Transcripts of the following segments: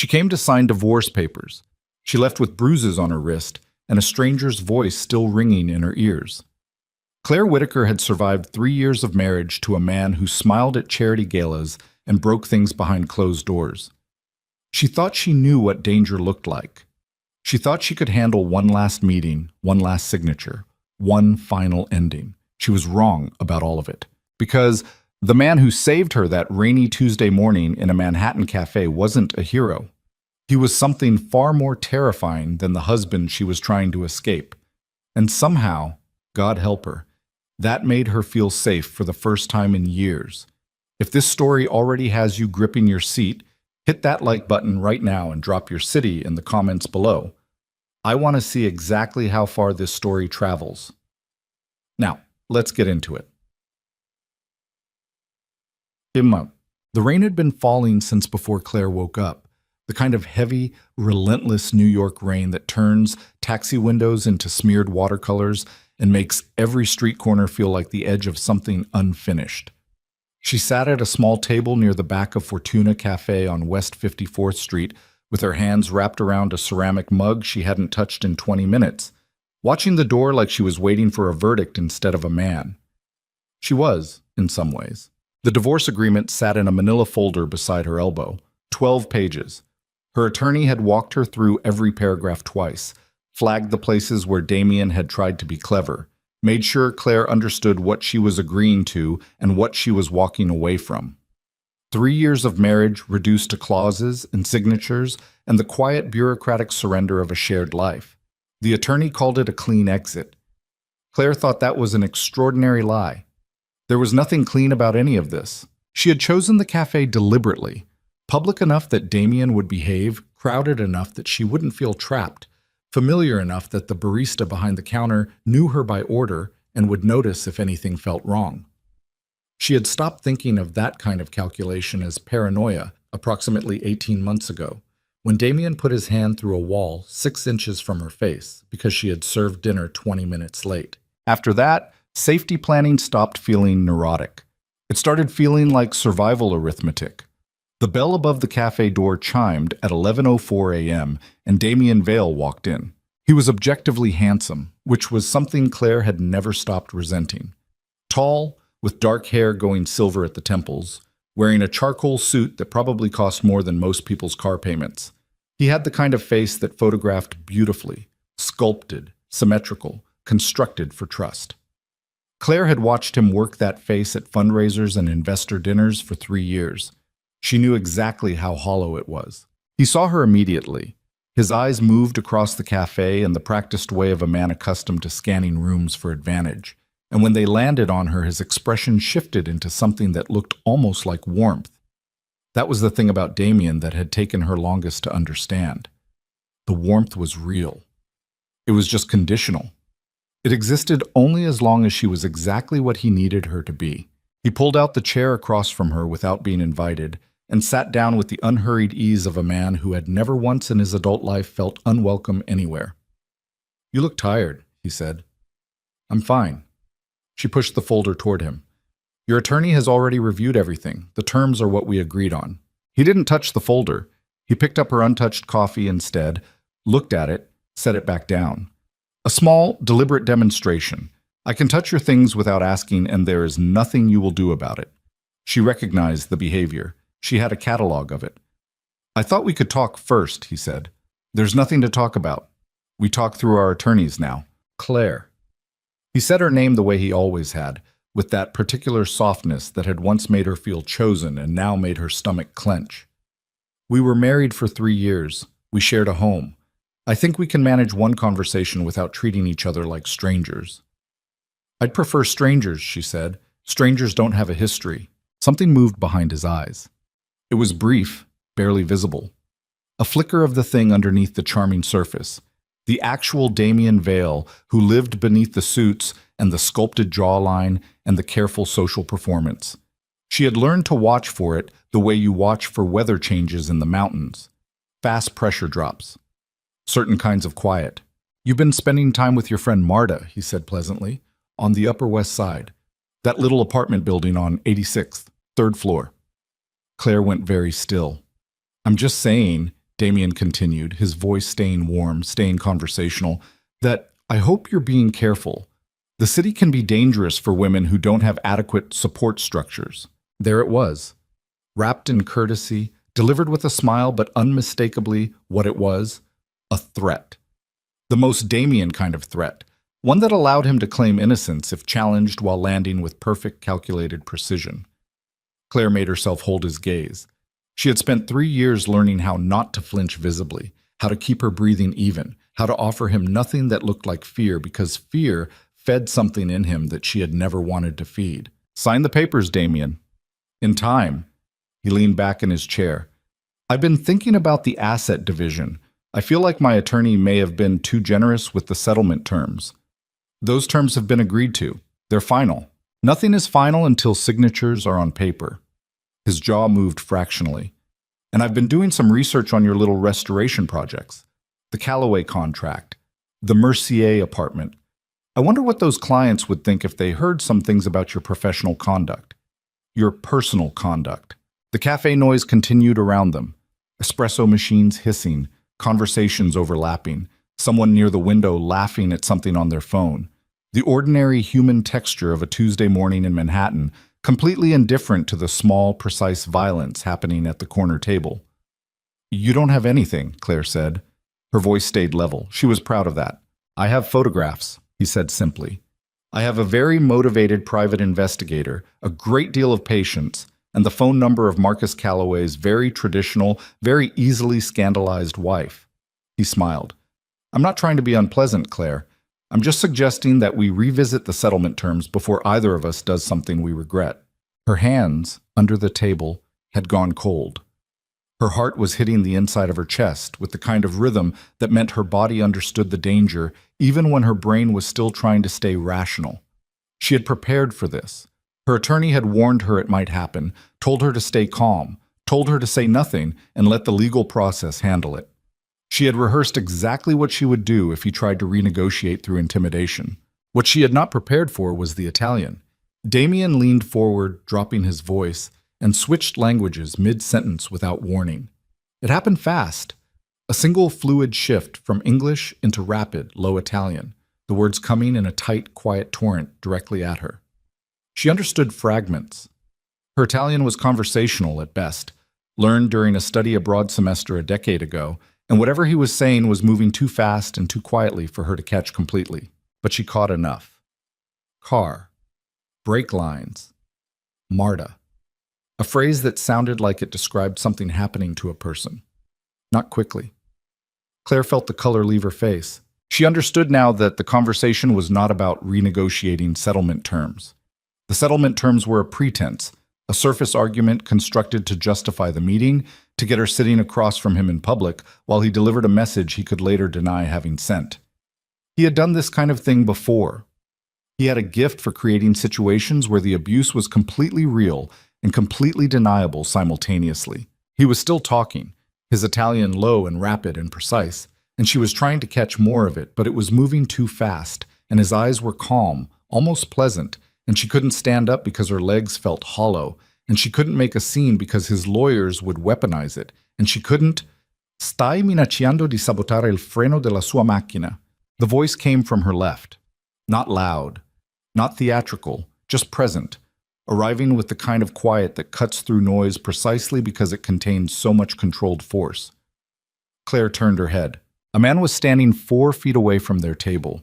She came to sign divorce papers. She left with bruises on her wrist and a stranger's voice still ringing in her ears. Claire Whitaker had survived 3 years of marriage to a man who smiled at charity galas and broke things behind closed doors. She thought she knew what danger looked like. She thought she could handle one last meeting, one last signature, one final ending. She was wrong about all of it. Because the man who saved her that rainy Tuesday morning in a Manhattan cafe wasn't a hero. He was something far more terrifying than the husband she was trying to escape. And somehow, God help her, that made her feel safe for the first time in years. If this story already has you gripping your seat, hit that like button right now and drop your city in the comments below. I want to see exactly how far this story travels. Now, let's get into it. The rain had been falling since before Claire woke up. The kind of heavy, relentless New York rain that turns taxi windows into smeared watercolors and makes every street corner feel like the edge of something unfinished. She sat at a small table near the back of Fortuna Cafe on West 54th Street with her hands wrapped around a ceramic mug she hadn't touched in 20 minutes, watching the door like she was waiting for a verdict instead of a man. She was, in some ways. The divorce agreement sat in a manila folder beside her elbow, 12 pages. Her attorney had walked her through every paragraph twice, flagged the places where Damien had tried to be clever, made sure Claire understood what she was agreeing to and what she was walking away from. 3 years of marriage reduced to clauses and signatures and the quiet bureaucratic surrender of a shared life. The attorney called it a clean exit. Claire thought that was an extraordinary lie. There was nothing clean about any of this. She had chosen the cafe deliberately, public enough that Damien would behave, crowded enough that she wouldn't feel trapped, familiar enough that the barista behind the counter knew her by order and would notice if anything felt wrong. She had stopped thinking of that kind of calculation as paranoia approximately 18 months ago, when Damien put his hand through a wall 6 inches from her face because she had served dinner 20 minutes late. After that, safety planning stopped feeling neurotic. It started feeling like survival arithmetic. The bell above the cafe door chimed at 11:04 a.m., and Damien Vale walked in. He was objectively handsome, which was something Claire had never stopped resenting. Tall, with dark hair going silver at the temples, wearing a charcoal suit that probably cost more than most people's car payments. He had the kind of face that photographed beautifully, sculpted, symmetrical, constructed for trust. Claire had watched him work that face at fundraisers and investor dinners for 3 years. She knew exactly how hollow it was. He saw her immediately. His eyes moved across the cafe in the practiced way of a man accustomed to scanning rooms for advantage. And when they landed on her, his expression shifted into something that looked almost like warmth. That was the thing about Damien that had taken her longest to understand. The warmth was real. It was just conditional. It existed only as long as she was exactly what he needed her to be. He pulled out the chair across from her without being invited and sat down with the unhurried ease of a man who had never once in his adult life felt unwelcome anywhere. "You look tired," he said. "I'm fine." She pushed the folder toward him. "Your attorney has already reviewed everything. The terms are what we agreed on." He didn't touch the folder. He picked up her untouched coffee instead, looked at it, set it back down. A small, deliberate demonstration. I can touch your things without asking, and there is nothing you will do about it. She recognized the behavior. She had a catalog of it. "I thought we could talk first," he said. "There's nothing to talk about. We talk through our attorneys now. Claire." He said her name the way he always had, with that particular softness that had once made her feel chosen and now made her stomach clench. "We were married for 3 years. We shared a home. I think we can manage one conversation without treating each other like strangers." "I'd prefer strangers," she said. "Strangers don't have a history." Something moved behind his eyes. It was brief, barely visible. A flicker of the thing underneath the charming surface. The actual Damien Vale, who lived beneath the suits and the sculpted jawline and the careful social performance. She had learned to watch for it the way you watch for weather changes in the mountains. Fast pressure drops. Certain kinds of quiet. "You've been spending time with your friend Marta," he said pleasantly, "on the Upper West Side. That little apartment building on 86th, 3rd floor. Claire went very still. "I'm just saying," Damien continued, his voice staying warm, staying conversational, that I hope you're being careful. The city can be dangerous for women who don't have adequate support structures. There it was, wrapped in courtesy, delivered with a smile, but unmistakably what it was, a threat. The most Damien kind of threat, one that allowed him to claim innocence if challenged while landing with perfect calculated precision. Claire made herself hold his gaze. She had spent 3 years learning how not to flinch visibly, how to keep her breathing even, how to offer him nothing that looked like fear, because fear fed something in him that she had never wanted to feed. Sign the papers, Damien. In time. He leaned back in his chair. I've been thinking about the asset division. I feel like my attorney may have been too generous with the settlement terms. Those terms have been agreed to. They're final. Nothing is final until signatures are on paper. His jaw moved fractionally. And I've been doing some research on your little restoration projects. The Callaway contract. The Mercier apartment. I wonder what those clients would think if they heard some things about your professional conduct. Your personal conduct. The cafe noise continued around them. Espresso machines hissing, conversations overlapping, someone near the window laughing at something on their phone. The ordinary human texture of a Tuesday morning in Manhattan, completely indifferent to the small, precise violence happening at the corner table. You don't have anything, Claire said. Her voice stayed level. She was proud of that. I have photographs, he said simply. I have a very motivated private investigator, a great deal of patience, and the phone number of Marcus Calloway's very traditional, very easily scandalized wife. He smiled. I'm not trying to be unpleasant, Claire. I'm just suggesting that we revisit the settlement terms before either of us does something we regret. Her hands, under the table, had gone cold. Her heart was hitting the inside of her chest with the kind of rhythm that meant her body understood the danger even when her brain was still trying to stay rational. She had prepared for this. Her attorney had warned her it might happen, told her to stay calm, told her to say nothing and let the legal process handle it. She had rehearsed exactly what she would do if he tried to renegotiate through intimidation. What she had not prepared for was the Italian. Damien leaned forward, dropping his voice, and switched languages mid-sentence without warning. It happened fast. A single fluid shift from English into rapid, low Italian, the words coming in a tight, quiet torrent directly at her. She understood fragments. Her Italian was conversational at best, learned during a study abroad semester a decade ago, and whatever he was saying was moving too fast and too quietly for her to catch completely. But she caught enough. Car. Brake lines. Marta. A phrase that sounded like it described something happening to a person. Not quickly. Claire felt the color leave her face. She understood now that the conversation was not about renegotiating settlement terms. The settlement terms were a pretense, a surface argument constructed to justify the meeting, to get her sitting across from him in public while he delivered a message he could later deny having sent. He had done this kind of thing before. He had a gift for creating situations where the abuse was completely real and completely deniable simultaneously. He was still talking, his Italian low and rapid and precise, and she was trying to catch more of it, but it was moving too fast, and his eyes were calm, almost pleasant, and she couldn't stand up because her legs felt hollow, and she couldn't make a scene because his lawyers would weaponize it, and she couldn't. Stai minacciando di sabotare il freno della sua macchina. The voice came from her left. Not loud, not theatrical, just present, arriving with the kind of quiet that cuts through noise precisely because it contains so much controlled force. Claire turned her head. A man was standing 4 feet away from their table.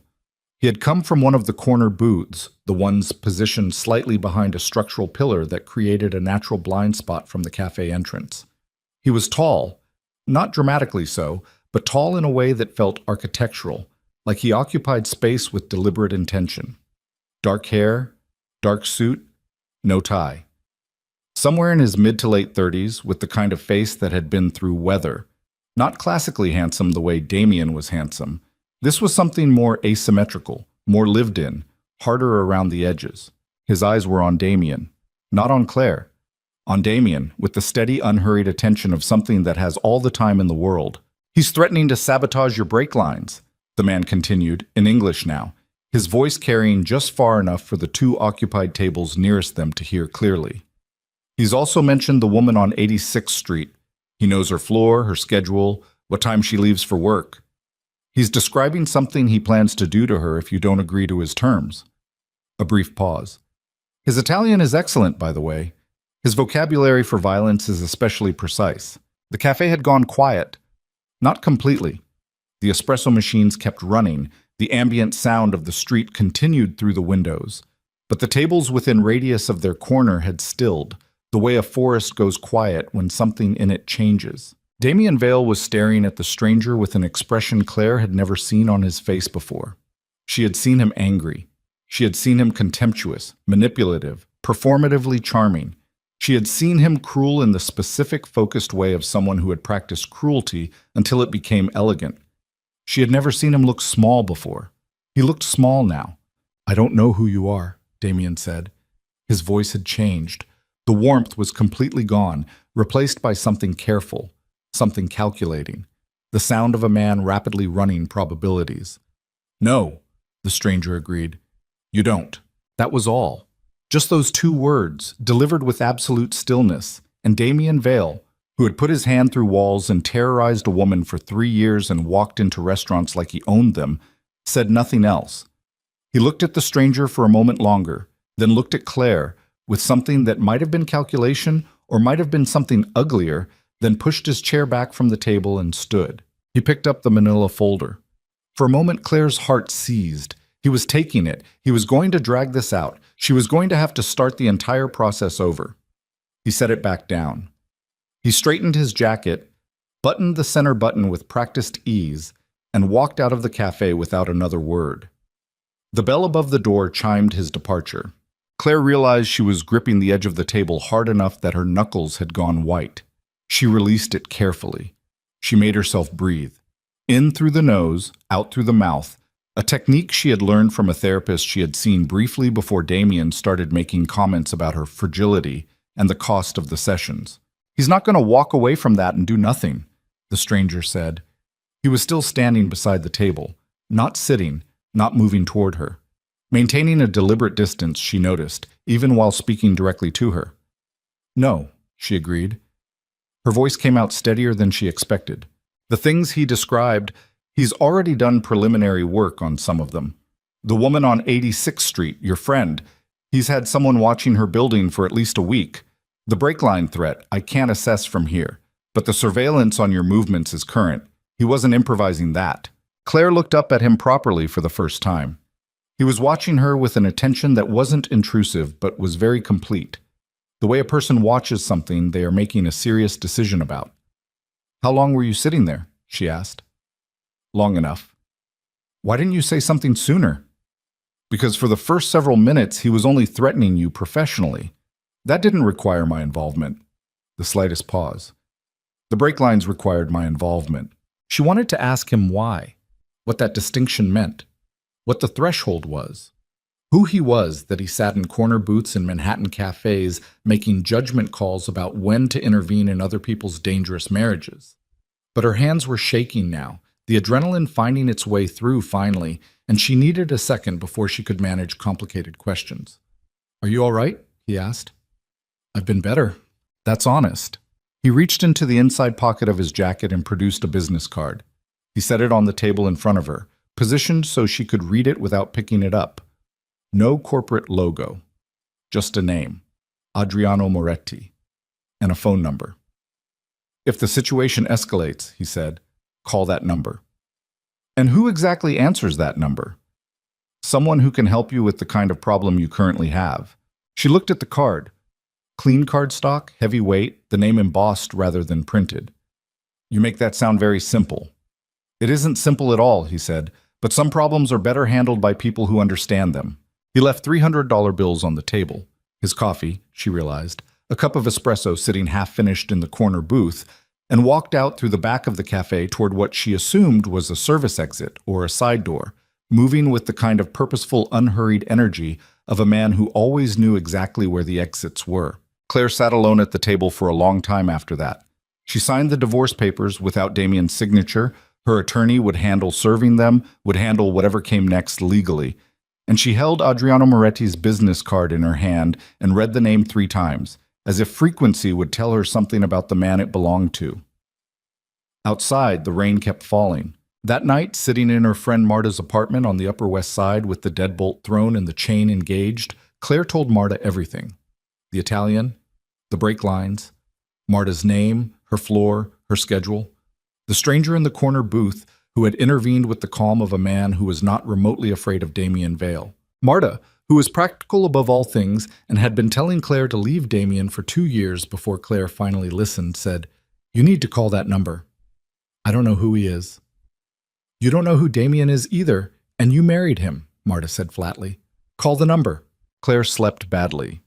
He had come from one of the corner booths, the ones positioned slightly behind a structural pillar that created a natural blind spot from the cafe entrance. He was tall, not dramatically so, but tall in a way that felt architectural, like he occupied space with deliberate intention. Dark hair, dark suit, no tie. Somewhere in his mid to late 30s, with the kind of face that had been through weather. Not classically handsome the way Damien was handsome. This was something more asymmetrical, more lived in, harder around the edges. His eyes were on Damien, not on Claire. On Damien, with the steady, unhurried attention of something that has all the time in the world. He's threatening to sabotage your brake lines, the man continued, in English now, his voice carrying just far enough for the 2 occupied tables nearest them to hear clearly. He's also mentioned the woman on 86th Street. He knows her floor, her schedule, what time she leaves for work. He's describing something he plans to do to her if you don't agree to his terms. A brief pause. His Italian is excellent, by the way. His vocabulary for violence is especially precise. The cafe had gone quiet. Not completely. The espresso machines kept running. The ambient sound of the street continued through the windows. But the tables within radius of their corner had stilled, the way a forest goes quiet when something in it changes. Damien Vale was staring at the stranger with an expression Claire had never seen on his face before. She had seen him angry. She had seen him contemptuous, manipulative, performatively charming. She had seen him cruel in the specific, focused way of someone who had practiced cruelty until it became elegant. She had never seen him look small before. He looked small now. "I don't know who you are," Damien said. His voice had changed. The warmth was completely gone, replaced by something careful, something calculating, the sound of a man rapidly running probabilities. "No," the stranger agreed. "You don't." That was all. Just those two words, delivered with absolute stillness, and Damien Vale, who had put his hand through walls and terrorized a woman for 3 years and walked into restaurants like he owned them, said nothing else. He looked at the stranger for a moment longer, then looked at Claire with something that might have been calculation or might have been something uglier, then pushed his chair back from the table and stood. He picked up the manila folder. For a moment, Claire's heart seized. He was taking it. He was going to drag this out. She was going to have to start the entire process over. He set it back down. He straightened his jacket, buttoned the center button with practiced ease, and walked out of the cafe without another word. The bell above the door chimed his departure. Claire realized she was gripping the edge of the table hard enough that her knuckles had gone white. She released it carefully. She made herself breathe. In through the nose, out through the mouth, a technique she had learned from a therapist she had seen briefly before Damien started making comments about her fragility and the cost of the sessions. "He's not going to walk away from that and do nothing," the stranger said. He was still standing beside the table, not sitting, not moving toward her. Maintaining a deliberate distance, she noticed, even while speaking directly to her. "No," she agreed. Her voice came out steadier than she expected. The things he described, he's already done preliminary work on some of them. The woman on 86th Street, your friend, he's had someone watching her building for at least a week. The brake line threat, I can't assess from here, but the surveillance on your movements is current. He wasn't improvising that. Claire looked up at him properly for the first time. He was watching her with an attention that wasn't intrusive but was very complete. The way a person watches something they are making a serious decision about. "How long were you sitting there?" she asked. "Long enough." "Why didn't you say something sooner?" "Because for the first several minutes he was only threatening you professionally. That didn't require my involvement." The slightest pause. "The brake lines required my involvement." She wanted to ask him why, what that distinction meant, what the threshold was, who he was that he sat in corner booths in Manhattan cafes making judgment calls about when to intervene in other people's dangerous marriages. But her hands were shaking now, the adrenaline finding its way through finally, and she needed a second before she could manage complicated questions. "Are you all right?" he asked. "I've been better." That's honest. He reached into the inside pocket of his jacket and produced a business card. He set it on the table in front of her, positioned so she could read it without picking it up. No corporate logo, just a name, Adriano Moretti, and a phone number. "If the situation escalates," he said, "call that number." "And who exactly answers that number?" "Someone who can help you with the kind of problem you currently have." She looked at the card. Clean cardstock, heavy weight, the name embossed rather than printed. "You make that sound very simple." "It isn't simple at all," he said, "but some problems are better handled by people who understand them." He left $300 bills on the table. His coffee, she realized, a cup of espresso sitting half-finished in the corner booth, and walked out through the back of the cafe toward what she assumed was a service exit or a side door, moving with the kind of purposeful, unhurried energy of a man who always knew exactly where the exits were. Claire sat alone at the table for a long time after that. She signed the divorce papers without Damien's signature. Her attorney would handle serving them, would handle whatever came next legally. And she held Adriano Moretti's business card in her hand and read the name 3 times, as if frequency would tell her something about the man it belonged to. Outside, the rain kept falling. That night, sitting in her friend Marta's apartment on the Upper West Side with the deadbolt thrown and the chain engaged, Claire told Marta everything. The Italian, the brake lines, Marta's name, her floor, her schedule, the stranger in the corner booth who had intervened with the calm of a man who was not remotely afraid of Damien Vale. Marta, who was practical above all things and had been telling Claire to leave Damien for 2 years before Claire finally listened, said, "You need to call that number. I don't know who he is." "You don't know who Damien is either, and you married him," Marta said flatly. "Call the number." Claire slept badly.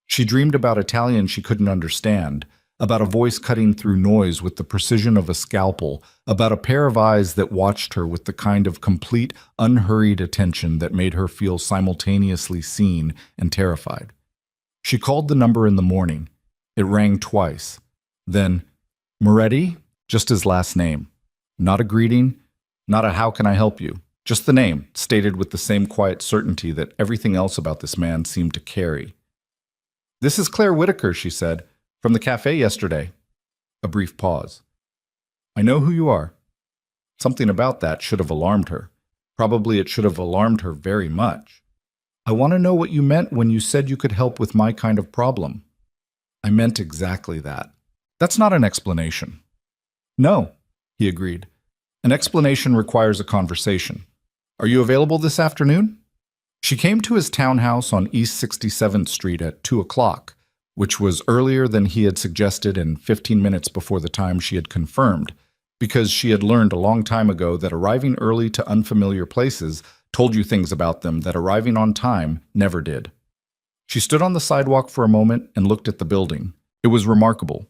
She dreamed about Italian she couldn't understand, about a voice cutting through noise with the precision of a scalpel, about a pair of eyes that watched her with the kind of complete, unhurried attention that made her feel simultaneously seen and terrified. She called the number in the morning. It rang twice. Then, "Moretti?" Just his last name. Not a greeting, not a "how can I help you?" Just the name, stated with the same quiet certainty that everything else about this man seemed to carry. "This is Claire Whitaker," she said, "from the cafe yesterday." A brief pause. "I know who you are." Something about that should have alarmed her. Probably it should have alarmed her very much. "I want to know what you meant when you said you could help with my kind of problem." "I meant exactly that." "That's not an explanation." "No," he agreed. "An explanation requires a conversation. Are you available this afternoon?" She came to his townhouse on East 67th Street at 2 o'clock, which was earlier than he had suggested and 15 minutes before the time she had confirmed, because she had learned a long time ago that arriving early to unfamiliar places told you things about them that arriving on time never did. She stood on the sidewalk for a moment and looked at the building. It was remarkable.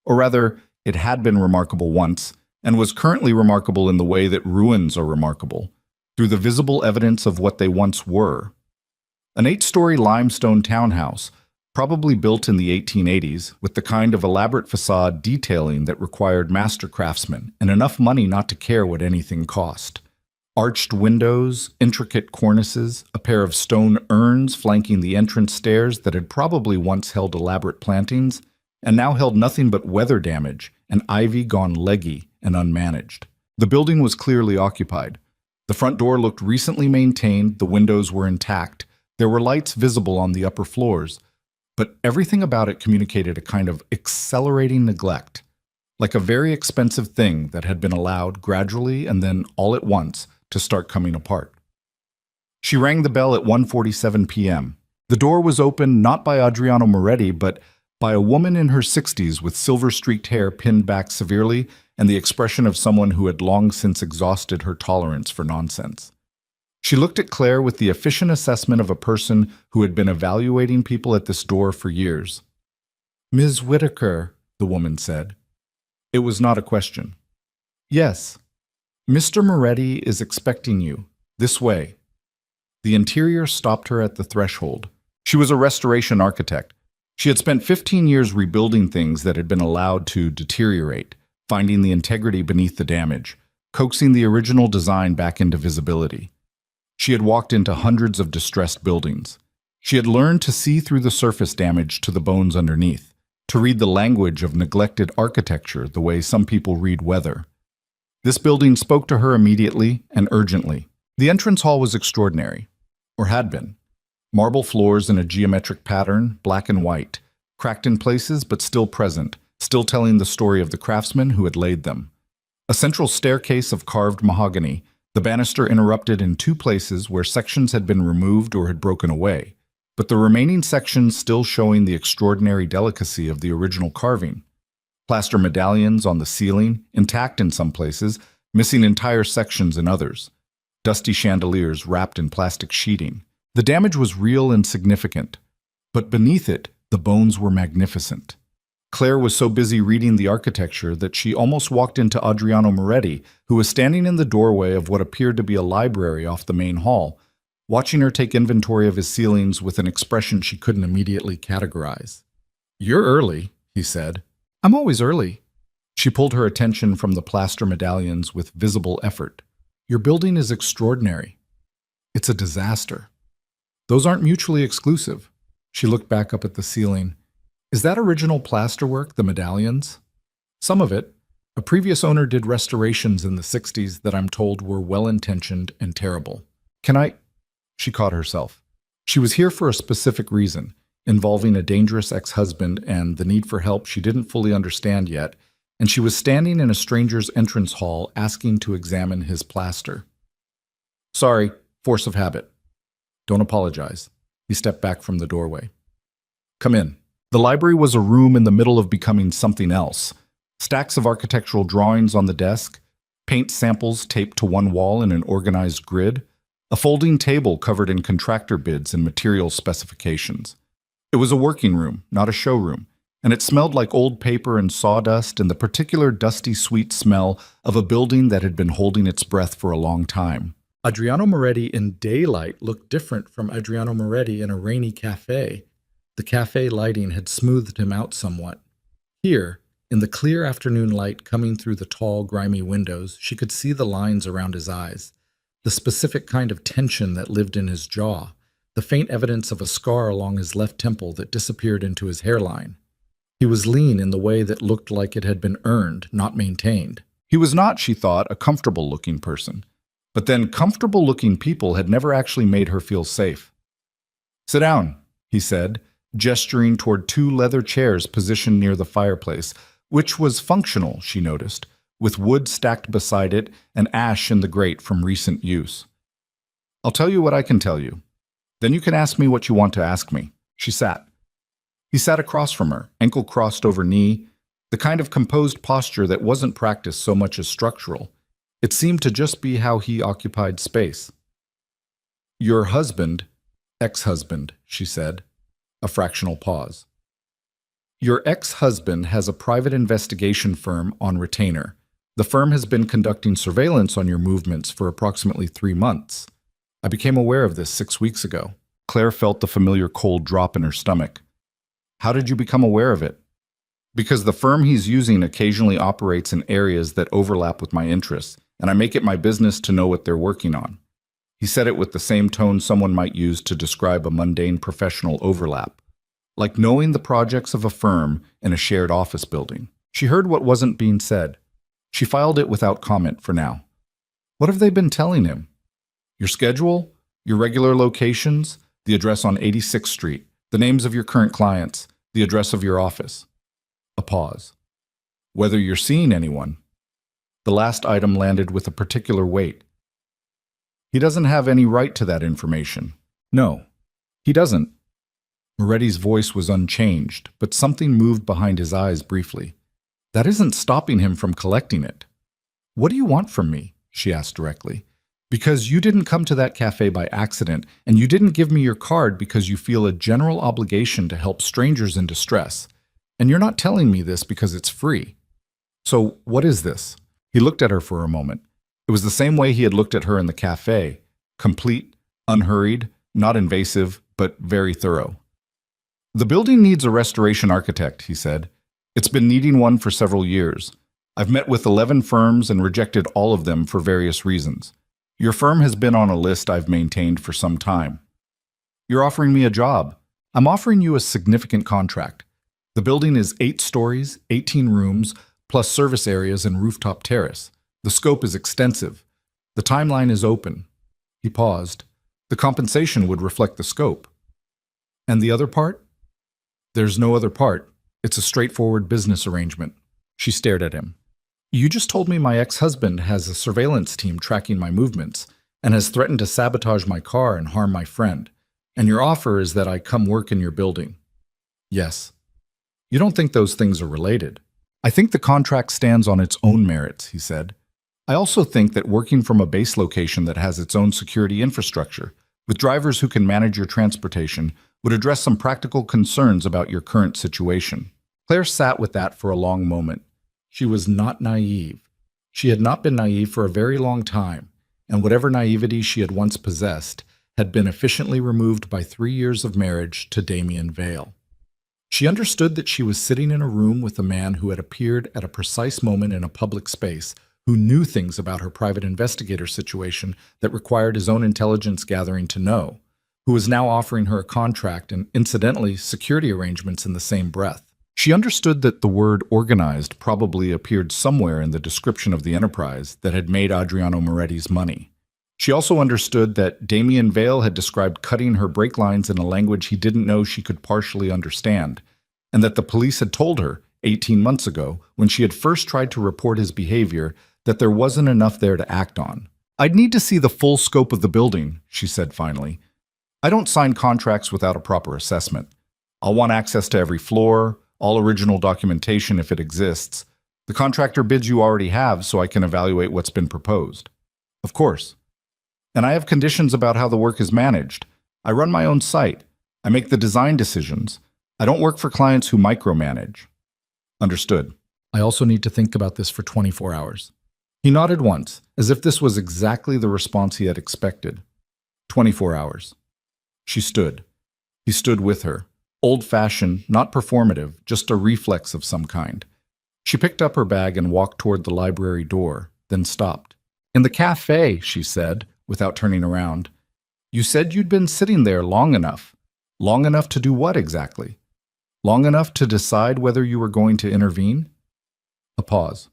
Or rather, it had been remarkable once, and was currently remarkable in the way that ruins are remarkable, through the visible evidence of what they once were. An 8-story limestone townhouse, probably built in the 1880s, with the kind of elaborate facade detailing that required master craftsmen and enough money not to care what anything cost. Arched windows, intricate cornices, a pair of stone urns flanking the entrance stairs that had probably once held elaborate plantings, and now held nothing but weather damage and ivy gone leggy and unmanaged. The building was clearly occupied. The front door looked recently maintained, the windows were intact, there were lights visible on the upper floors, but everything about it communicated a kind of accelerating neglect, like a very expensive thing that had been allowed gradually and then all at once to start coming apart. She rang the bell at 1:47 p.m. The door was opened not by Adriano Moretti, but by a woman in her 60s with silver-streaked hair pinned back severely and the expression of someone who had long since exhausted her tolerance for nonsense. She looked at Claire with the efficient assessment of a person who had been evaluating people at this door for years. "Ms. Whitaker," the woman said. It was not a question. "Yes. Mr. Moretti is expecting you. This way." The interior stopped her at the threshold. She was a restoration architect. She had spent 15 years rebuilding things that had been allowed to deteriorate, finding the integrity beneath the damage, coaxing the original design back into visibility. She had walked into hundreds of distressed buildings. She had learned to see through the surface damage to the bones underneath, to read the language of neglected architecture the way some people read weather. This building spoke to her immediately and urgently. The entrance hall was extraordinary, or had been. Marble floors in a geometric pattern, black and white, cracked in places but still present, still telling the story of the craftsmen who had laid them. A central staircase of carved mahogany, the banister interrupted in 2 places where sections had been removed or had broken away, but the remaining sections still showing the extraordinary delicacy of the original carving. Plaster medallions on the ceiling, intact in some places, missing entire sections in others. Dusty chandeliers wrapped in plastic sheeting. The damage was real and significant, but beneath it, the bones were magnificent. Claire was so busy reading the architecture that she almost walked into Adriano Moretti, who was standing in the doorway of what appeared to be a library off the main hall, watching her take inventory of his ceilings with an expression she couldn't immediately categorize. "You're early," he said. "I'm always early." She pulled her attention from the plaster medallions with visible effort. "Your building is extraordinary. It's a disaster. Those aren't mutually exclusive." She looked back up at the ceiling. "Is that original plasterwork, the medallions?" "Some of it. A previous owner did restorations in the 60s that I'm told were well-intentioned and terrible. Can I? She caught herself. She was here for a specific reason, involving a dangerous ex-husband and the need for help she didn't fully understand yet, and she was standing in a stranger's entrance hall asking to examine his plaster. Sorry, force of habit. Don't apologize. He stepped back from the doorway. Come in. The library was a room in the middle of becoming something else. Stacks of architectural drawings on the desk, paint samples taped to one wall in an organized grid, a folding table covered in contractor bids and material specifications. It was a working room, not a showroom, and it smelled like old paper and sawdust and the particular dusty, sweet smell of a building that had been holding its breath for a long time. Adriano Moretti in daylight looked different from Adriano Moretti in a rainy cafe. The cafe lighting had smoothed him out somewhat. Here, in the clear afternoon light coming through the tall, grimy windows, she could see the lines around his eyes, the specific kind of tension that lived in his jaw, the faint evidence of a scar along his left temple that disappeared into his hairline. He was lean in the way that looked like it had been earned, not maintained. He was not, she thought, a comfortable-looking person. But then comfortable-looking people had never actually made her feel safe. Sit down, he said, gesturing toward two leather chairs positioned near the fireplace, which was functional, she noticed, with wood stacked beside it and ash in the grate from recent use. I'll tell you what I can tell you. Then you can ask me what you want to ask me. She sat. He sat across from her, ankle crossed over knee, the kind of composed posture that wasn't practiced so much as structural. It seemed to just be how he occupied space. Your husband, ex-husband, she said, a fractional pause. Your ex-husband has a private investigation firm on retainer. The firm has been conducting surveillance on your movements for approximately 3 months. I became aware of this 6 weeks ago. Claire felt the familiar cold drop in her stomach. How did you become aware of it? Because the firm he's using occasionally operates in areas that overlap with my interests, and I make it my business to know what they're working on. He said it with the same tone someone might use to describe a mundane professional overlap, like knowing the projects of a firm in a shared office building. She heard what wasn't being said. She filed it without comment for now. What have they been telling him? Your schedule? Your regular locations? The address on 86th Street? The names of your current clients? The address of your office? A pause. Whether you're seeing anyone? The last item landed with a particular weight. He doesn't have any right to that information. No, he doesn't. Moretti's voice was unchanged, but something moved behind his eyes briefly. That isn't stopping him from collecting it. What do you want from me? She asked directly. Because you didn't come to that cafe by accident, and you didn't give me your card because you feel a general obligation to help strangers in distress. And you're not telling me this because it's free. So what is this? He looked at her for a moment. It was the same way he had looked at her in the cafe. Complete, unhurried, not invasive, but very thorough. The building needs a restoration architect, he said. It's been needing one for several years. I've met with 11 firms and rejected all of them for various reasons. Your firm has been on a list I've maintained for some time. You're offering me a job. I'm offering you a significant contract. The building is 8 stories, 18 rooms, plus service areas and rooftop terrace. The scope is extensive. The timeline is open. He paused. The compensation would reflect the scope. And the other part? There's no other part. It's a straightforward business arrangement. She stared at him. You just told me my ex-husband has a surveillance team tracking my movements and has threatened to sabotage my car and harm my friend. And your offer is that I come work in your building. Yes. You don't think those things are related? I think the contract stands on its own merits, he said. I also think that working from a base location that has its own security infrastructure, with drivers who can manage your transportation, would address some practical concerns about your current situation. Claire sat with that for a long moment. She was not naive. She had not been naive for a very long time, and whatever naivety she had once possessed had been efficiently removed by 3 years of marriage to Damien Vale. She understood that she was sitting in a room with a man who had appeared at a precise moment in a public space, who knew things about her private investigator situation that required his own intelligence gathering to know, who was now offering her a contract and, incidentally, security arrangements in the same breath. She understood that the word organized probably appeared somewhere in the description of the enterprise that had made Adriano Moretti's money. She also understood that Damien Vale had described cutting her brake lines in a language he didn't know she could partially understand, and that the police had told her, 18 months ago, when she had first tried to report his behavior, that there wasn't enough there to act on. "I'd need to see the full scope of the building," she said finally. "I don't sign contracts without a proper assessment. I'll want access to every floor, all original documentation if it exists. The contractor bids you already have so I can evaluate what's been proposed." "Of course. And I have conditions about how the work is managed. I run my own site. I make the design decisions. I don't work for clients who micromanage." "Understood. I also need to think about this for 24 hours. He nodded once, as if this was exactly the response he had expected. 24 hours. She stood. He stood with her. Old-fashioned, not performative, just a reflex of some kind. She picked up her bag and walked toward the library door, then stopped. "In the cafe," she said, without turning around. "You said you'd been sitting there long enough. Long enough to do what exactly? Long enough to decide whether you were going to intervene?" A pause.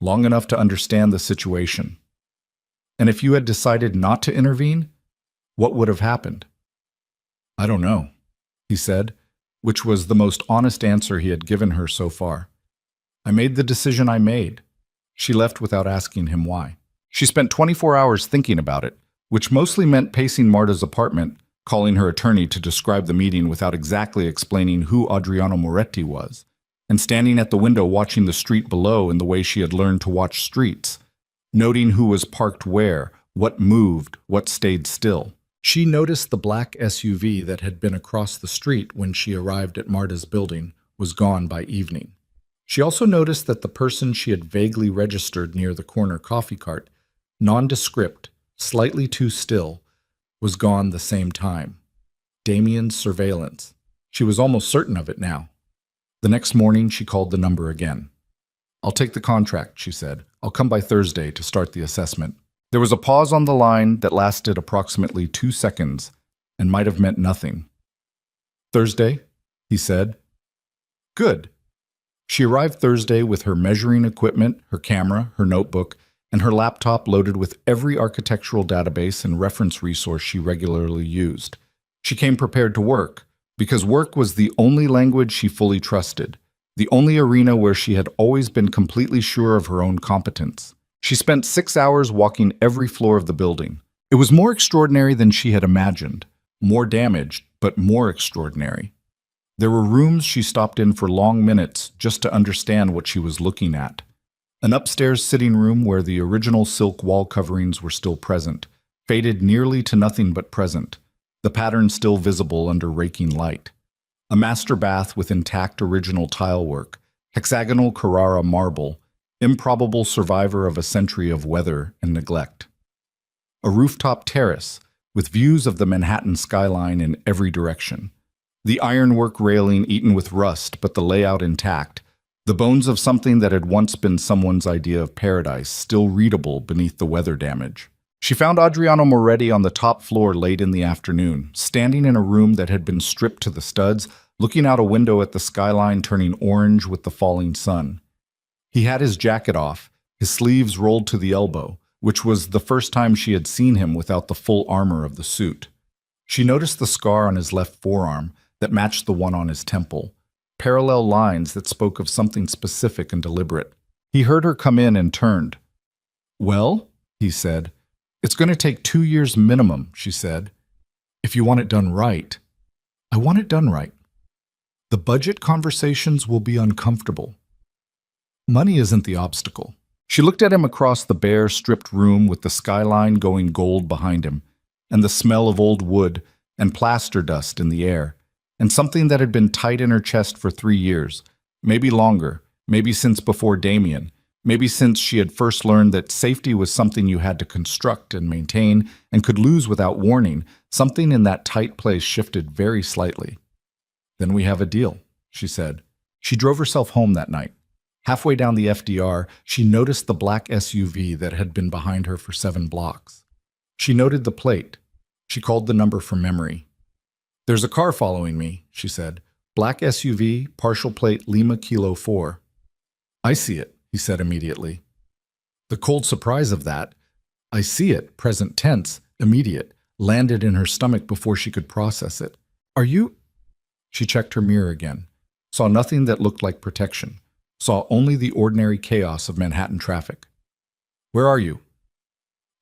"Long enough to understand the situation. And if you had decided not to intervene, what would have happened?" "I don't know," he said, which was the most honest answer he had given her so far. "I made the decision I made." She left without asking him why. She spent 24 hours thinking about it, which mostly meant pacing Marta's apartment, calling her attorney to describe the meeting without exactly explaining who Adriano Moretti was, and standing at the window watching the street below in the way she had learned to watch streets, noting who was parked where, what moved, what stayed still. She noticed the black SUV that had been across the street when she arrived at Marta's building was gone by evening. She also noticed that the person she had vaguely registered near the corner coffee cart, nondescript, slightly too still, was gone the same time. Damien's surveillance. She was almost certain of it now. The next morning, she called the number again. "I'll take the contract," she said. "I'll come by Thursday to start the assessment." There was a pause on the line that lasted approximately 2 seconds and might have meant nothing. "Thursday?" he said. "Good." She arrived Thursday with her measuring equipment, her camera, her notebook, and her laptop loaded with every architectural database and reference resource she regularly used. She came prepared to work, because work was the only language she fully trusted, the only arena where she had always been completely sure of her own competence. She spent 6 hours walking every floor of the building. It was more extraordinary than she had imagined, more damaged, but more extraordinary. There were rooms she stopped in for long minutes just to understand what she was looking at. An upstairs sitting room where the original silk wall coverings were still present, faded nearly to nothing but present, the pattern still visible under raking light. A master bath with intact original tile work, hexagonal Carrara marble, improbable survivor of a century of weather and neglect. A rooftop terrace with views of the Manhattan skyline in every direction. The ironwork railing eaten with rust, but the layout intact. The bones of something that had once been someone's idea of paradise, still readable beneath the weather damage. She found Adriano Moretti on the top floor late in the afternoon, standing in a room that had been stripped to the studs, looking out a window at the skyline turning orange with the falling sun. He had his jacket off, his sleeves rolled to the elbow, which was the first time she had seen him without the full armor of the suit. She noticed the scar on his left forearm that matched the one on his temple, parallel lines that spoke of something specific and deliberate. He heard her come in and turned. "Well," he said. "It's going to take 2 years minimum," she said. "If you want it done right." "I want it done right. The budget conversations will be uncomfortable. Money isn't the obstacle." She looked at him across the bare, stripped room with the skyline going gold behind him, and the smell of old wood and plaster dust in the air, and something that had been tight in her chest for 3 years, maybe longer, maybe since before Damien, maybe since she had first learned that safety was something you had to construct and maintain and could lose without warning. Something in that tight place shifted very slightly. "Then we have a deal," she said. She drove herself home that night. Halfway down the FDR, she noticed the black SUV that had been behind her for 7 blocks. She noted the plate. She called the number from memory. "There's a car following me," she said. Black SUV, partial plate Lima Kilo 4. I see it, he said immediately. The cold surprise of that, I see it, present tense, immediate, landed in her stomach before she could process it. Are you? She checked her mirror again, saw nothing that looked like protection, saw only the ordinary chaos of Manhattan traffic. Where are you?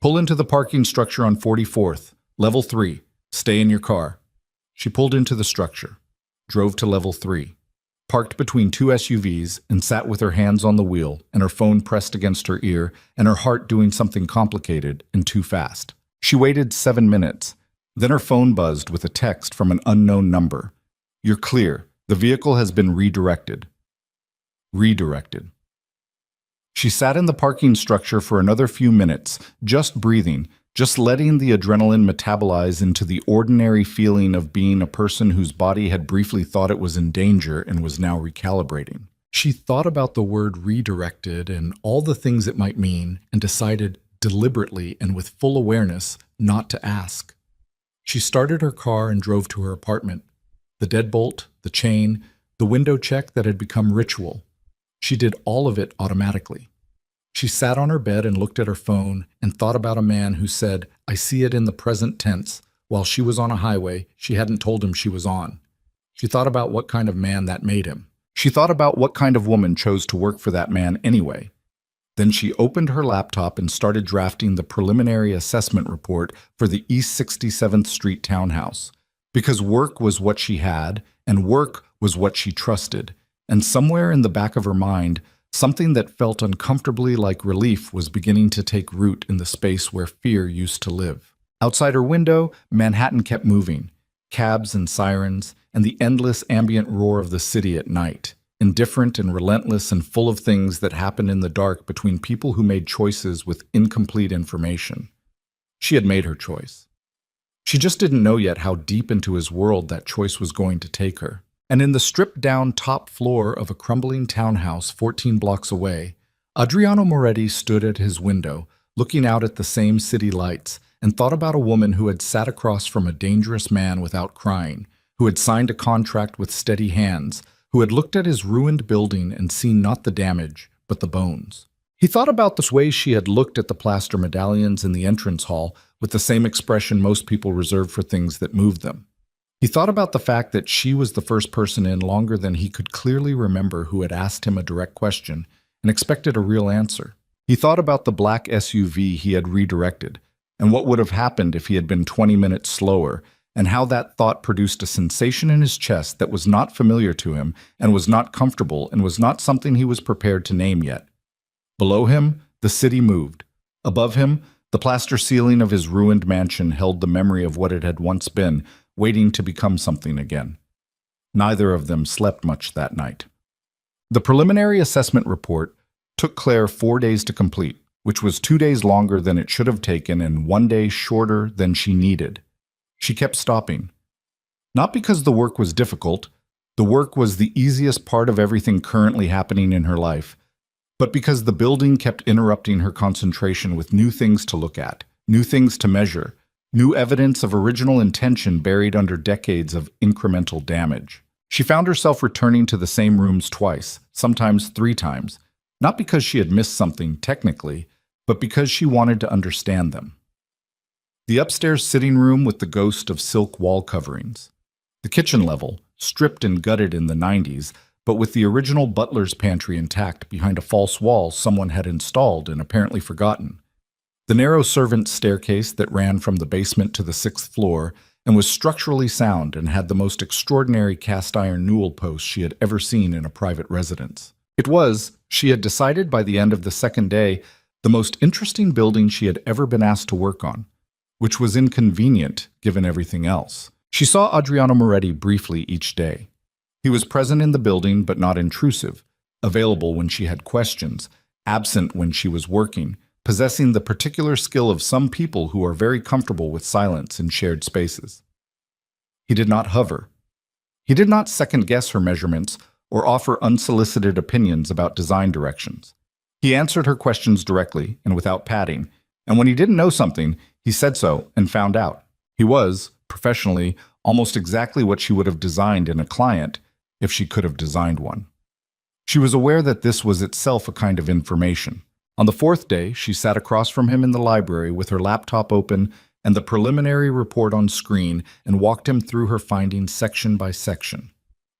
Pull into the parking structure on 44th, level 3. Stay in your car. She pulled into the structure, drove to level 3, parked between two SUVs, and sat with her hands on the wheel and her phone pressed against her ear and her heart doing something complicated and too fast. She waited 7 minutes. Then her phone buzzed with a text from an unknown number. You're clear. The vehicle has been redirected. Redirected. She sat in the parking structure for another few minutes, just breathing, just letting the adrenaline metabolize into the ordinary feeling of being a person whose body had briefly thought it was in danger and was now recalibrating. She thought about the word redirected and all the things it might mean and decided deliberately and with full awareness not to ask. She started her car and drove to her apartment. The deadbolt, the chain, the window check that had become ritual. She did all of it automatically. She sat on her bed and looked at her phone and thought about a man who said, I see it in the present tense, while she was on a highway she hadn't told him she was on. She thought about what kind of man that made him. She thought about what kind of woman chose to work for that man anyway. Then she opened her laptop and started drafting the preliminary assessment report for the East 67th Street townhouse. Because work was what she had, and work was what she trusted. And somewhere in the back of her mind, something that felt uncomfortably like relief was beginning to take root in the space where fear used to live. Outside her window, Manhattan kept moving. Cabs and sirens, and the endless ambient roar of the city at night. Indifferent and relentless and full of things that happen in the dark between people who made choices with incomplete information. She had made her choice. She just didn't know yet how deep into his world that choice was going to take her. And in the stripped-down top floor of a crumbling townhouse 14 blocks away, Adriano Moretti stood at his window, looking out at the same city lights, and thought about a woman who had sat across from a dangerous man without crying, who had signed a contract with steady hands, who had looked at his ruined building and seen not the damage, but the bones. He thought about the way she had looked at the plaster medallions in the entrance hall with the same expression most people reserve for things that moved them. He thought about the fact that she was the first person in longer than he could clearly remember who had asked him a direct question and expected a real answer. He thought about the black SUV he had redirected and what would have happened if he had been 20 minutes slower, and how that thought produced a sensation in his chest that was not familiar to him and was not comfortable and was not something he was prepared to name yet. Below him, the city moved. Above him, the plaster ceiling of his ruined mansion held the memory of what it had once been, waiting to become something again. Neither of them slept much that night. The preliminary assessment report took Claire 4 days to complete, which was 2 days longer than it should have taken and 1 day shorter than she needed. She kept stopping. Not because the work was difficult, the work was the easiest part of everything currently happening in her life, but because the building kept interrupting her concentration with new things to look at, new things to measure, new evidence of original intention buried under decades of incremental damage. She found herself returning to the same rooms twice, sometimes 3 times, not because she had missed something technically, but because she wanted to understand them. The upstairs sitting room with the ghost of silk wall coverings. The kitchen level, stripped and gutted in the 90s, but with the original butler's pantry intact behind a false wall someone had installed and apparently forgotten. The narrow servant's staircase that ran from the basement to the 6th floor and was structurally sound and had the most extraordinary cast-iron newel posts she had ever seen in a private residence. It was, she had decided by the end of the 2nd day, the most interesting building she had ever been asked to work on, which was inconvenient given everything else. She saw Adriano Moretti briefly each day. He was present in the building but not intrusive, available when she had questions, absent when she was working, possessing the particular skill of some people who are very comfortable with silence in shared spaces. He did not hover. He did not second-guess her measurements or offer unsolicited opinions about design directions. He answered her questions directly and without padding, and when he didn't know something, he said so and found out. He was, professionally, almost exactly what she would have designed in a client, if she could have designed one. She was aware that this was itself a kind of information. On the fourth day, she sat across from him in the library with her laptop open and the preliminary report on screen and walked him through her findings section by section.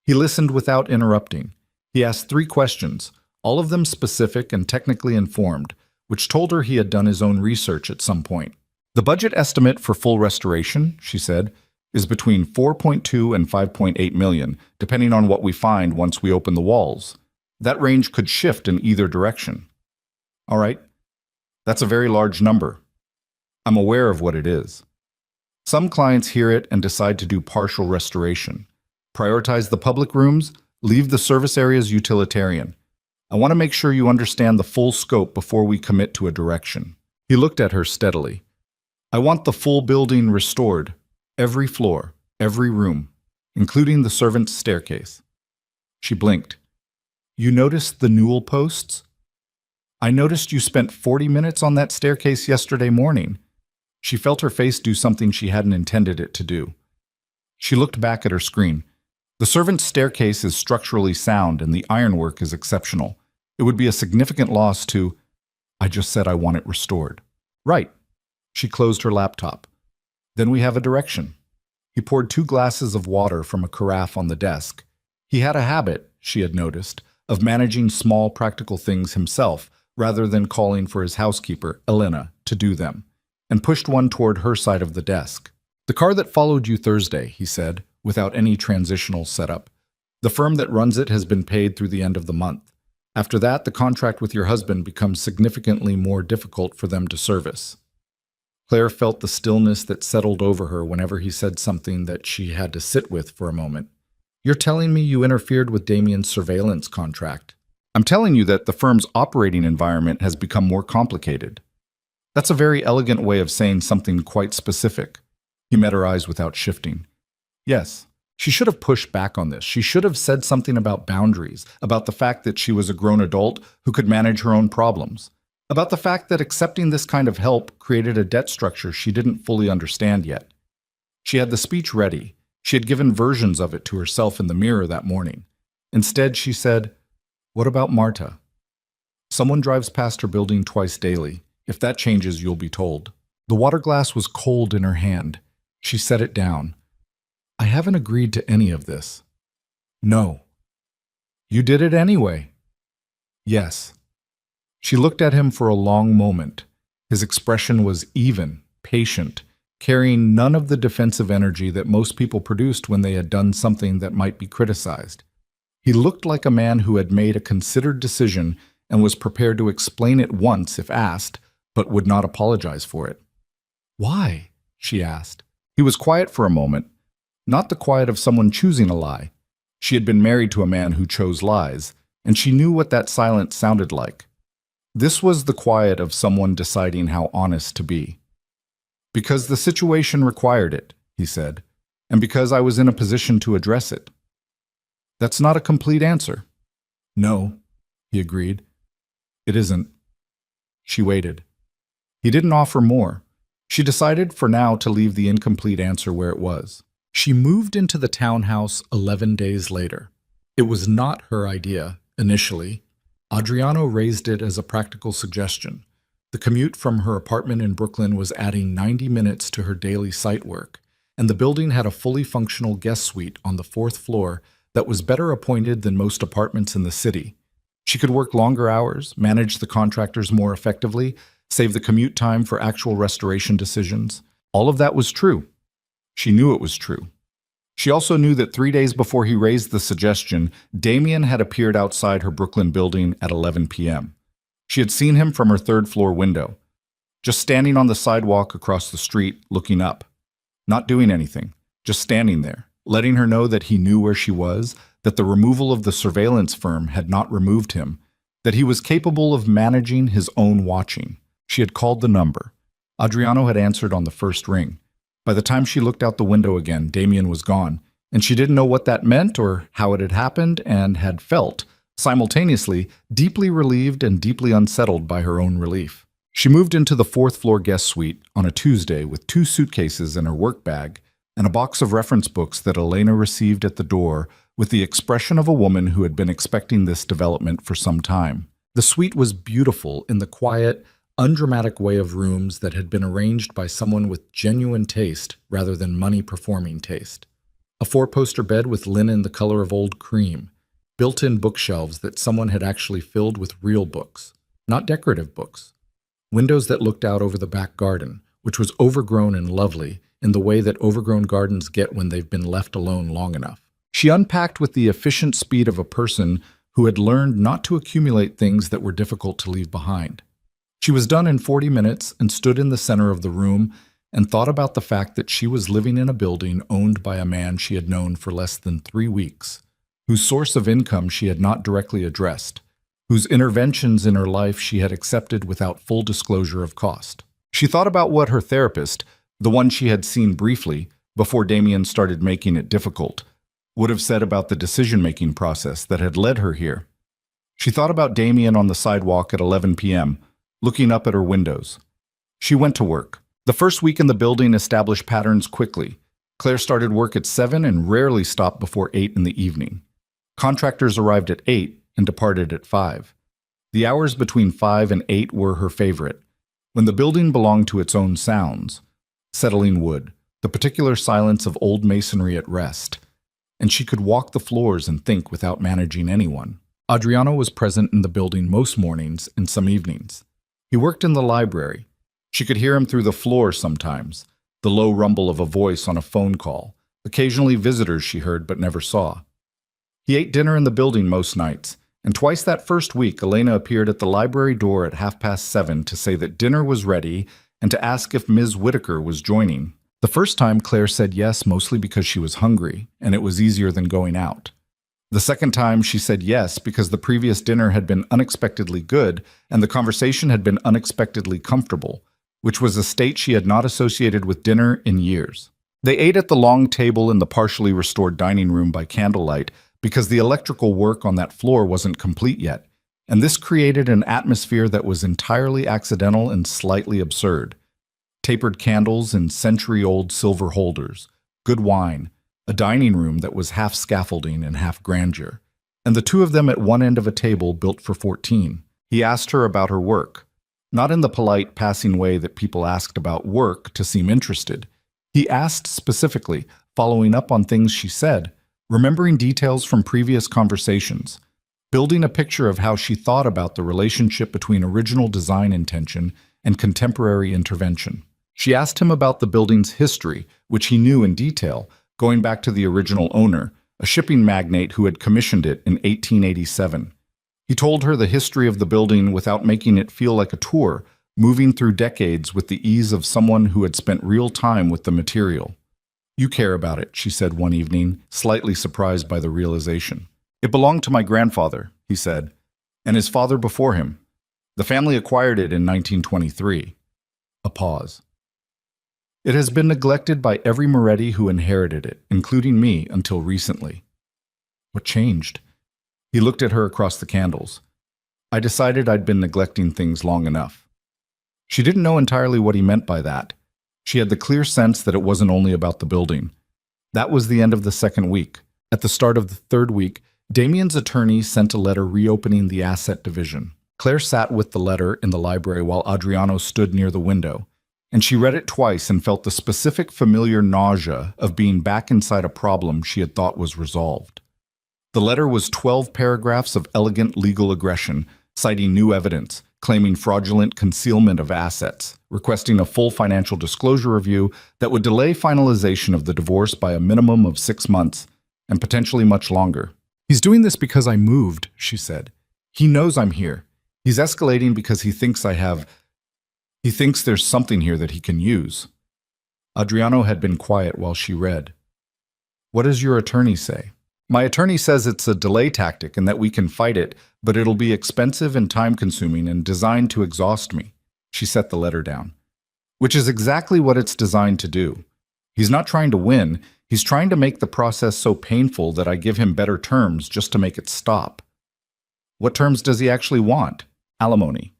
He listened without interrupting. He asked 3 questions, all of them specific and technically informed, which told her he had done his own research at some point. The budget estimate for full restoration, she said, is between 4.2 and 5.8 million, depending on what we find once we open the walls. That range could shift in either direction. All right, that's a very large number. I'm aware of what it is. Some clients hear it and decide to do partial restoration. Prioritize the public rooms, leave the service areas utilitarian. I want to make sure you understand the full scope before we commit to a direction. He looked at her steadily. I want the full building restored, every floor, every room, including the servants' staircase. She blinked. You noticed the newel posts? I noticed you spent 40 minutes on that staircase yesterday morning. She felt her face do something she hadn't intended it to do. She looked back at her screen. The servants' staircase is structurally sound and the ironwork is exceptional. It would be a significant loss to... I just said I want it restored. Right. She closed her laptop. Then we have a direction. He poured 2 glasses of water from a carafe on the desk. He had a habit, she had noticed, of managing small practical things himself rather than calling for his housekeeper, Elena, to do them, and pushed one toward her side of the desk. The car that followed you Thursday, he said, without any transitional setup. The firm that runs it has been paid through the end of the month. After that, the contract with your husband becomes significantly more difficult for them to service. Claire felt the stillness that settled over her whenever he said something that she had to sit with for a moment. You're telling me you interfered with Damien's surveillance contract. I'm telling you that the firm's operating environment has become more complicated. That's a very elegant way of saying something quite specific. He met her eyes without shifting. Yes, she should have pushed back on this. She should have said something about boundaries, about the fact that she was a grown adult who could manage her own problems, about the fact that accepting this kind of help created a debt structure she didn't fully understand yet. She had the speech ready. She had given versions of it to herself in the mirror that morning. Instead, she said, "What about Marta? Someone drives past her building twice daily. If that changes, you'll be told." The water glass was cold in her hand. She set it down. I haven't agreed to any of this. No. You did it anyway. Yes. She looked at him for a long moment. His expression was even, patient, carrying none of the defensive energy that most people produced when they had done something that might be criticized. He looked like a man who had made a considered decision and was prepared to explain it once if asked, but would not apologize for it. Why? She asked. He was quiet for a moment, not the quiet of someone choosing a lie. She had been married to a man who chose lies, and she knew what that silence sounded like. This was the quiet of someone deciding how honest to be. Because the situation required it, he said, and because I was in a position to address it. That's not a complete answer. No, he agreed. It isn't. She waited. He didn't offer more. She decided for now to leave the incomplete answer where it was. She moved into the townhouse 11 days later. It was not her idea, initially. Adriano raised it as a practical suggestion. The commute from her apartment in Brooklyn was adding 90 minutes to her daily site work, and the building had a fully functional guest suite on the 4th floor that was better appointed than most apartments in the city. She could work longer hours, manage the contractors more effectively, save the commute time for actual restoration decisions. All of that was true. She knew it was true. She also knew that 3 days before he raised the suggestion, Damien had appeared outside her Brooklyn building at 11 p.m. She had seen him from her 3rd floor window, just standing on the sidewalk across the street, looking up. Not doing anything, just standing there, letting her know that he knew where she was, that the removal of the surveillance firm had not removed him, that he was capable of managing his own watching. She had called the number. Adriano had answered on the first ring. By the time she looked out the window again, Damien was gone, and she didn't know what that meant or how it had happened and had felt, simultaneously, deeply relieved and deeply unsettled by her own relief. She moved into the 4th floor guest suite on a Tuesday with 2 suitcases and her work bag and a box of reference books that Elena received at the door with the expression of a woman who had been expecting this development for some time. The suite was beautiful in the quiet, undramatic way of rooms that had been arranged by someone with genuine taste rather than money-performing taste. A four-poster bed with linen the color of old cream, built-in bookshelves that someone had actually filled with real books, not decorative books. Windows that looked out over the back garden, which was overgrown and lovely in the way that overgrown gardens get when they've been left alone long enough. She unpacked with the efficient speed of a person who had learned not to accumulate things that were difficult to leave behind. She was done in 40 minutes and stood in the center of the room and thought about the fact that she was living in a building owned by a man she had known for less than 3 weeks, whose source of income she had not directly addressed, whose interventions in her life she had accepted without full disclosure of cost. She thought about what her therapist, the one she had seen briefly before Damien started making it difficult, would have said about the decision-making process that had led her here. She thought about Damien on the sidewalk at 11 p.m., looking up at her windows. She went to work. The first week in the building established patterns quickly. Claire started work at 7 and rarely stopped before 8 in the evening. Contractors arrived at 8 and departed at 5. The hours between 5 and 8 were her favorite, when the building belonged to its own sounds, settling wood, the particular silence of old masonry at rest, and she could walk the floors and think without managing anyone. Adriano was present in the building most mornings and some evenings. He worked in the library. She could hear him through the floor sometimes, the low rumble of a voice on a phone call, occasionally visitors she heard but never saw. He ate dinner in the building most nights, and twice that first week Elena appeared at the library door at 7:30 to say that dinner was ready and to ask if Ms. Whitaker was joining. The first time Claire said yes mostly because she was hungry, and it was easier than going out. The second time she said yes because the previous dinner had been unexpectedly good and the conversation had been unexpectedly comfortable, which was a state she had not associated with dinner in years. They ate at the long table in the partially restored dining room by candlelight because the electrical work on that floor wasn't complete yet, and this created an atmosphere that was entirely accidental and slightly absurd. Tapered candles in century-old silver holders, good wine, a dining room that was half scaffolding and half grandeur, and the two of them at one end of a table built for 14. He asked her about her work, not in the polite, passing way that people asked about work to seem interested. He asked specifically, following up on things she said, remembering details from previous conversations, building a picture of how she thought about the relationship between original design intention and contemporary intervention. She asked him about the building's history, which he knew in detail, going back to the original owner, a shipping magnate who had commissioned it in 1887. He told her the history of the building without making it feel like a tour, moving through decades with the ease of someone who had spent real time with the material. "You care about it," she said one evening, slightly surprised by the realization. "It belonged to my grandfather," he said, "and his father before him. The family acquired it in 1923. A pause. "It has been neglected by every Moretti who inherited it, including me, until recently." What changed? He looked at her across the candles. "I decided I'd been neglecting things long enough." She didn't know entirely what he meant by that. She had the clear sense that it wasn't only about the building. That was the end of the second week. At the start of the third week, Damien's attorney sent a letter reopening the asset division. Claire sat with the letter in the library while Adriano stood near the window, and she read it twice and felt the specific familiar nausea of being back inside a problem she had thought was resolved. The letter was 12 paragraphs of elegant legal aggression, citing new evidence, claiming fraudulent concealment of assets, requesting a full financial disclosure review that would delay finalization of the divorce by a minimum of 6 months, and potentially much longer. "He's doing this because I moved," she said. "He knows I'm here. He's escalating because he thinks there's something here that he can use." Adriano had been quiet while she read. "What does your attorney say?" "My attorney says it's a delay tactic and that we can fight it, but it'll be expensive and time-consuming and designed to exhaust me." She set the letter down. "Which is exactly what it's designed to do. He's not trying to win, he's trying to make the process so painful that I give him better terms just to make it stop." "What terms does he actually want?" "Alimony.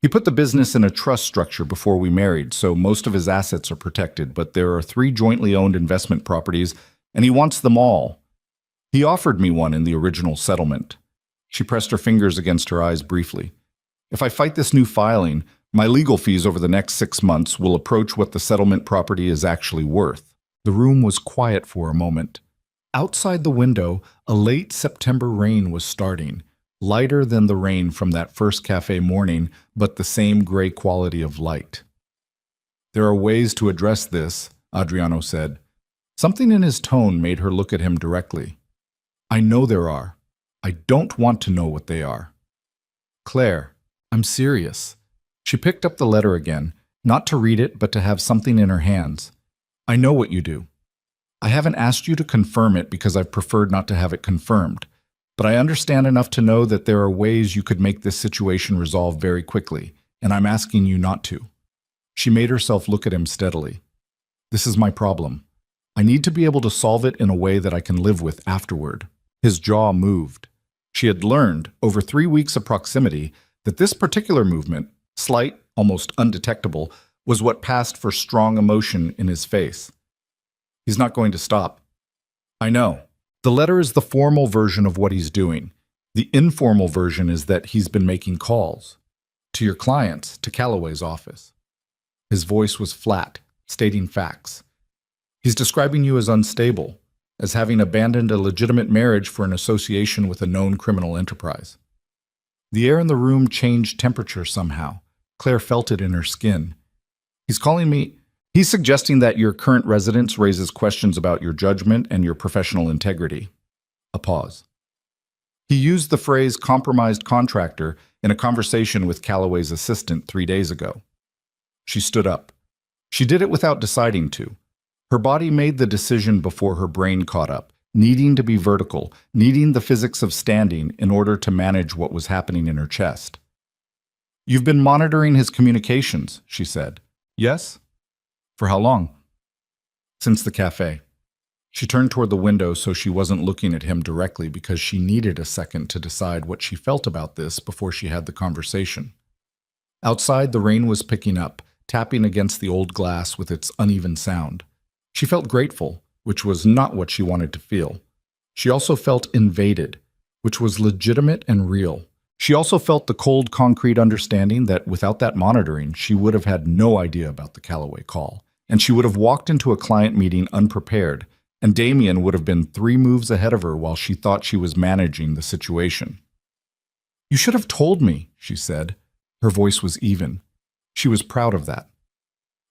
He put the business in a trust structure before we married, so most of his assets are protected, but there are 3 jointly owned investment properties, and he wants them all. He offered me one in the original settlement. She pressed her fingers against her eyes briefly. If I fight this new filing, my legal fees over the next 6 months will approach what the settlement property is actually worth. The room was quiet for a moment. Outside the window, a late September rain was starting, lighter than the rain from that first cafe morning, but the same gray quality of light. There are ways to address this, Adriano said. Something in his tone made her look at him directly. I know there are. I don't want to know what they are. Claire, I'm serious. She picked up the letter again, not to read it, but to have something in her hands. I know what you do. I haven't asked you to confirm it because I've preferred not to have it confirmed, but I understand enough to know that there are ways you could make this situation resolve very quickly, and I'm asking you not to. She made herself look at him steadily. This is my problem. I need to be able to solve it in a way that I can live with afterward. His jaw moved. She had learned, over 3 weeks of proximity, that this particular movement, slight, almost undetectable, was what passed for strong emotion in his face. He's not going to stop. I know. The letter is the formal version of what he's doing. The informal version is that he's been making calls. To your clients, to Calloway's office. His voice was flat, stating facts. He's describing you as unstable, as having abandoned a legitimate marriage for an association with a known criminal enterprise. The air in the room changed temperature somehow. Claire felt it in her skin. He's suggesting that your current residence raises questions about your judgment and your professional integrity. A pause. He used the phrase compromised contractor in a conversation with Calloway's assistant 3 days ago. She stood up. She did it without deciding to. Her body made the decision before her brain caught up, needing to be vertical, needing the physics of standing in order to manage what was happening in her chest. You've been monitoring his communications, she said. Yes? For how long? Since the cafe. She turned toward the window so she wasn't looking at him directly because she needed a second to decide what she felt about this before she had the conversation. Outside, the rain was picking up, tapping against the old glass with its uneven sound. She felt grateful, which was not what she wanted to feel. She also felt invaded, which was legitimate and real. She also felt the cold, concrete understanding that without that monitoring, she would have had no idea about the Calloway call, and she would have walked into a client meeting unprepared, and Damien would have been 3 moves ahead of her while she thought she was managing the situation. You should have told me, she said. Her voice was even. She was proud of that.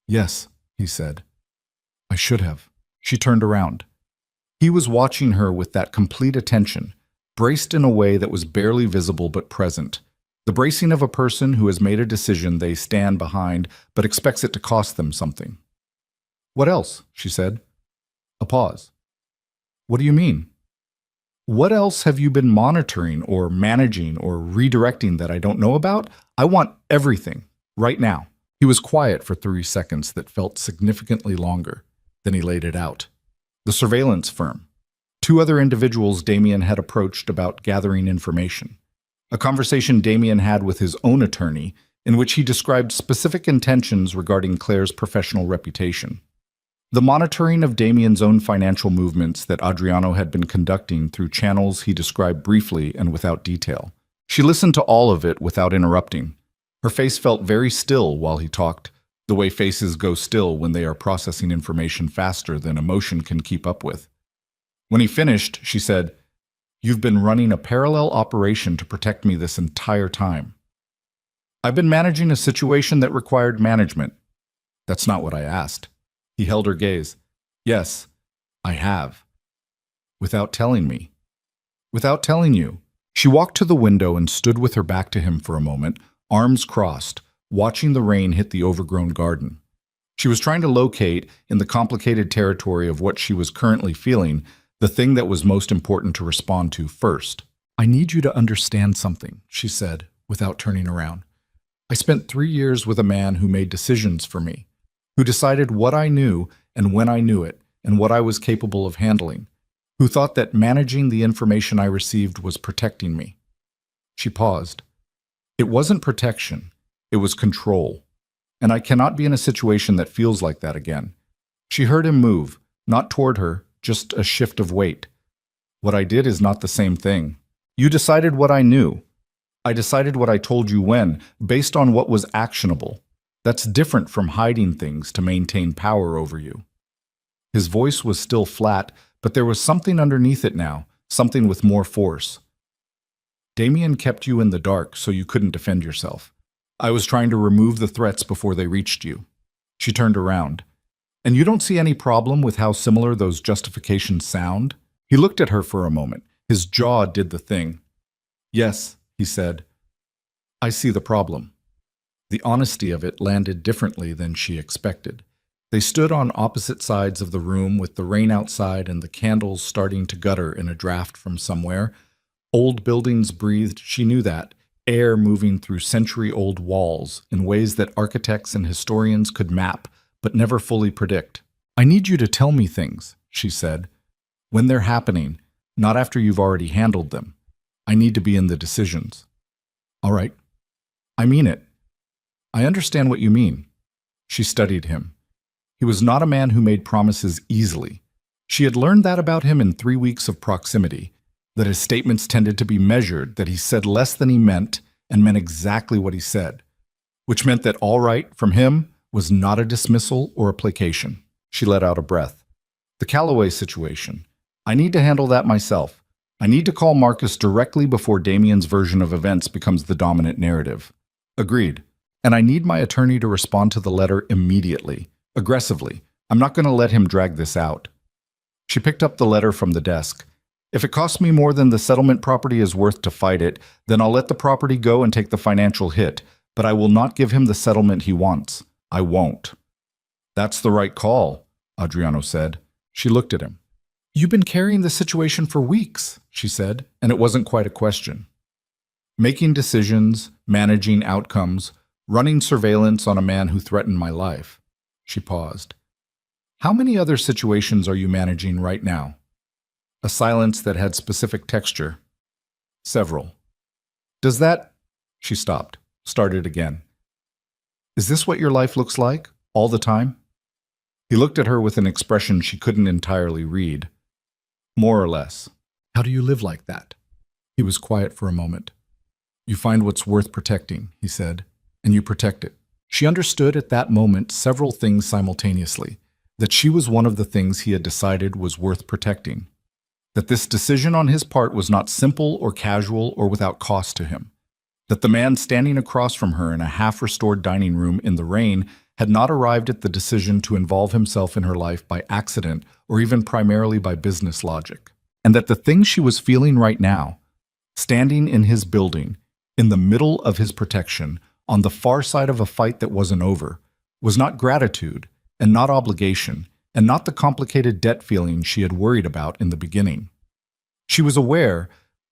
Yes, he said. I should have. She turned around. He was watching her with that complete attention, braced in a way that was barely visible but present. The bracing of a person who has made a decision they stand behind but expects it to cost them something. What else? She said. A pause. What do you mean? What else have you been monitoring or managing or redirecting that I don't know about? I want everything, right now. He was quiet for 3 seconds that felt significantly longer. Then he laid it out. The surveillance firm. 2 other individuals Damien had approached about gathering information. A conversation Damien had with his own attorney in which he described specific intentions regarding Claire's professional reputation. The monitoring of Damien's own financial movements that Adriano had been conducting through channels he described briefly and without detail. She listened to all of it without interrupting. Her face felt very still while he talked, the way faces go still when they are processing information faster than emotion can keep up with. When he finished, she said, You've been running a parallel operation to protect me this entire time. I've been managing a situation that required management. That's not what I asked. He held her gaze. Yes, I have. Without telling me. Without telling you. She walked to the window and stood with her back to him for a moment, arms crossed, watching the rain hit the overgrown garden. She was trying to locate, in the complicated territory of what she was currently feeling, the thing that was most important to respond to first. I need you to understand something, she said, without turning around. I spent 3 years with a man who made decisions for me, who decided what I knew and when I knew it, and what I was capable of handling, who thought that managing the information I received was protecting me. She paused. It wasn't protection. It was control. And I cannot be in a situation that feels like that again. She heard him move, not toward her, just a shift of weight. What I did is not the same thing. You decided what I knew. I decided what I told you when, based on what was actionable. That's different from hiding things to maintain power over you." His voice was still flat, but there was something underneath it now, something with more force. "Damien kept you in the dark so you couldn't defend yourself. I was trying to remove the threats before they reached you." She turned around. "And you don't see any problem with how similar those justifications sound?" He looked at her for a moment. His jaw did the thing. "Yes," he said. "I see the problem." The honesty of it landed differently than she expected. They stood on opposite sides of the room with the rain outside and the candles starting to gutter in a draft from somewhere. Old buildings breathed, she knew that, air moving through century-old walls in ways that architects and historians could map but never fully predict. "I need you to tell me things," she said, "when they're happening, not after you've already handled them. I need to be in the decisions." "All right. I mean it. I understand what you mean." She studied him. He was not a man who made promises easily. She had learned that about him in 3 weeks of proximity, that his statements tended to be measured, that he said less than he meant and meant exactly what he said, which meant that all right from him was not a dismissal or a placation. She let out a breath. "The Calloway situation. I need to handle that myself. I need to call Marcus directly before Damien's version of events becomes the dominant narrative." "Agreed. And I need my attorney to respond to the letter immediately, aggressively. I'm not going to let him drag this out." She picked up the letter from the desk. "If it costs me more than the settlement property is worth to fight it, then I'll let the property go and take the financial hit, but I will not give him the settlement he wants. I won't." "That's the right call," Adriano said. She looked at him. "You've been carrying the situation for weeks," she said, and it wasn't quite a question. "Making decisions, managing outcomes, running surveillance on a man who threatened my life." She paused. "How many other situations are you managing right now?" A silence that had specific texture. "Several." "Does that—" She stopped, started again. "Is this what your life looks like, all the time?" He looked at her with an expression she couldn't entirely read. "More or less." "How do you live like that?" He was quiet for a moment. "You find what's worth protecting," he said, "and you protect it." She understood at that moment several things simultaneously, that she was one of the things he had decided was worth protecting, that this decision on his part was not simple or casual or without cost to him, that the man standing across from her in a half-restored dining room in the rain had not arrived at the decision to involve himself in her life by accident or even primarily by business logic, and that the thing she was feeling right now, standing in his building, in the middle of his protection, on the far side of a fight that wasn't over, was not gratitude and not obligation and not the complicated debt feeling she had worried about in the beginning. She was aware,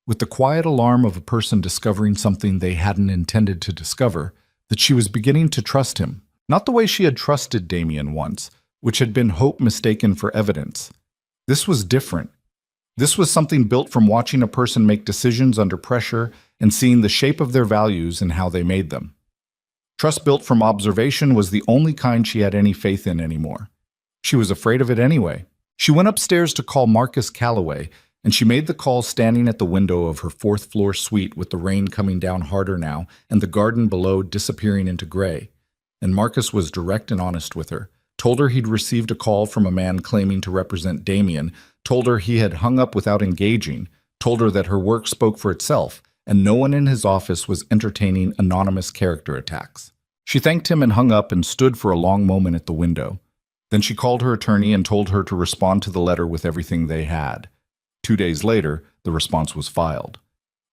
with the quiet alarm of a person discovering something they hadn't intended to discover, that she was beginning to trust him, not the way she had trusted Damien once, which had been hope mistaken for evidence. This was different. This was something built from watching a person make decisions under pressure and seeing the shape of their values and how they made them. Trust built from observation was the only kind she had any faith in anymore. She was afraid of it anyway. She went upstairs to call Marcus Calloway, and she made the call standing at the window of her 4th-floor suite with the rain coming down harder now and the garden below disappearing into gray. And Marcus was direct and honest with her, told her he'd received a call from a man claiming to represent Damien, told her he had hung up without engaging, told her that her work spoke for itself, and no one in his office was entertaining anonymous character attacks. She thanked him and hung up and stood for a long moment at the window. Then she called her attorney and told her to respond to the letter with everything they had. 2 days later, the response was filed.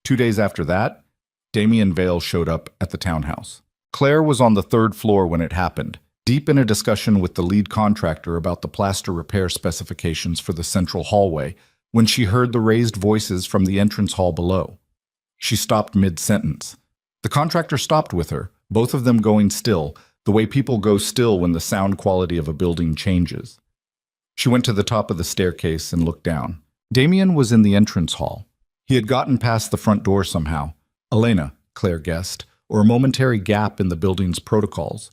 2 days after that, Damien Vale showed up at the townhouse. Claire was on the 3rd floor when it happened, deep in a discussion with the lead contractor about the plaster repair specifications for the central hallway, when she heard the raised voices from the entrance hall below. She stopped mid-sentence. The contractor stopped with her, both of them going still, the way people go still when the sound quality of a building changes. She went to the top of the staircase and looked down. Damien was in the entrance hall. He had gotten past the front door somehow. Elena, Claire guessed, or a momentary gap in the building's protocols.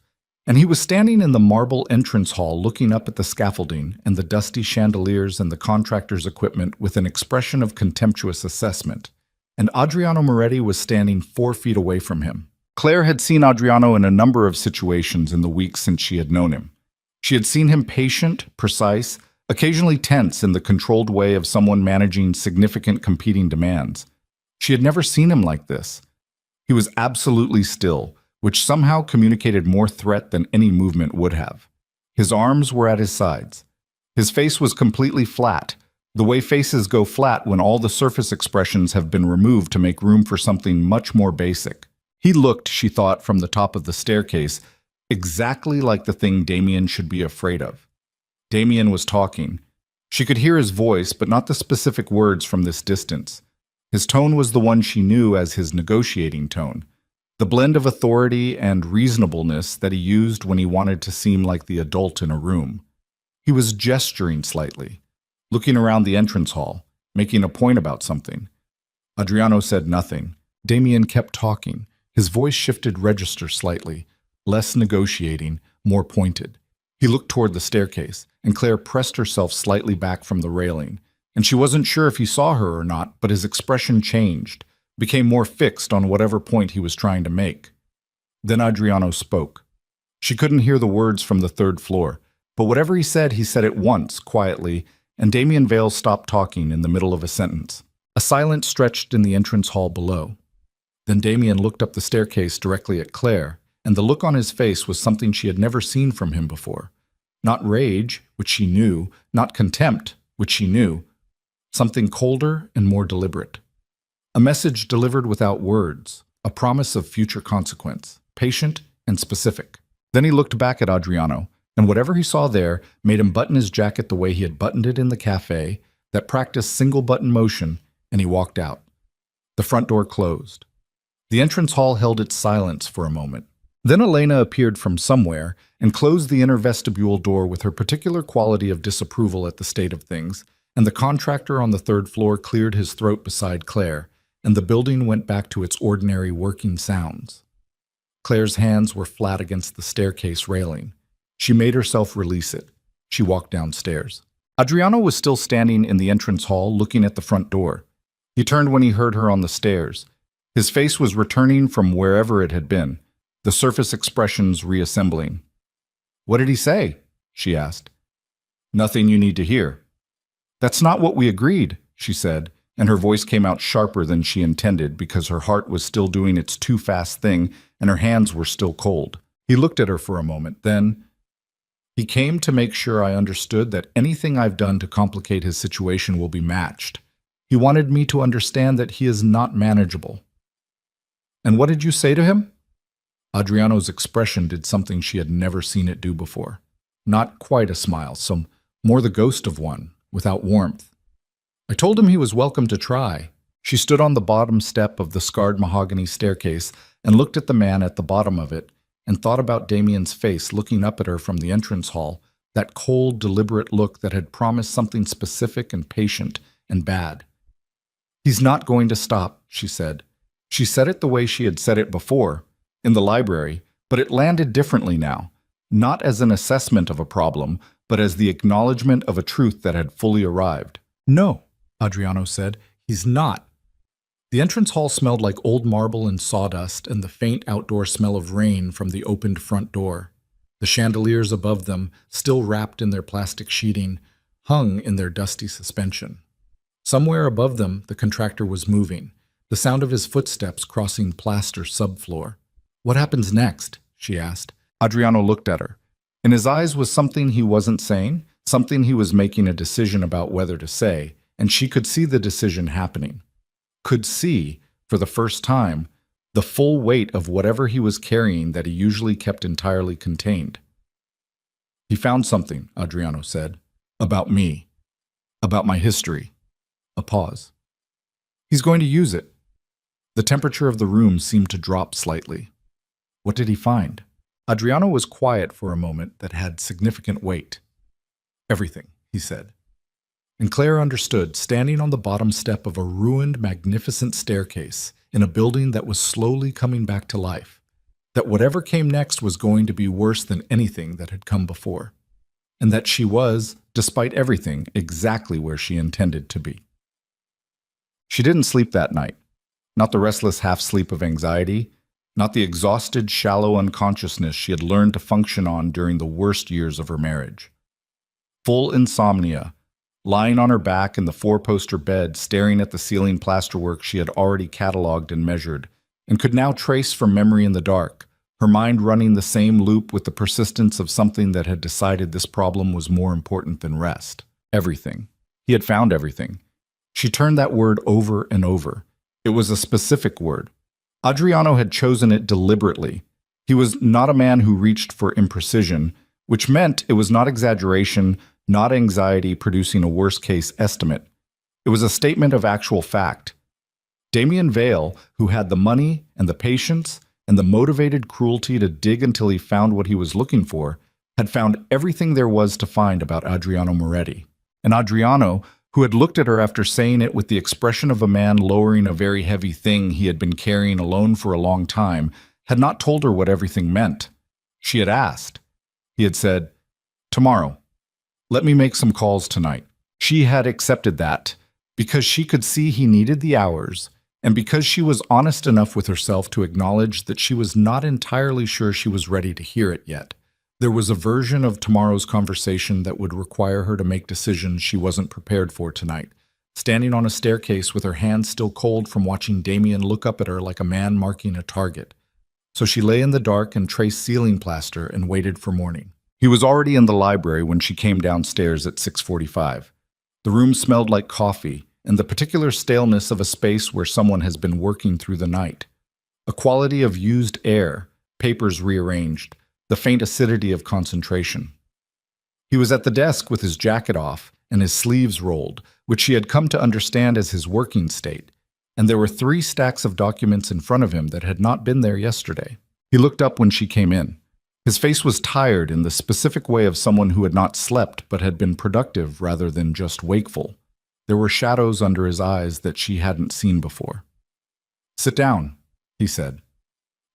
And he was standing in the marble entrance hall looking up at the scaffolding and the dusty chandeliers and the contractor's equipment with an expression of contemptuous assessment. And Adriano Moretti was standing 4 feet away from him. Claire had seen Adriano in a number of situations in the weeks since she had known him. She had seen him patient, precise, occasionally tense in the controlled way of someone managing significant competing demands. She had never seen him like this. He was absolutely still, which somehow communicated more threat than any movement would have. His arms were at his sides. His face was completely flat, the way faces go flat when all the surface expressions have been removed to make room for something much more basic. He looked, she thought, from the top of the staircase, exactly like the thing Damien should be afraid of. Damien was talking. She could hear his voice, but not the specific words from this distance. His tone was the one she knew as his negotiating tone. The blend of authority and reasonableness that he used when he wanted to seem like the adult in a room. He was gesturing slightly, looking around the entrance hall, making a point about something. Adriano said nothing. Damien kept talking. His voice shifted register slightly, less negotiating, more pointed. He looked toward the staircase, and Claire pressed herself slightly back from the railing, and she wasn't sure if he saw her or not, but his expression changed, became more fixed on whatever point he was trying to make. Then Adriano spoke. She couldn't hear the words from the 3rd floor, but whatever he said it once, quietly, and Damien Vale stopped talking in the middle of a sentence. A silence stretched in the entrance hall below. Then Damien looked up the staircase directly at Claire, and the look on his face was something she had never seen from him before. Not rage, which she knew, not contempt, which she knew. Something colder and more deliberate. A message delivered without words, a promise of future consequence, patient and specific. Then he looked back at Adriano, and whatever he saw there made him button his jacket the way he had buttoned it in the cafe, that practiced single-button motion, and he walked out. The front door closed. The entrance hall held its silence for a moment. Then Elena appeared from somewhere and closed the inner vestibule door with her particular quality of disapproval at the state of things, and the contractor on the 3rd floor cleared his throat beside Claire, and the building went back to its ordinary working sounds. Claire's hands were flat against the staircase railing. She made herself release it. She walked downstairs. Adriano was still standing in the entrance hall looking at the front door. He turned when he heard her on the stairs. His face was returning from wherever it had been, the surface expressions reassembling. "What did he say?" she asked. "Nothing you need to hear." "That's not what we agreed," she said, and her voice came out sharper than she intended because her heart was still doing its too fast thing and her hands were still cold. He looked at her for a moment, then, "He came to make sure I understood that anything I've done to complicate his situation will be matched. He wanted me to understand that he is not manageable." "And what did you say to him?" Adriano's expression did something she had never seen it do before. Not quite a smile, more the ghost of one, without warmth. "I told him he was welcome to try." She stood on the bottom step of the scarred mahogany staircase and looked at the man at the bottom of it and thought about Damien's face looking up at her from the entrance hall, that cold, deliberate look that had promised something specific and patient and bad. "He's not going to stop," she said. She said it the way she had said it before, in the library, but it landed differently now, not as an assessment of a problem, but as the acknowledgement of a truth that had fully arrived. "No," Adriano said, "he's not." The entrance hall smelled like old marble and sawdust and the faint outdoor smell of rain from the opened front door. The chandeliers above them, still wrapped in their plastic sheeting, hung in their dusty suspension. Somewhere above them, the contractor was moving, the sound of his footsteps crossing plaster subfloor. "What happens next?" she asked. Adriano looked at her. In his eyes was something he wasn't saying, something he was making a decision about whether to say, and she could see the decision happening. Could see, for the first time, the full weight of whatever he was carrying that he usually kept entirely contained. "He found something," Adriano said, "about me, about my history." A pause. "He's going to use it." The temperature of the room seemed to drop slightly. What did he find? Adriano was quiet for a moment that had significant weight. "Everything," he said. And Claire understood, standing on the bottom step of a ruined, magnificent staircase in a building that was slowly coming back to life. that whatever came next was going to be worse than anything that had come before, and that she was, despite everything, exactly where she intended to be. She didn't sleep that night, not the restless half-sleep of anxiety, not the exhausted, shallow unconsciousness she had learned to function on during the worst years of her marriage. Full insomnia, lying on her back in the four-poster bed, staring at the ceiling plasterwork she had already cataloged and measured, and could now trace from memory in the dark, her mind running the same loop with the persistence of something that had decided this problem was more important than rest. Everything. He had found everything. She turned that word over and over. It was a specific word. Adriano had chosen it deliberately. He was not a man who reached for imprecision, which meant it was not exaggeration, not anxiety producing a worst-case estimate. It was a statement of actual fact. Damien Vale, who had the money and the patience and the motivated cruelty to dig until he found what he was looking for, had found everything there was to find about Adriano Moretti. And Adriano, who had looked at her after saying it with the expression of a man lowering a very heavy thing he had been carrying alone for a long time, had not told her what everything meant. She had asked. He had said, "Tomorrow. Let me make some calls tonight." She had accepted that because she could see he needed the hours, and because she was honest enough with herself to acknowledge that she was not entirely sure she was ready to hear it yet. There was a version of tomorrow's conversation that would require her to make decisions she wasn't prepared for tonight, standing on a staircase with her hands still cold from watching Damien look up at her like a man marking a target. So she lay in the dark and traced ceiling plaster and waited for morning. He was already in the library when she came downstairs at 6:45. The room smelled like coffee and the particular staleness of a space where someone has been working through the night. A quality of used air, papers rearranged, the faint acidity of concentration. He was at the desk with his jacket off and his sleeves rolled, which she had come to understand as his working state, and there were 3 stacks of documents in front of him that had not been there yesterday. He looked up when she came in. His face was tired in the specific way of someone who had not slept but had been productive rather than just wakeful. There were shadows under his eyes that she hadn't seen before. "Sit down," he said.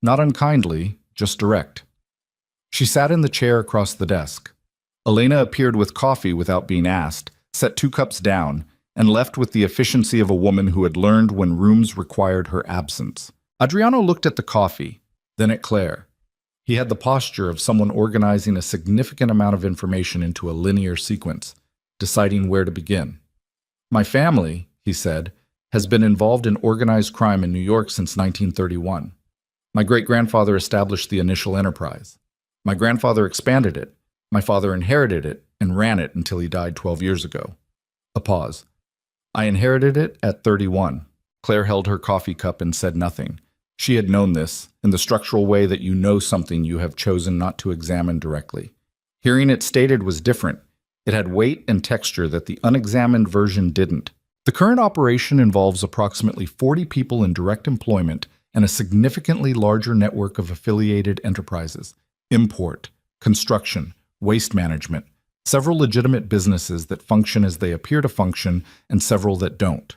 Not unkindly, just direct. She sat in the chair across the desk. Elena appeared with coffee without being asked, set 2 cups down, and left with the efficiency of a woman who had learned when rooms required her absence. Adriano looked at the coffee, then at Claire. He had the posture of someone organizing a significant amount of information into a linear sequence, deciding where to begin. "My family," he said, "has been involved in organized crime in New York since 1931. My great-grandfather established the initial enterprise. My grandfather expanded it. My father inherited it and ran it until he died 12 years ago." A pause. "I inherited it at 31. Claire held her coffee cup and said nothing. She had known this, in the structural way that you know something you have chosen not to examine directly. Hearing it stated was different. It had weight and texture that the unexamined version didn't. The current operation involves approximately 40 people in direct employment and a significantly larger network of affiliated enterprises. Import, construction, waste management, several legitimate businesses that function as they appear to function, and several that don't."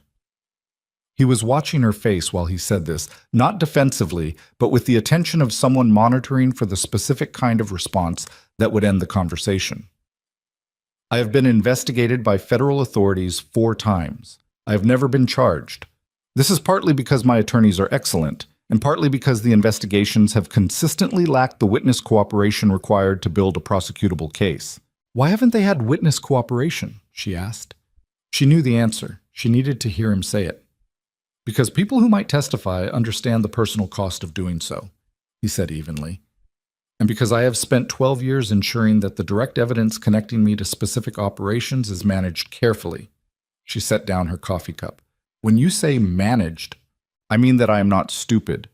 He was watching her face while he said this, not defensively, but with the attention of someone monitoring for the specific kind of response that would end the conversation. "I have been investigated by federal authorities 4 times. I have never been charged. This is partly because my attorneys are excellent, and partly because the investigations have consistently lacked the witness cooperation required to build a prosecutable case." "Why haven't they had witness cooperation?" she asked. She knew the answer. She needed to hear him say it. "Because people who might testify understand the personal cost of doing so," he said evenly. "And because I have spent 12 years ensuring that the direct evidence connecting me to specific operations is managed carefully." She set down her coffee cup. "When you say managed, I mean that I am not stupid,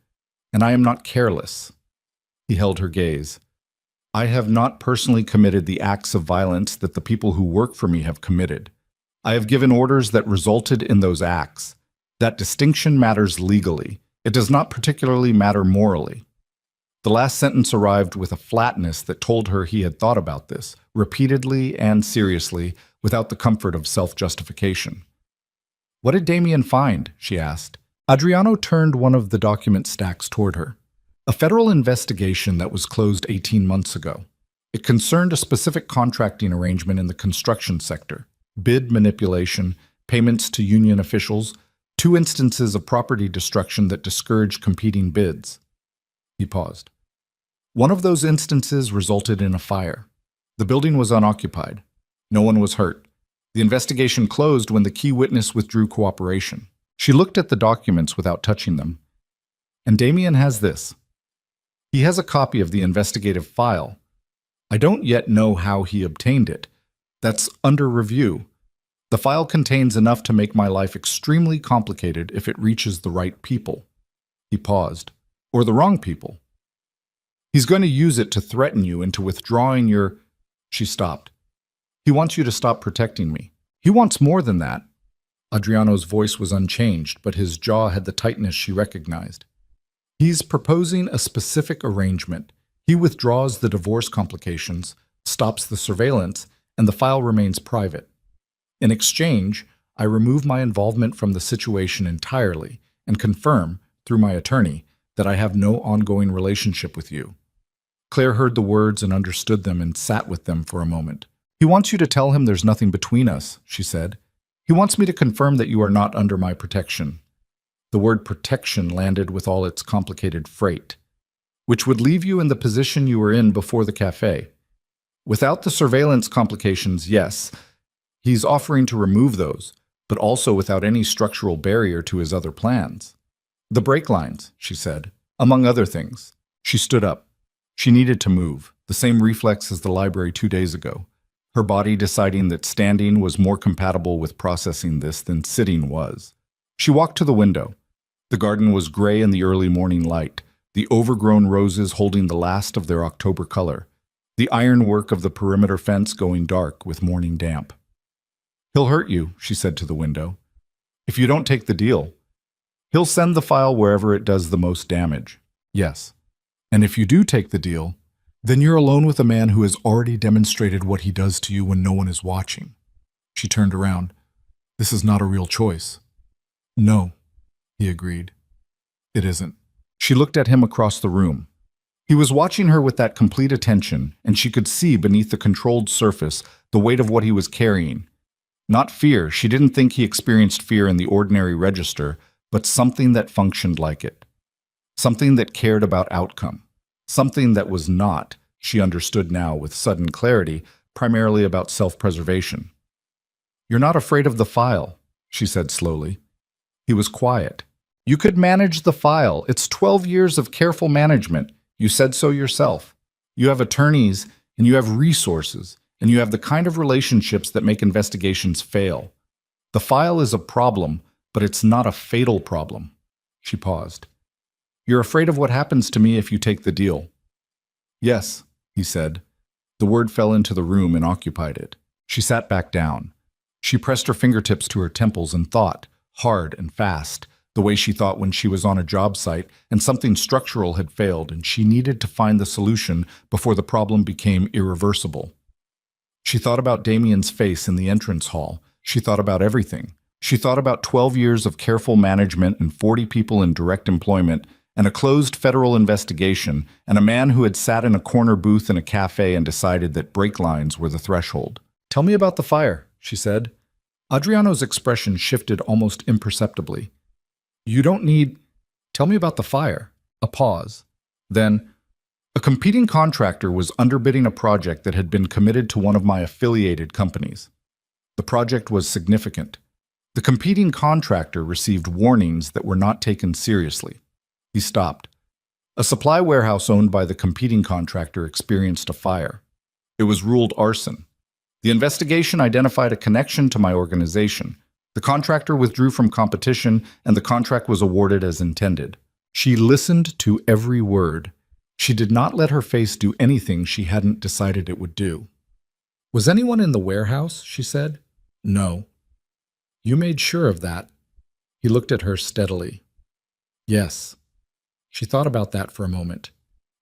and I am not careless." He held her gaze. "I have not personally committed the acts of violence that the people who work for me have committed. I have given orders that resulted in those acts. That distinction matters legally. It does not particularly matter morally." The last sentence arrived with a flatness that told her he had thought about this, repeatedly and seriously, without the comfort of self-justification. "What did Damien find?" she asked. Adriano turned one of the document stacks toward her. A federal investigation that was closed 18 months ago. It concerned a specific contracting arrangement in the construction sector, bid manipulation, payments to union officials, 2 instances of property destruction that discouraged competing bids. He paused. One of those instances resulted in a fire. The building was unoccupied. No one was hurt. The investigation closed when the key witness withdrew cooperation. She looked at the documents without touching them. And Damien has this. He has a copy of the investigative file. I don't yet know how he obtained it. That's under review. The file contains enough to make my life extremely complicated if it reaches the right people. He paused. Or the wrong people. He's going to use it to threaten you into withdrawing your... She stopped. He wants you to stop protecting me. He wants more than that. Adriano's voice was unchanged, but his jaw had the tightness she recognized. He's proposing a specific arrangement. He withdraws the divorce complications, stops the surveillance, and the file remains private. In exchange, I remove my involvement from the situation entirely and confirm, through my attorney, that I have no ongoing relationship with you. Claire heard the words and understood them and sat with them for a moment. He wants you to tell him there's nothing between us, she said. He wants me to confirm that you are not under my protection. The word protection landed with all its complicated freight, which would leave you in the position you were in before the cafe. Without the surveillance complications, yes, he's offering to remove those, but also without any structural barrier to his other plans. The brake lines, she said, among other things. She stood up. She needed to move, the same reflex as the library 2 days ago, her body deciding that standing was more compatible with processing this than sitting was. She walked to the window. The garden was gray in the early morning light, the overgrown roses holding the last of their October color, the ironwork of the perimeter fence going dark with morning damp. He'll hurt you, she said to the window, if you don't take the deal. He'll send the file wherever it does the most damage. Yes. And if you do take the deal, then you're alone with a man who has already demonstrated what he does to you when no one is watching. She turned around. This is not a real choice. No, he agreed. It isn't. She looked at him across the room. He was watching her with that complete attention, and she could see beneath the controlled surface the weight of what he was carrying. Not fear. She didn't think he experienced fear in the ordinary register, but something that functioned like it. Something that cared about outcome. Something that was not, she understood now with sudden clarity, primarily about self-preservation. You're not afraid of the file, she said slowly. He was quiet. You could manage the file. It's 12 years of careful management. You said so yourself. You have attorneys, and you have resources, and you have the kind of relationships that make investigations fail. The file is a problem, but it's not a fatal problem. She paused. You're afraid of what happens to me if you take the deal. Yes, he said. The word fell into the room and occupied it. She sat back down. She pressed her fingertips to her temples and thought, hard and fast, the way she thought when she was on a job site and something structural had failed and she needed to find the solution before the problem became irreversible. She thought about Damien's face in the entrance hall. She thought about everything. She thought about 12 years of careful management and 40 people in direct employment and a closed federal investigation and a man who had sat in a corner booth in a cafe and decided that brake lines were the threshold. Tell me about the fire, she said. Adriano's expression shifted almost imperceptibly. You don't need... Tell me about the fire. A pause. Then, a competing contractor was underbidding a project that had been committed to one of my affiliated companies. The project was significant. The competing contractor received warnings that were not taken seriously. He stopped. A supply warehouse owned by the competing contractor experienced a fire. It was ruled arson. The investigation identified a connection to my organization. The contractor withdrew from competition, and the contract was awarded as intended. She listened to every word. She did not let her face do anything she hadn't decided it would do. Was anyone in the warehouse? She said. No. You made sure of that. He looked at her steadily. Yes. She thought about that for a moment.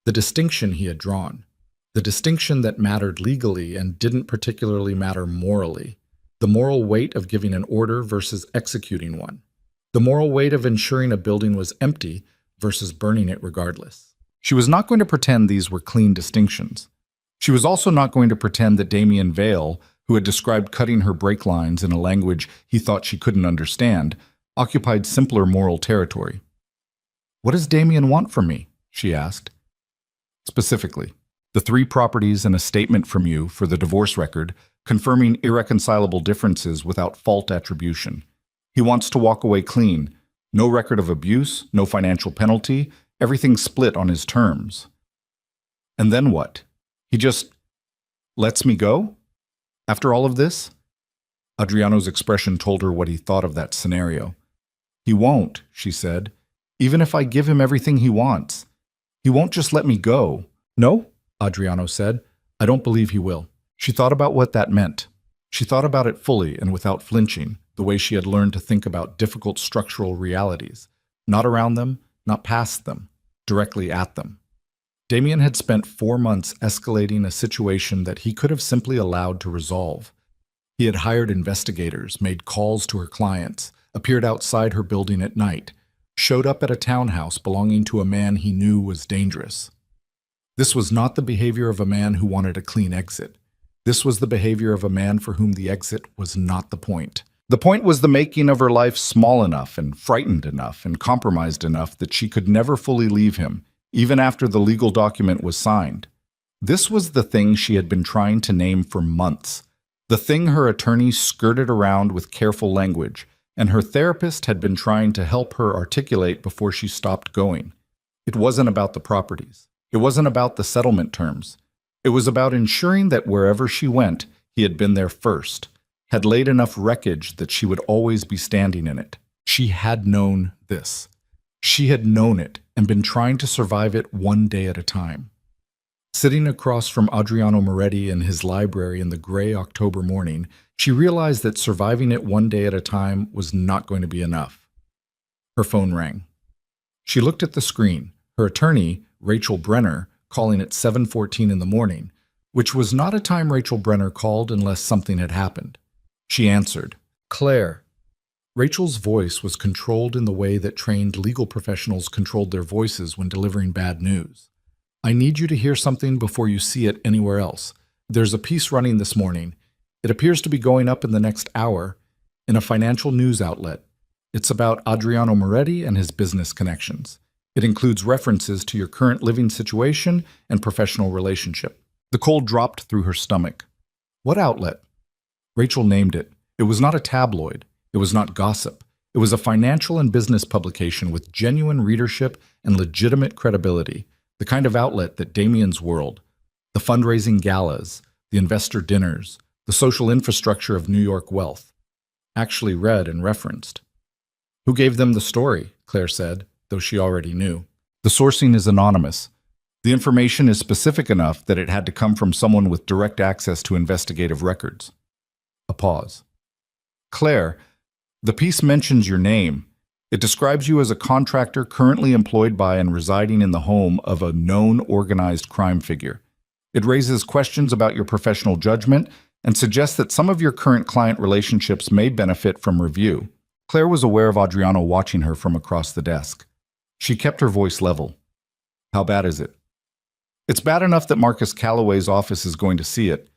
The distinction he had drawn. The distinction that mattered legally and didn't particularly matter morally. The moral weight of giving an order versus executing one. The moral weight of ensuring a building was empty versus burning it regardless. She was not going to pretend these were clean distinctions. She was also not going to pretend that Damien Vale, who had described cutting her brake lines in a language he thought she couldn't understand, occupied simpler moral territory. "What does Damien want from me?" she asked. "Specifically, the 3 properties and a statement from you for the divorce record, confirming irreconcilable differences without fault attribution. He wants to walk away clean. No record of abuse, no financial penalty, everything split on his terms." "And then what? He just lets me go? After all of this?" Adriano's expression told her what he thought of that scenario. "He won't," she said, "even if I give him everything he wants. He won't just let me go." "No," Adriano said, "I don't believe he will." She thought about what that meant. She thought about it fully and without flinching, the way she had learned to think about difficult structural realities, not around them, not past them, directly at them. Damien had spent 4 months escalating a situation that he could have simply allowed to resolve. He had hired investigators, made calls to her clients, appeared outside her building at night, showed up at a townhouse belonging to a man he knew was dangerous. This was not the behavior of a man who wanted a clean exit. This was the behavior of a man for whom the exit was not the point. The point was the making of her life small enough and frightened enough and compromised enough that she could never fully leave him, even after the legal document was signed. This was the thing she had been trying to name for months, the thing her attorney skirted around with careful language, and her therapist had been trying to help her articulate before she stopped going. It wasn't about the properties. It wasn't about the settlement terms. It was about ensuring that wherever she went, he had been there first, had laid enough wreckage that she would always be standing in it. She had known this. She had known it and been trying to survive it one day at a time. Sitting across from Adriano Moretti in his library in the gray October morning, she realized that surviving it one day at a time was not going to be enough. Her phone rang. She looked at the screen. Her attorney, Rachel Brenner, calling at 7:14 in the morning, which was not a time Rachel Brenner called unless something had happened. She answered. "Claire." Rachel's voice was controlled in the way that trained legal professionals controlled their voices when delivering bad news. "I need you to hear something before you see it anywhere else. There's a piece running this morning. It appears to be going up in the next hour in a financial news outlet. It's about Adriano Moretti and his business connections. It includes references to your current living situation and professional relationship." The cold dropped through her stomach. "What outlet?" Rachel named it. It was not a tabloid. It was not gossip. It was a financial and business publication with genuine readership and legitimate credibility, the kind of outlet that Damien's World, the fundraising galas, the investor dinners, the social infrastructure of New York wealth, actually read and referenced. "Who gave them the story?" Claire said, though she already knew. "The sourcing is anonymous. The information is specific enough that it had to come from someone with direct access to investigative records." A pause. "Claire, the piece mentions your name. It describes you as a contractor currently employed by and residing in the home of a known organized crime figure. It raises questions about your professional judgment and suggests that some of your current client relationships may benefit from review." Claire was aware of Adriano watching her from across the desk. She kept her voice level. "How bad is it?" "It's bad enough that Marcus Calloway's office is going to see it.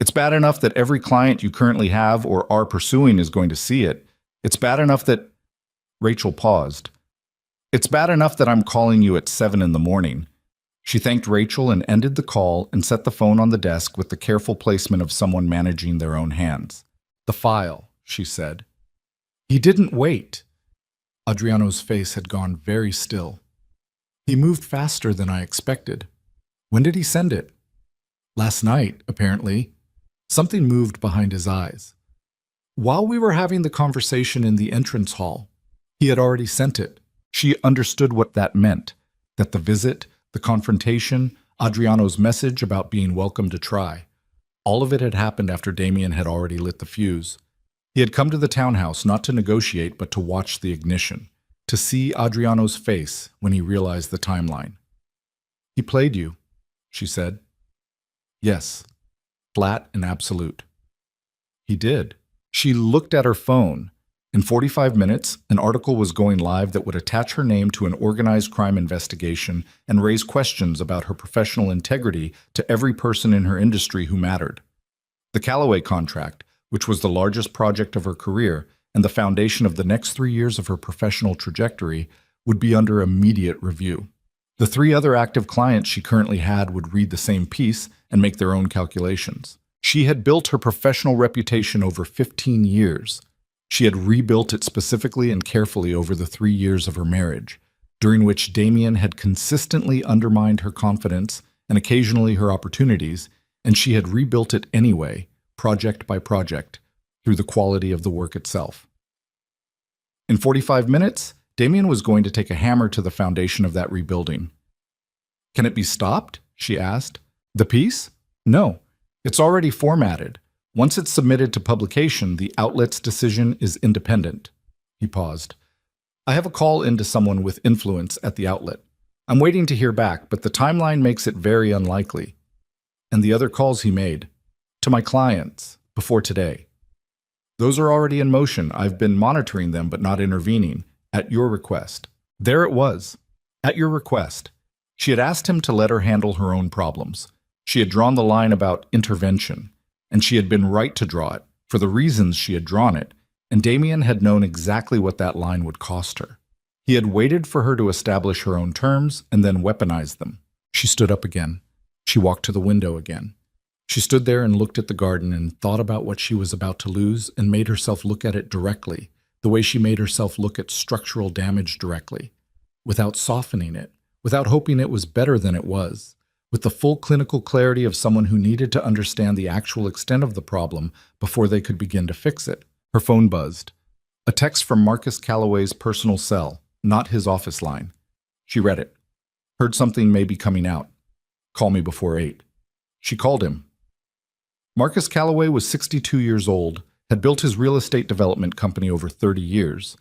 It's bad enough that every client you currently have or are pursuing is going to see it. It's bad enough that—" Rachel paused. "It's bad enough that I'm calling you at 7 in the morning." She thanked Rachel and ended the call and set the phone on the desk with the careful placement of someone managing their own hands. "The file," she said. "He didn't wait." Adriano's face had gone very still. "He moved faster than I expected." "When did he send it?" "Last night, apparently." Something moved behind his eyes. "While we were having the conversation in the entrance hall, he had already sent it." She understood what that meant, that the visit, the confrontation, Adriano's message about being welcome to try, all of it had happened after Damien had already lit the fuse. He had come to the townhouse not to negotiate but to watch the ignition, to see Adriano's face when he realized the timeline. "He played you," she said. "Yes, flat and absolute." "He did." She looked at her phone, In 45 minutes, an article was going live that would attach her name to an organized crime investigation and raise questions about her professional integrity to every person in her industry who mattered. The Callaway contract, which was the largest project of her career and the foundation of the next 3 years of her professional trajectory, would be under immediate review. The 3 other active clients she currently had would read the same piece and make their own calculations. She had built her professional reputation over 15 years. She had rebuilt it specifically and carefully over the 3 years of her marriage, during which Damien had consistently undermined her confidence and occasionally her opportunities, and she had rebuilt it anyway, project by project, through the quality of the work itself. In 45 minutes, Damien was going to take a hammer to the foundation of that rebuilding. "Can it be stopped?" she asked. "The piece? No. It's already formatted. Once it's submitted to publication, the outlet's decision is independent." He paused. "I have a call into someone with influence at the outlet. I'm waiting to hear back, but the timeline makes it very unlikely." And the other calls he made, "To my clients, before today. Those are already in motion. I've been monitoring them but not intervening. At your request." There it was. At your request. She had asked him to let her handle her own problems. She had drawn the line about intervention, and she had been right to draw it, for the reasons she had drawn it, and Damien had known exactly what that line would cost her. He had waited for her to establish her own terms and then weaponize them. She stood up again. She walked to the window again. She stood there and looked at the garden and thought about what she was about to lose and made herself look at it directly, the way she made herself look at structural damage directly, without softening it, without hoping it was better than it was, with the full clinical clarity of someone who needed to understand the actual extent of the problem before they could begin to fix it. Her phone buzzed. A text from Marcus Callaway's personal cell, not his office line. She read it. "Heard something may be coming out. Call me before 8. She called him. Marcus Callaway was 62 years old, had built his real estate development company over 30 years,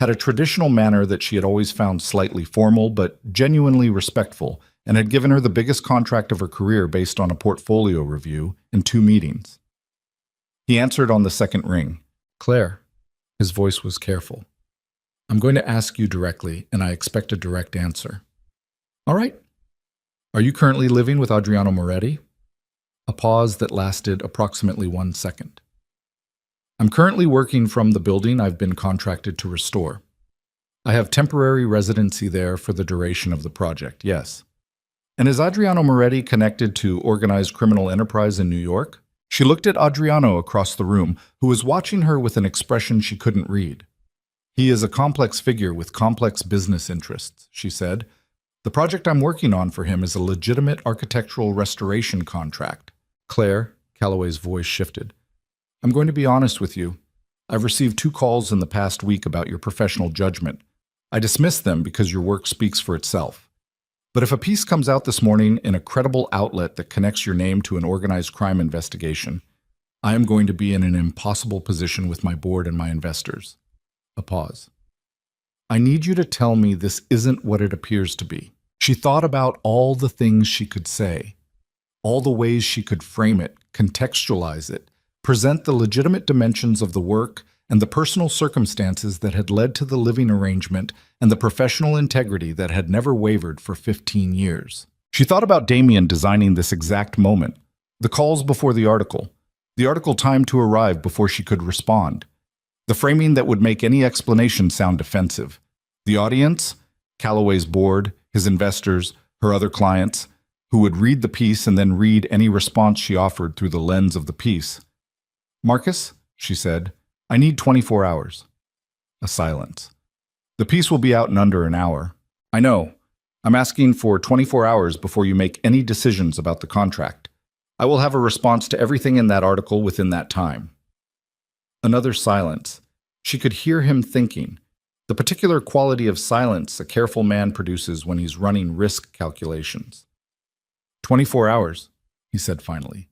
had a traditional manner that she had always found slightly formal but genuinely respectful, and had given her the biggest contract of her career based on a portfolio review in 2 meetings. He answered on the second ring. "Claire," his voice was careful. "I'm going to ask you directly, and I expect a direct answer." "All right." "Are you currently living with Adriano Moretti?" A pause that lasted approximately 1 second. "I'm currently working from the building I've been contracted to restore. I have temporary residency there for the duration of the project, yes." "And is Adriano Moretti connected to organized criminal enterprise in New York?" She looked at Adriano across the room, who was watching her with an expression she couldn't read. "He is a complex figure with complex business interests," she said. "The project I'm working on for him is a legitimate architectural restoration contract." "Claire," Callaway's voice shifted. "I'm going to be honest with you. I've received 2 calls in the past week about your professional judgment. I dismissed them because your work speaks for itself. But if a piece comes out this morning in a credible outlet that connects your name to an organized crime investigation, I am going to be in an impossible position with my board and my investors." A pause. "I need you to tell me this isn't what it appears to be." She thought about all the things she could say, all the ways she could frame it, contextualize it, present the legitimate dimensions of the work and the personal circumstances that had led to the living arrangement and the professional integrity that had never wavered for 15 years. She thought about Damien designing this exact moment, the calls before the article timed to arrive before she could respond, the framing that would make any explanation sound defensive, the audience, Callaway's board, his investors, her other clients, who would read the piece and then read any response she offered through the lens of the piece. "Marcus," she said, "I need 24 hours. A silence. "The piece will be out in under an hour." "I know. I'm asking for 24 hours before you make any decisions about the contract. I will have a response to everything in that article within that time." Another silence. She could hear him thinking, the particular quality of silence a careful man produces when he's running risk calculations. 24 hours, he said finally.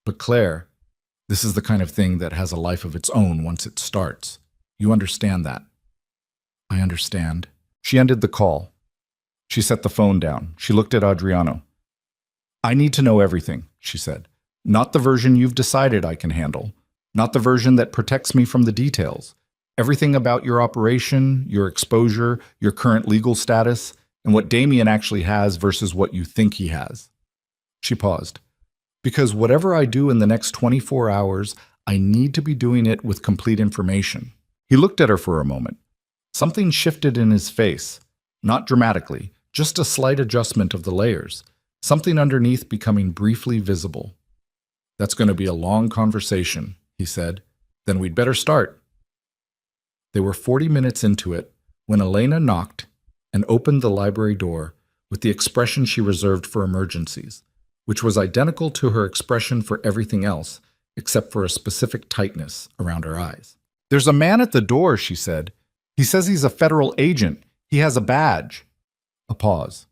"But Claire, this is the kind of thing that has a life of its own once it starts. You understand that?" "I understand." She ended the call. She set the phone down. She looked at Adriano. "I need to know everything," she said. "Not the version you've decided I can handle. Not the version that protects me from the details. Everything about your operation, your exposure, your current legal status, and what Damien actually has versus what you think he has. She paused. Because whatever I do in the next 24 hours, I need to be doing it with complete information. He looked at her for a moment. Something shifted in his face, not dramatically, just a slight adjustment of the layers, something underneath becoming briefly visible. That's going to be a long conversation, he said. Then we'd better start. They were 40 minutes into it when Elena knocked and opened the library door with the expression she reserved for emergencies, which was identical to her expression for everything else except for a specific tightness around her eyes. There's a man at the door, she said. He says he's a federal agent. He has a badge. A pause.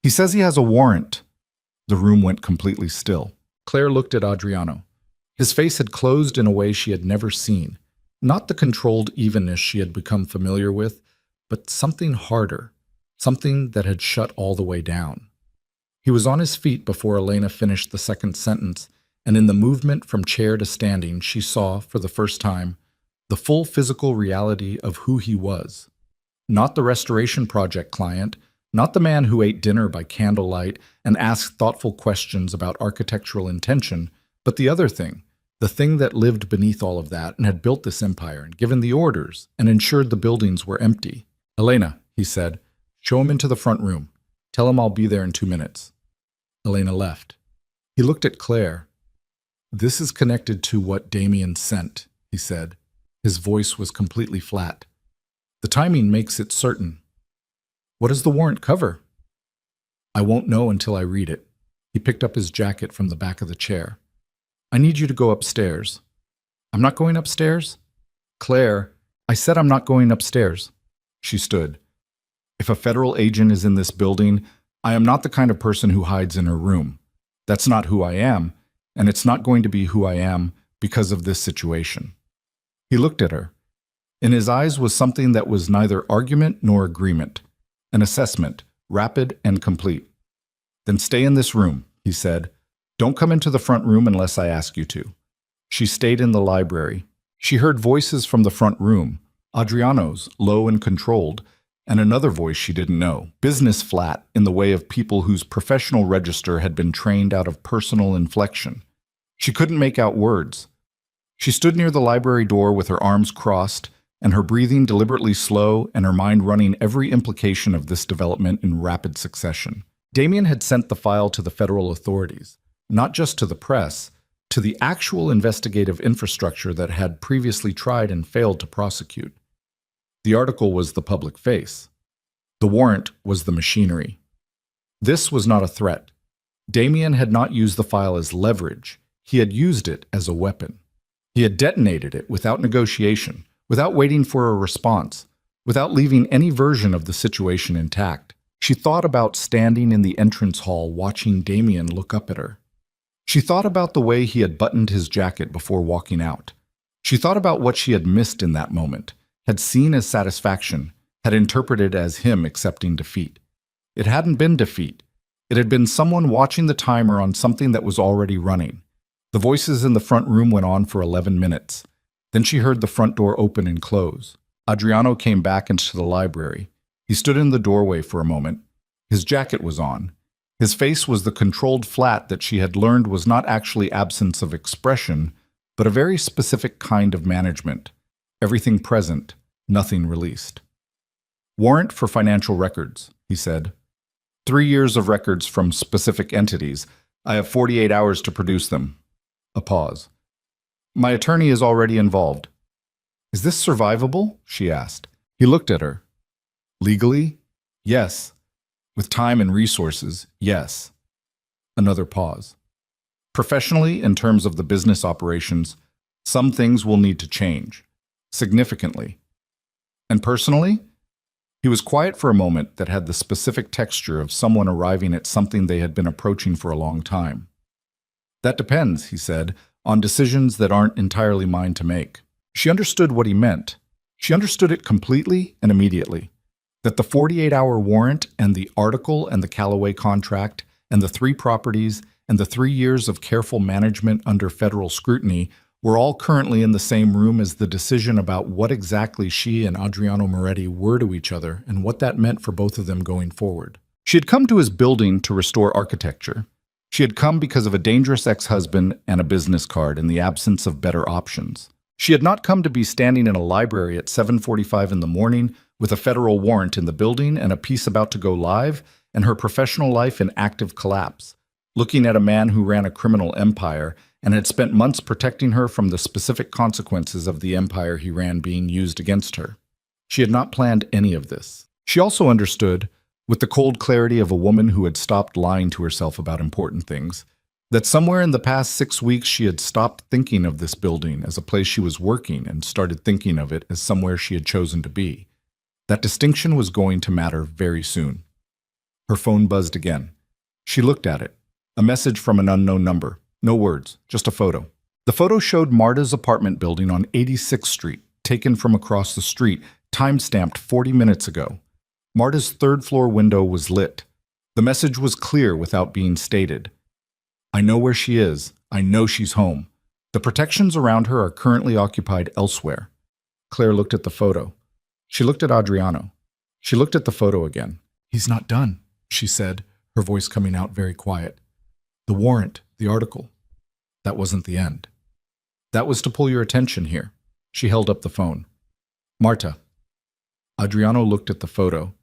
He says he has a warrant. The room went completely still. Claire looked at Adriano. His face had closed in a way she had never seen. Not the controlled evenness she had become familiar with, but something harder, something that had shut all the way down. He was on his feet before Elena finished the second sentence, and in the movement from chair to standing, she saw, for the first time, the full physical reality of who he was. Not the restoration project client, not the man who ate dinner by candlelight and asked thoughtful questions about architectural intention, but the other thing, the thing that lived beneath all of that and had built this empire and given the orders and ensured the buildings were empty. Elena, he said, show him into the front room. Tell him I'll be there in 2 minutes. Elena left. He looked at Claire. This is connected to what Damien sent, he said. His voice was completely flat. The timing makes it certain. What does the warrant cover? I won't know until I read it. He picked up his jacket from the back of the chair. I need you to go upstairs. I'm not going upstairs? Claire, I said I'm not going upstairs. She stood. If a federal agent is in this building, I am not the kind of person who hides in her room. That's not who I am, and it's not going to be who I am because of this situation. He looked at her. In his eyes was something that was neither argument nor agreement, an assessment, rapid and complete. Then stay in this room, he said. Don't come into the front room unless I ask you to. She stayed in the library. She heard voices from the front room, Adriano's, low and controlled, and another voice she didn't know, business flat in the way of people whose professional register had been trained out of personal inflection. She couldn't make out words. She stood near the library door with her arms crossed, and her breathing deliberately slow and her mind running every implication of this development in rapid succession. Damien had sent the file to the federal authorities, not just to the press, to the actual investigative infrastructure that had previously tried and failed to prosecute. The article was the public face. The warrant was the machinery. This was not a threat. Damien had not used the file as leverage. He had used it as a weapon. He had detonated it without negotiation, without waiting for a response, without leaving any version of the situation intact. She thought about standing in the entrance hall watching Damien look up at her. She thought about the way he had buttoned his jacket before walking out. She thought about what she had missed in that moment, had seen as satisfaction, had interpreted as him accepting defeat. It hadn't been defeat. It had been someone watching the timer on something that was already running. The voices in the front room went on for 11 minutes. Then she heard the front door open and close. Adriano came back into the library. He stood in the doorway for a moment. His jacket was on. His face was the controlled flat that she had learned was not actually absence of expression, but a very specific kind of management. Everything present, nothing released. Warrant for financial records, he said. 3 years of records from specific entities. I have 48 hours to produce them. A pause. My attorney is already involved. Is this survivable? She asked. He looked at her. Legally? Yes. With time and resources, yes. Another pause. Professionally, in terms of the business operations, some things will need to change. Significantly. And personally? He was quiet for a moment that had the specific texture of someone arriving at something they had been approaching for a long time. That depends, he said, on decisions that aren't entirely mine to make. She understood what he meant. She understood it completely and immediately. That the 48-hour warrant and the article and the Callaway contract and the 3 properties and the 3 years of careful management under federal scrutiny were all currently in the same room as the decision about what exactly she and Adriano Moretti were to each other and what that meant for both of them going forward. She had come to his building to restore architecture. She had come because of a dangerous ex-husband and a business card in the absence of better options. She had not come to be standing in a library at 7:45 in the morning with a federal warrant in the building and a piece about to go live and her professional life in active collapse, looking at a man who ran a criminal empire and had spent months protecting her from the specific consequences of the empire he ran being used against her. She had not planned any of this. She also understood, with the cold clarity of a woman who had stopped lying to herself about important things, that somewhere in the past 6 weeks she had stopped thinking of this building as a place she was working and started thinking of it as somewhere she had chosen to be. That distinction was going to matter very soon. Her phone buzzed again. She looked at it. A message from an unknown number. No words, just a photo. The photo showed Marta's apartment building on 86th Street, taken from across the street, time-stamped 40 minutes ago. Marta's third-floor window was lit. The message was clear without being stated. I know where she is. I know she's home. The protections around her are currently occupied elsewhere. Claire looked at the photo. She looked at Adriano. She looked at the photo again. He's not done, she said, her voice coming out very quiet. The warrant, the article. That wasn't the end. That was to pull your attention here. She held up the phone. Marta. Adriano looked at the photo.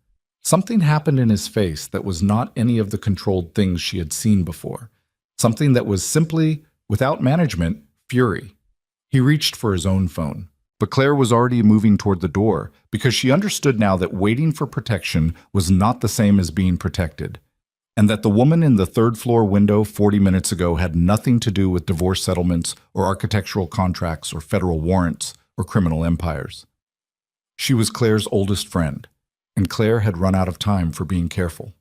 Something happened in his face that was not any of the controlled things she had seen before. Something that was simply, without management, fury. He reached for his own phone. But Claire was already moving toward the door because she understood now that waiting for protection was not the same as being protected, and that the woman in the third-floor window 40 minutes ago had nothing to do with divorce settlements or architectural contracts or federal warrants or criminal empires. She was Claire's oldest friend, and Claire had run out of time for being careful.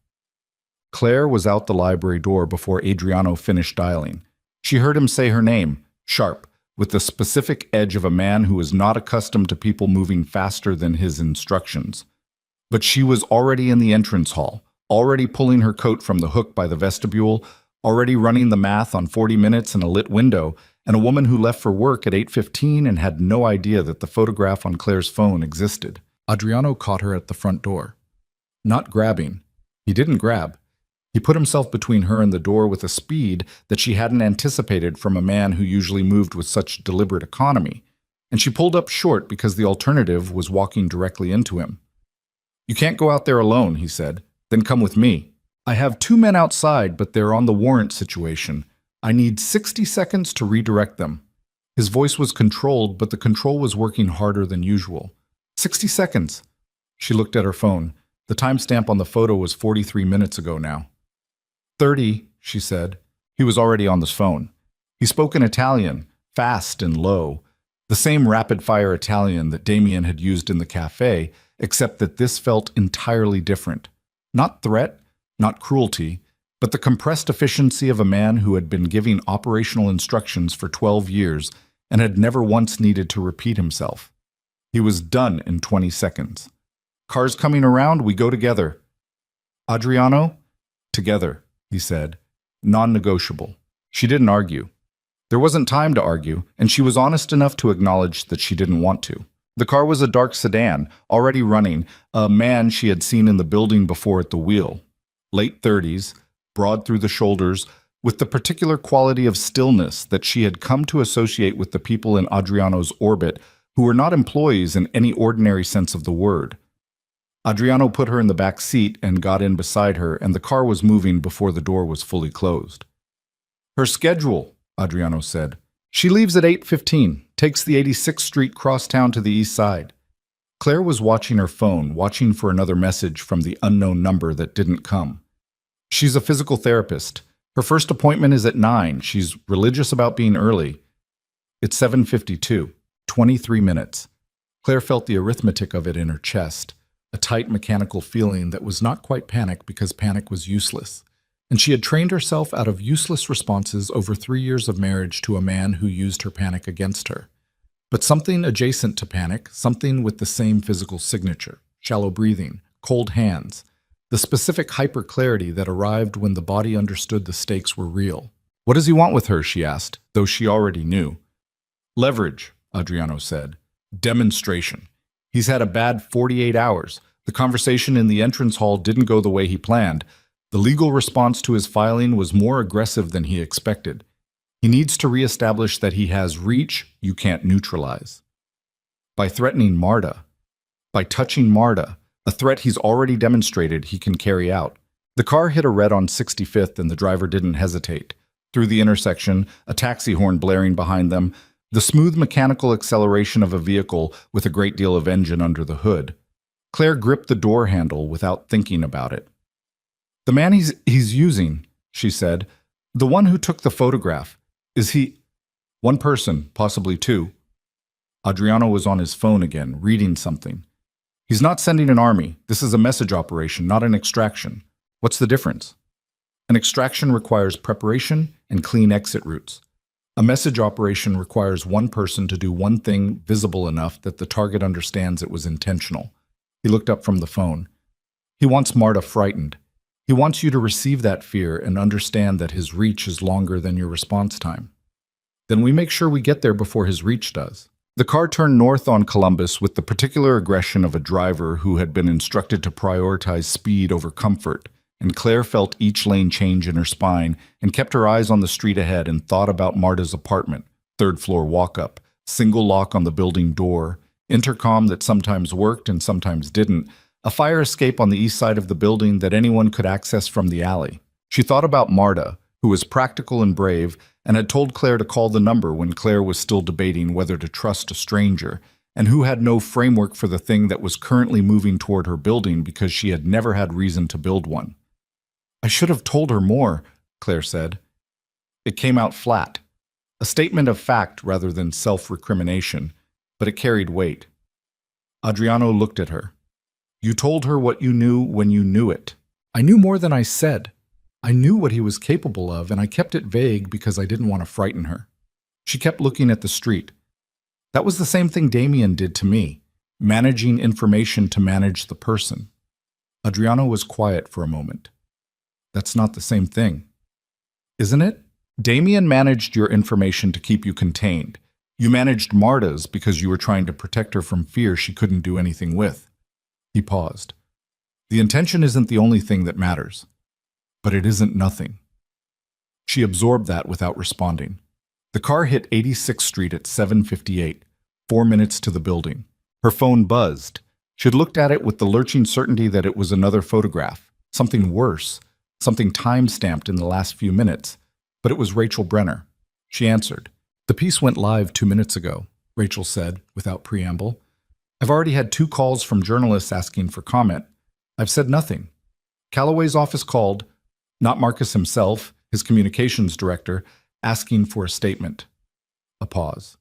Claire was out the library door before Adriano finished dialing. She heard him say her name, sharp, with the specific edge of a man who is not accustomed to people moving faster than his instructions. But she was already in the entrance hall, already pulling her coat from the hook by the vestibule, already running the math on 40 minutes in a lit window, and a woman who left for work at 8:15 and had no idea that the photograph on Claire's phone existed. Adriano caught her at the front door. Not grabbing. He didn't grab. He put himself between her and the door with a speed that she hadn't anticipated from a man who usually moved with such deliberate economy, and she pulled up short because the alternative was walking directly into him. You can't go out there alone, he said. Then come with me. I have 2 men outside, but they're on the warrant situation. I need 60 seconds to redirect them. His voice was controlled, but the control was working harder than usual. 60 seconds. She looked at her phone. The timestamp on the photo was 43 minutes ago now. 30, she said. He was already on the phone. He spoke in Italian, fast and low, the same rapid-fire Italian that Damien had used in the cafe, except that this felt entirely different. Not threat, not cruelty, but the compressed efficiency of a man who had been giving operational instructions for 12 years and had never once needed to repeat himself. He was done in 20 seconds. Cars coming around, we go together. Adriano? Together, he said. Non-negotiable. She didn't argue. There wasn't time to argue, and she was honest enough to acknowledge that she didn't want to. The car was a dark sedan, already running, a man she had seen in the building before at the wheel. Late 30s, broad through the shoulders, with the particular quality of stillness that she had come to associate with the people in Adriano's orbit who were not employees in any ordinary sense of the word. Adriano put her in the back seat and got in beside her, and the car was moving before the door was fully closed. Her schedule, Adriano said. She leaves at 8:15, takes the 86th Street crosstown to the east side. Claire was watching her phone, watching for another message from the unknown number that didn't come. She's a physical therapist. Her first appointment is at 9. She's religious about being early. It's 7:52, 23 minutes. Claire felt the arithmetic of it in her chest, a tight mechanical feeling that was not quite panic because panic was useless. And she had trained herself out of useless responses over 3 years of marriage to a man who used her panic against her. But something adjacent to panic, something with the same physical signature, shallow breathing, cold hands, the specific hyper-clarity that arrived when the body understood the stakes were real. What does he want with her, she asked, though she already knew. Leverage, Adriano said. Demonstration. He's had a bad 48 hours. The conversation in the entrance hall didn't go the way he planned. The legal response to his filing was more aggressive than he expected. He needs to reestablish that he has reach you can't neutralize. By threatening Marta. By touching Marta, a threat he's already demonstrated he can carry out. The car hit a red on 65th and the driver didn't hesitate. Through the intersection, a taxi horn blaring behind them, the smooth mechanical acceleration of a vehicle with a great deal of engine under the hood. Claire gripped the door handle without thinking about it. The man he's using, she said, the one who took the photograph, is he? One person, possibly two. Adriano was on his phone again, reading something. He's not sending an army. This is a message operation, not an extraction. What's the difference? An extraction requires preparation and clean exit routes. A message operation requires one person to do one thing visible enough that the target understands it was intentional. He looked up from the phone. He wants Marta frightened. He wants you to receive that fear and understand that his reach is longer than your response time. Then we make sure we get there before his reach does. The car turned north on Columbus with the particular aggression of a driver who had been instructed to prioritize speed over comfort, and Claire felt each lane change in her spine and kept her eyes on the street ahead and thought about Marta's apartment, third-floor walk-up, single lock on the building door, intercom that sometimes worked and sometimes didn't, a fire escape on the east side of the building that anyone could access from the alley. She thought about Marta, who was practical and brave, and had told Claire to call the number when Claire was still debating whether to trust a stranger, and who had no framework for the thing that was currently moving toward her building because she had never had reason to build one. I should have told her more, Claire said. It came out flat, a statement of fact rather than self-recrimination, but it carried weight. Adriano looked at her. You told her what you knew when you knew it. I knew more than I said. I knew what he was capable of, and I kept it vague because I didn't want to frighten her. She kept looking at the street. That was the same thing Damien did to me, managing information to manage the person. Adriano was quiet for a moment. That's not the same thing. Isn't it? Damien managed your information to keep you contained. You managed Marta's because you were trying to protect her from fear she couldn't do anything with. He paused. The intention isn't the only thing that matters. But it isn't nothing. She absorbed that without responding. The car hit 86th Street at 7:58, 4 minutes to the building. Her phone buzzed. She had looked at it with the lurching certainty that it was another photograph, something worse, something time-stamped in the last few minutes. But it was Rachel Brenner. She answered. The piece went live 2 minutes ago, Rachel said, without preamble. I've already had 2 calls from journalists asking for comment. I've said nothing. Calloway's office called, not Marcus himself, his communications director, asking for a statement. A pause.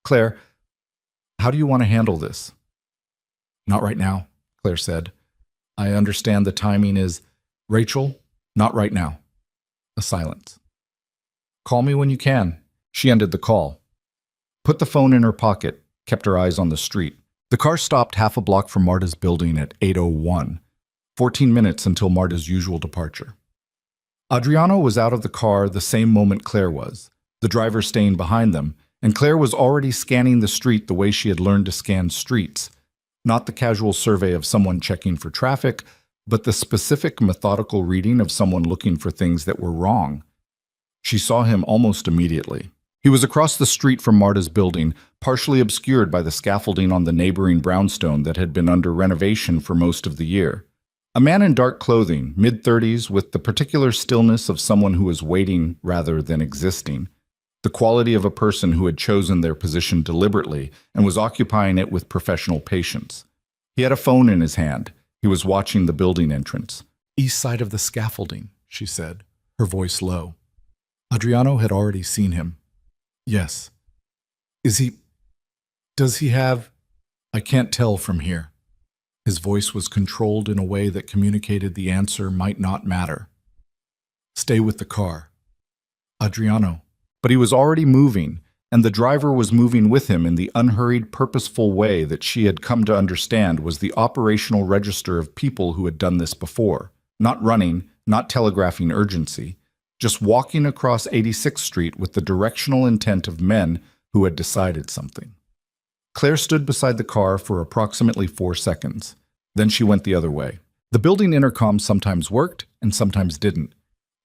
Claire, how do you want to handle this? Not right now, Claire said. I understand the timing is, Rachel, not right now. A silence. Call me when you can. She ended the call. Put the phone in her pocket, kept her eyes on the street. The car stopped half a block from Marta's building at 8:01, 14 minutes until Marta's usual departure. Adriano was out of the car the same moment Claire was, the driver staying behind them, and Claire was already scanning the street the way she had learned to scan streets, not the casual survey of someone checking for traffic, but the specific methodical reading of someone looking for things that were wrong. She saw him almost immediately. He was across the street from Marta's building, partially obscured by the scaffolding on the neighboring brownstone that had been under renovation for most of the year. A man in dark clothing, mid-30s, with the particular stillness of someone who was waiting rather than existing, the quality of a person who had chosen their position deliberately and was occupying it with professional patience. He had a phone in his hand. He was watching the building entrance. East side of the scaffolding, she said, her voice low. Adriano had already seen him. Yes. Does he have? I can't tell from here. His voice was controlled in a way that communicated the answer might not matter. Stay with the car. Adriano. But he was already moving, and the driver was moving with him in the unhurried, purposeful way that she had come to understand was the operational register of people who had done this before. Not running, not telegraphing urgency, just walking across 86th Street with the directional intent of men who had decided something. Claire stood beside the car for approximately 4 seconds. Then she went the other way. The building intercom sometimes worked and sometimes didn't.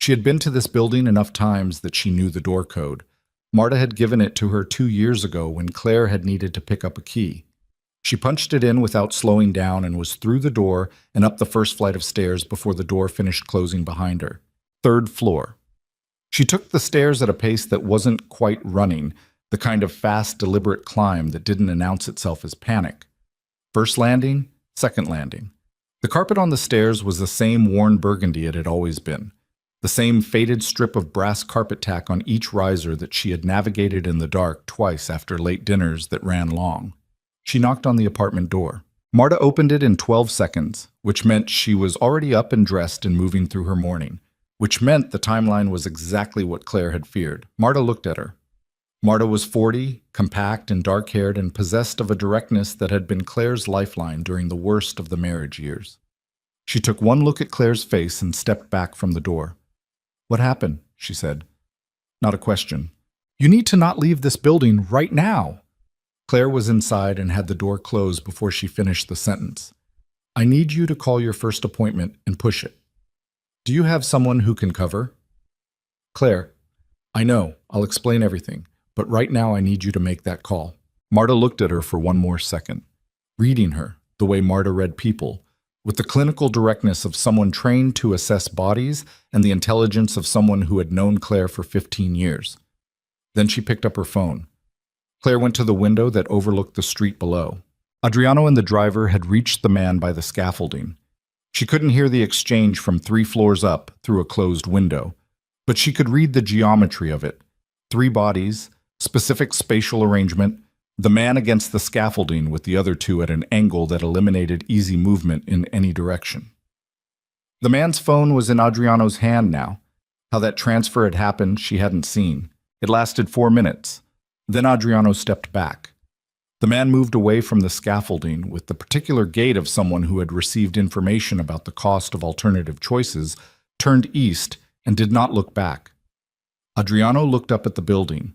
She had been to this building enough times that she knew the door code. Marta had given it to her 2 years ago when Claire had needed to pick up a key. She punched it in without slowing down and was through the door and up the first flight of stairs before the door finished closing behind her. 3rd floor. She took the stairs at a pace that wasn't quite running, the kind of fast, deliberate climb that didn't announce itself as panic. 1st landing, 2nd landing. The carpet on the stairs was the same worn burgundy it had always been, the same faded strip of brass carpet tack on each riser that she had navigated in the dark twice after late dinners that ran long. She knocked on the apartment door. Marta opened it in 12 seconds, which meant she was already up and dressed and moving through her morning, which meant the timeline was exactly what Claire had feared. Marta looked at her. Marta was 40, compact and dark-haired, and possessed of a directness that had been Claire's lifeline during the worst of the marriage years. She took one look at Claire's face and stepped back from the door. "What happened?" she said. Not a question. "You need to not leave this building right now." Claire was inside and had the door closed before she finished the sentence. "I need you to call your first appointment and push it. Do you have someone who can cover?" "Claire, I know, I'll explain everything. But right now I need you to make that call." Marta looked at her for one more second, reading her the way Marta read people, with the clinical directness of someone trained to assess bodies and the intelligence of someone who had known Claire for 15 years. Then she picked up her phone. Claire went to the window that overlooked the street below. Adriano and the driver had reached the man by the scaffolding. She couldn't hear the exchange from 3 floors up through a closed window, but she could read the geometry of it. 3 bodies, specific spatial arrangement, the man against the scaffolding with the other 2 at an angle that eliminated easy movement in any direction. The man's phone was in Adriano's hand now. How that transfer had happened, she hadn't seen. It lasted 4 minutes. Then Adriano stepped back. The man moved away from the scaffolding with the particular gait of someone who had received information about the cost of alternative choices, turned east, and did not look back. Adriano looked up at the building.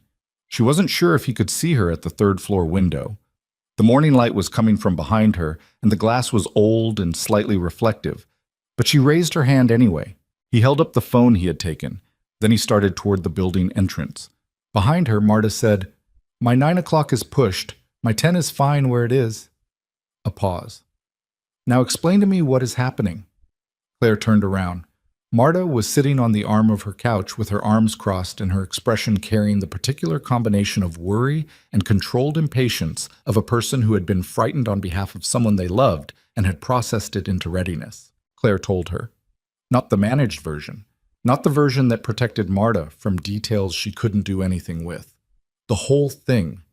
She wasn't sure if he could see her at the 3rd floor window. The morning light was coming from behind her, and the glass was old and slightly reflective, but she raised her hand anyway. He held up the phone he had taken. Then he started toward the building entrance. Behind her, Marta said, "My 9 o'clock is pushed. My 10 is fine where it is." A pause. "Now explain to me what is happening." Claire turned around. Marta was sitting on the arm of her couch with her arms crossed and her expression carrying the particular combination of worry and controlled impatience of a person who had been frightened on behalf of someone they loved and had processed it into readiness. Claire told her. Not the managed version. Not the version that protected Marta from details she couldn't do anything with. The whole thing.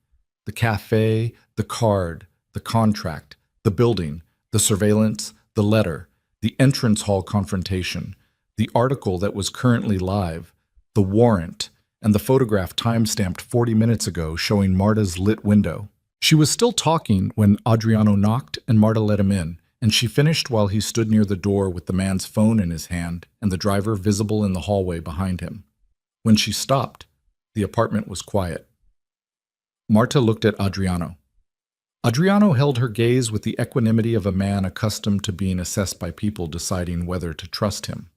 The cafe, the card, the contract, the building, the surveillance, the letter, the entrance hall confrontation, the article that was currently live, the warrant, and the photograph time-stamped 40 minutes ago showing Marta's lit window. She was still talking when Adriano knocked and Marta let him in, and she finished while he stood near the door with the man's phone in his hand and the driver visible in the hallway behind him. When she stopped, the apartment was quiet. Marta looked at Adriano. Adriano held her gaze with the equanimity of a man accustomed to being assessed by people deciding whether to trust him.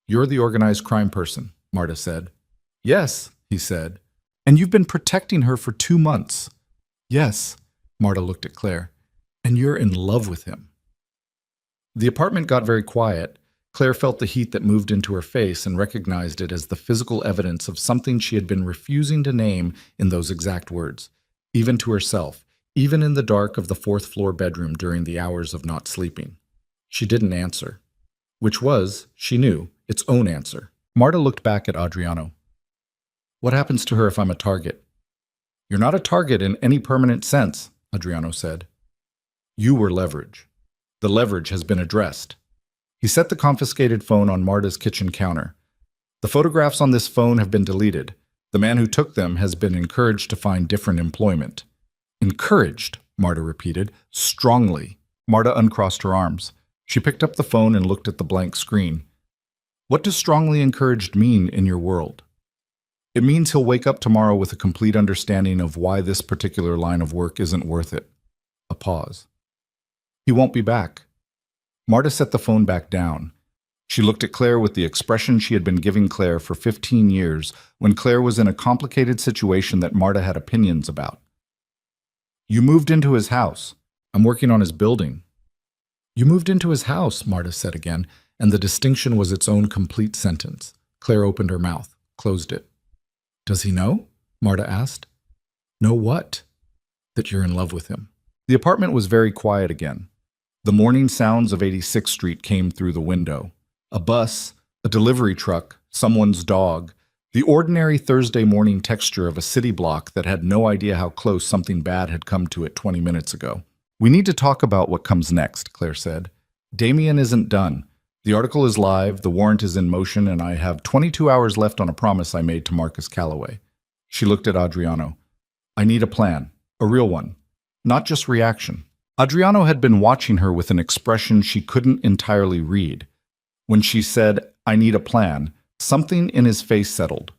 "You're the organized crime person," Marta said. "Yes," he said. "And you've been protecting her for 2 months." "Yes," Marta looked at Claire. "And you're in love with him." The apartment got very quiet. Claire felt the heat that moved into her face and recognized it as the physical evidence of something she had been refusing to name in those exact words, even to herself, even in the dark of the 4th floor bedroom during the hours of not sleeping. She didn't answer. Which was, she knew, its own answer. Marta looked back at Adriano. "What happens to her if I'm a target?" "You're not a target in any permanent sense," Adriano said. "You were leverage. The leverage has been addressed." He set the confiscated phone on Marta's kitchen counter. "The photographs on this phone have been deleted. The man who took them has been encouraged to find different employment." "Encouraged," Marta repeated, strongly. Marta uncrossed her arms. She picked up the phone and looked at the blank screen. "What does strongly encouraged mean in your world?" It means he'll wake up tomorrow with a complete understanding of why this particular line of work isn't worth it. A pause. He won't be back. Marta set the phone back down. She looked at Claire with the expression she had been giving Claire for 15 years when Claire was in a complicated situation that Marta had opinions about. You moved into his house. I'm working on his building. You moved into his house, Marta said again, and the distinction was its own complete sentence. Claire opened her mouth, closed it. Does he know? Marta asked. Know what? That you're in love with him. The apartment was very quiet again. The morning sounds of 86th Street came through the window. A bus, a delivery truck, someone's dog, the ordinary Thursday morning texture of a city block that had no idea how close something bad had come to it 20 minutes ago. We need to talk about what comes next, Claire said. Damien isn't done. The article is live, the warrant is in motion, and I have 22 hours left on a promise I made to Marcus Calloway. She looked at Adriano. I need a plan, a real one, not just reaction. Adriano had been watching her with an expression she couldn't entirely read. When she said, I need a plan, something in his face settled.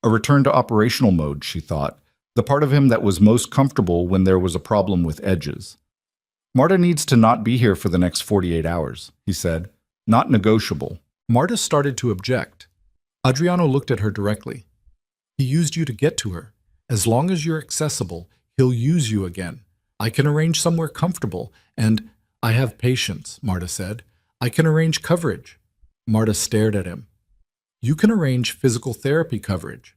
A return to operational mode, she thought, the part of him that was most comfortable when there was a problem with edges. Marta needs to not be here for the next 48 hours, he said. Not negotiable. Marta started to object. Adriano looked at her directly. He used you to get to her. As long as you're accessible, he'll use you again. I can arrange somewhere comfortable, and I have patience, Marta said. I can arrange coverage. Marta stared at him. You can arrange physical therapy coverage.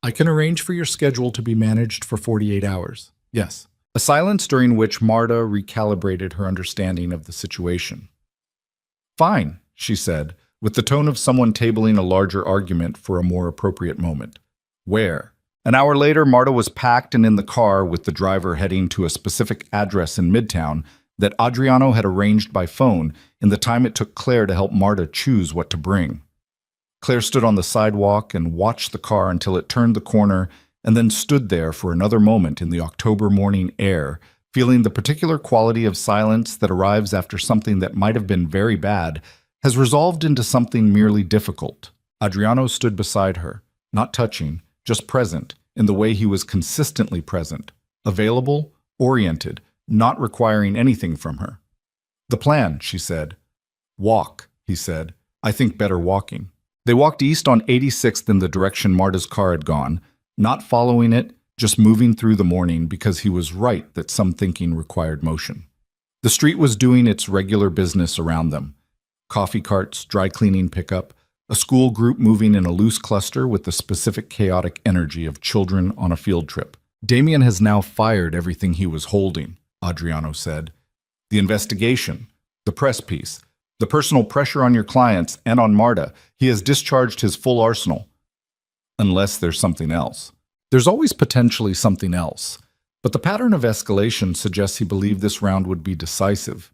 I can arrange for your schedule to be managed for 48 hours. Yes. A silence during which Marta recalibrated her understanding of the situation. Fine, she said, with the tone of someone tabling a larger argument for a more appropriate moment. Where? An hour later, Marta was packed and in the car with the driver heading to a specific address in Midtown that Adriano had arranged by phone in the time it took Claire to help Marta choose what to bring. Claire stood on the sidewalk and watched the car until it turned the corner and then stood there for another moment in the October morning air, feeling the particular quality of silence that arrives after something that might have been very bad has resolved into something merely difficult. Adriano stood beside her, not touching, just present, in the way he was consistently present, available, oriented, not requiring anything from her. The plan, she said. Walk, he said. I think better walking. They walked east on 86th in the direction Marta's car had gone, not following it, just moving through the morning because he was right that some thinking required motion. The street was doing its regular business around them. Coffee carts, dry cleaning pickup, a school group moving in a loose cluster with the specific chaotic energy of children on a field trip. Damien has now fired everything he was holding, Adriano said. The investigation, the press piece, the personal pressure on your clients and on Marta, he has discharged his full arsenal. Unless there's something else. There's always potentially something else, but the pattern of escalation suggests he believed this round would be decisive.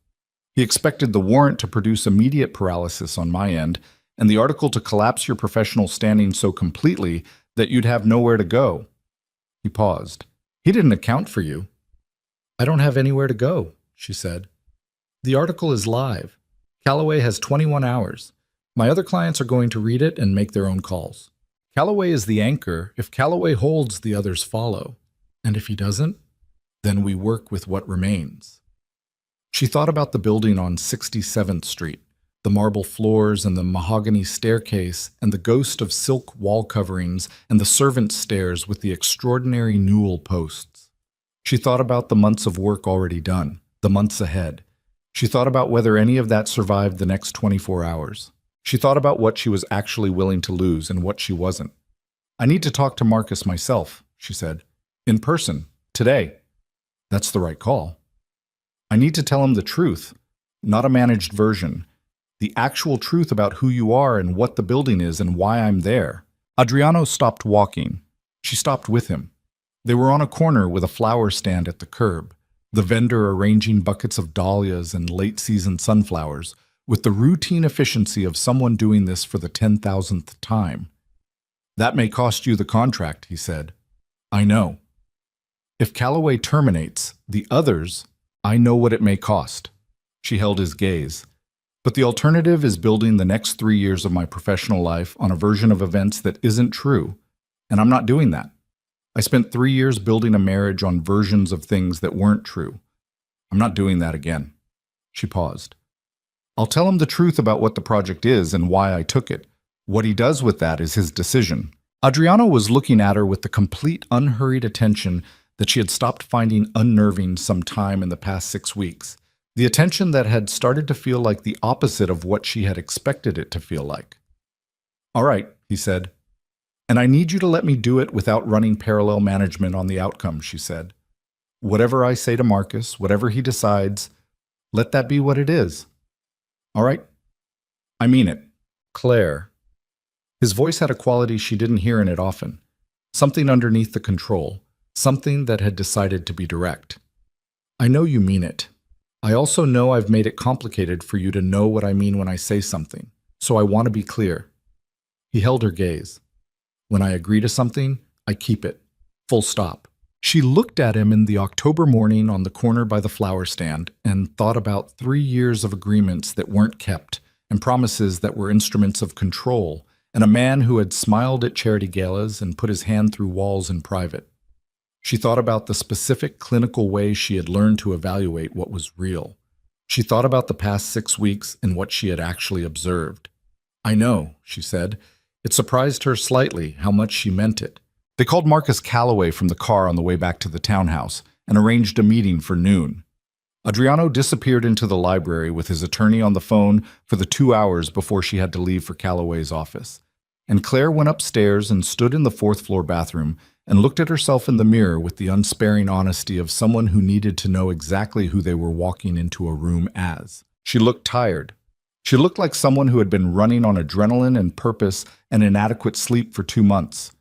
He expected the warrant to produce immediate paralysis on my end, and the article to collapse your professional standing so completely that you'd have nowhere to go. He paused. He didn't account for you. I don't have anywhere to go, she said. The article is live. Calloway has 21 hours. My other clients are going to read it and make their own calls. Calloway is the anchor. If Calloway holds, the others follow. And if he doesn't, then we work with what remains. She thought about the building on 67th Street, the marble floors and the mahogany staircase and the ghost of silk wall coverings and the servants' stairs with the extraordinary newel posts. She thought about the months of work already done, the months ahead. She thought about whether any of that survived the next 24 hours. She thought about what she was actually willing to lose and what she wasn't. I need to talk to Marcus myself, she said. In person, today. That's the right call. I need to tell him the truth, not a managed version. The actual truth about who you are and what the building is and why I'm there. Adriano stopped walking. She stopped with him. They were on a corner with a flower stand at the curb, the vendor arranging buckets of dahlias and late-season sunflowers, with the routine efficiency of someone doing this for the 10,000th time. That may cost you the contract, he said. I know. If Calloway terminates, the others, I know what it may cost. She held his gaze. But the alternative is building the next 3 years of my professional life on a version of events that isn't true. And I'm not doing that. I spent 3 years building a marriage on versions of things that weren't true. I'm not doing that again. She paused. I'll tell him the truth about what the project is and why I took it. What he does with that is his decision. Adriano was looking at her with the complete unhurried attention that she had stopped finding unnerving some time in the past 6 weeks. The attention that had started to feel like the opposite of what she had expected it to feel like. All right, he said. And I need you to let me do it without running parallel management on the outcome, she said. Whatever I say to Marcus, whatever he decides, let that be what it is. All right? I mean it. Claire. His voice had a quality she didn't hear in it often. Something underneath the control. Something that had decided to be direct. I know you mean it. I also know I've made it complicated for you to know what I mean when I say something, so I want to be clear. He held her gaze. When I agree to something, I keep it. Full stop. She looked at him in the October morning on the corner by the flower stand and thought about 3 years of agreements that weren't kept and promises that were instruments of control and a man who had smiled at charity galas and put his hand through walls in private. She thought about the specific clinical way she had learned to evaluate what was real. She thought about the past 6 weeks and what she had actually observed. I know, she said. It surprised her slightly how much she meant it. They called Marcus Calloway from the car on the way back to the townhouse and arranged a meeting for noon. Adriano disappeared into the library with his attorney on the phone for the 2 hours before she had to leave for Calloway's office. And Claire went upstairs and stood in the 4th-floor bathroom and looked at herself in the mirror with the unsparing honesty of someone who needed to know exactly who they were walking into a room as. She looked tired. She looked like someone who had been running on adrenaline and purpose and inadequate sleep for 2 months.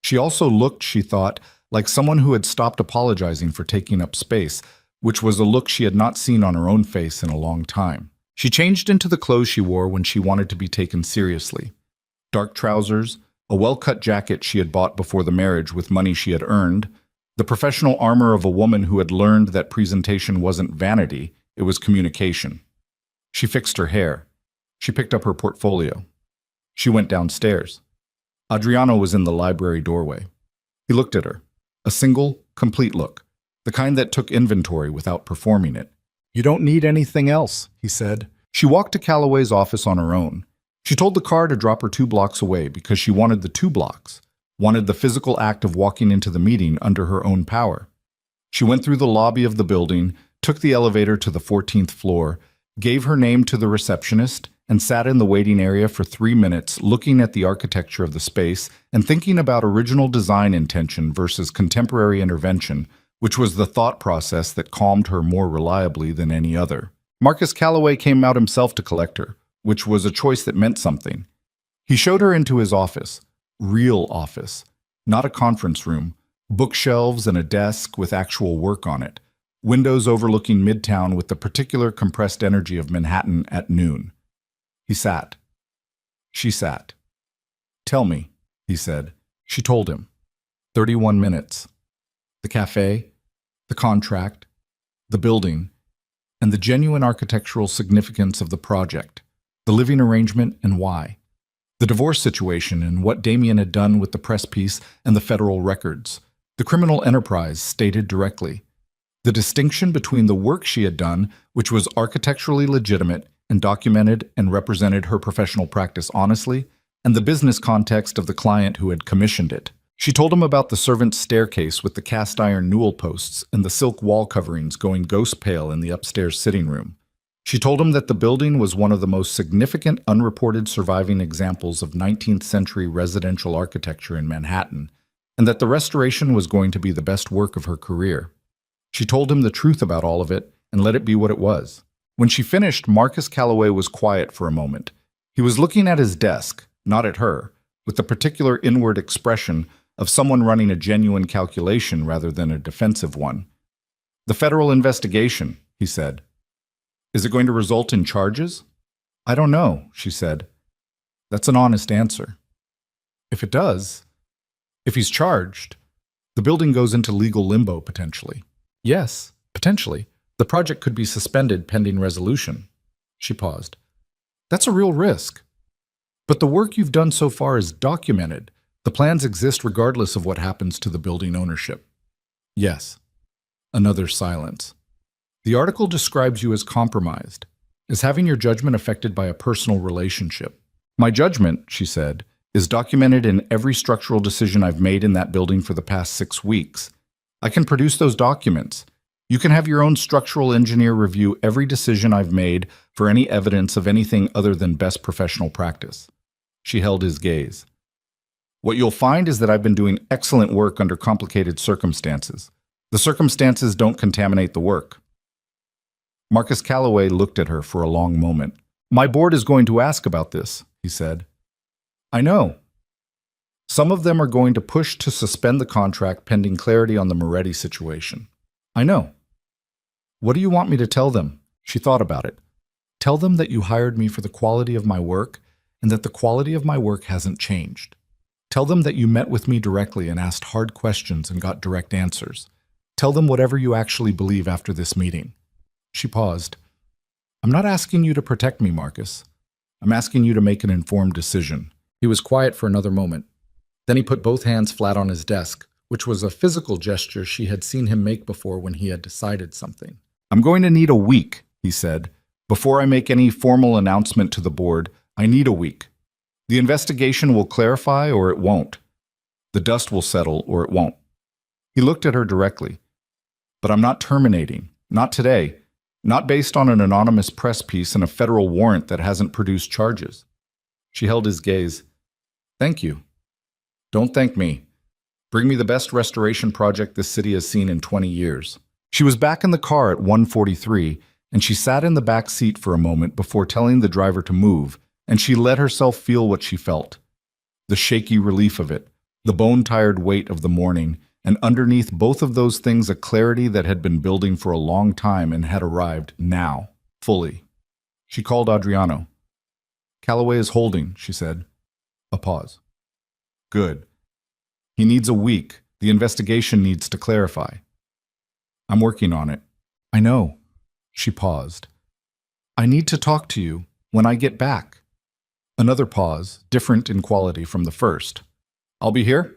She also looked, she thought, like someone who had stopped apologizing for taking up space, which was a look she had not seen on her own face in a long time. She changed into the clothes she wore when she wanted to be taken seriously. Dark trousers, a well-cut jacket she had bought before the marriage with money she had earned, the professional armor of a woman who had learned that presentation wasn't vanity, it was communication. She fixed her hair. She picked up her portfolio. She went downstairs. Adriano was in the library doorway. He looked at her. A single, complete look. The kind that took inventory without performing it. You don't need anything else, he said. She walked to Calloway's office on her own. She told the car to drop her 2 blocks away because she wanted the 2 blocks, wanted the physical act of walking into the meeting under her own power. She went through the lobby of the building, took the elevator to the 14th floor, gave her name to the receptionist, and sat in the waiting area for 3 minutes looking at the architecture of the space and thinking about original design intention versus contemporary intervention, which was the thought process that calmed her more reliably than any other. Marcus Calloway came out himself to collect her, which was a choice that meant something. He showed her into his office, real office, not a conference room, bookshelves and a desk with actual work on it, windows overlooking Midtown with the particular compressed energy of Manhattan at noon. He sat. She sat. Tell me, he said. She told him. 31 minutes. The cafe, the contract, the building, and the genuine architectural significance of the project, the living arrangement and why, the divorce situation and what Damien had done with the press piece and the federal records, the criminal enterprise stated directly, the distinction between the work she had done, which was architecturally legitimate and documented and represented her professional practice honestly, and the business context of the client who had commissioned it. She told him about the servant's staircase with the cast iron newel posts and the silk wall coverings going ghost pale in the upstairs sitting room. She told him that the building was one of the most significant unreported surviving examples of 19th century residential architecture in Manhattan, and that the restoration was going to be the best work of her career. She told him the truth about all of it and let it be what it was. When she finished, Marcus Calloway was quiet for a moment. He was looking at his desk, not at her, with the particular inward expression of someone running a genuine calculation rather than a defensive one. The federal investigation, he said. Is it going to result in charges? I don't know, she said. That's an honest answer. If it does, if he's charged, the building goes into legal limbo potentially. Yes, potentially. The project could be suspended pending resolution. She paused. That's a real risk. But the work you've done so far is documented. The plans exist regardless of what happens to the building ownership. Yes. Another silence. The article describes you as compromised, as having your judgment affected by a personal relationship. My judgment, she said, is documented in every structural decision I've made in that building for the past 6 weeks. I can produce those documents. You can have your own structural engineer review every decision I've made for any evidence of anything other than best professional practice. She held his gaze. What you'll find is that I've been doing excellent work under complicated circumstances. The circumstances don't contaminate the work. Marcus Calloway looked at her for a long moment. My board is going to ask about this, he said. I know. Some of them are going to push to suspend the contract pending clarity on the Moretti situation. I know. What do you want me to tell them? She thought about it. Tell them that you hired me for the quality of my work and that the quality of my work hasn't changed. Tell them that you met with me directly and asked hard questions and got direct answers. Tell them whatever you actually believe after this meeting. She paused. I'm not asking you to protect me, Marcus. I'm asking you to make an informed decision. He was quiet for another moment. Then he put both hands flat on his desk, which was a physical gesture she had seen him make before when he had decided something. I'm going to need a week, he said. Before I make any formal announcement to the board, I need a week. The investigation will clarify or it won't. The dust will settle or it won't. He looked at her directly. But I'm not terminating. Not today. Not based on an anonymous press piece and a federal warrant that hasn't produced charges. She held his gaze. Thank you. Don't thank me. Bring me the best restoration project this city has seen in 20 years. She was back in the car at 1:43, and she sat in the back seat for a moment before telling the driver to move, and she let herself feel what she felt. The shaky relief of it, the bone-tired weight of the morning, and underneath both of those things a clarity that had been building for a long time and had arrived now, fully. She called Adriano. Calloway is holding, she said. A pause. Good. He needs a week. The investigation needs to clarify. I'm working on it. I know. She paused. I need to talk to you when I get back. Another pause, different in quality from the first. I'll be here?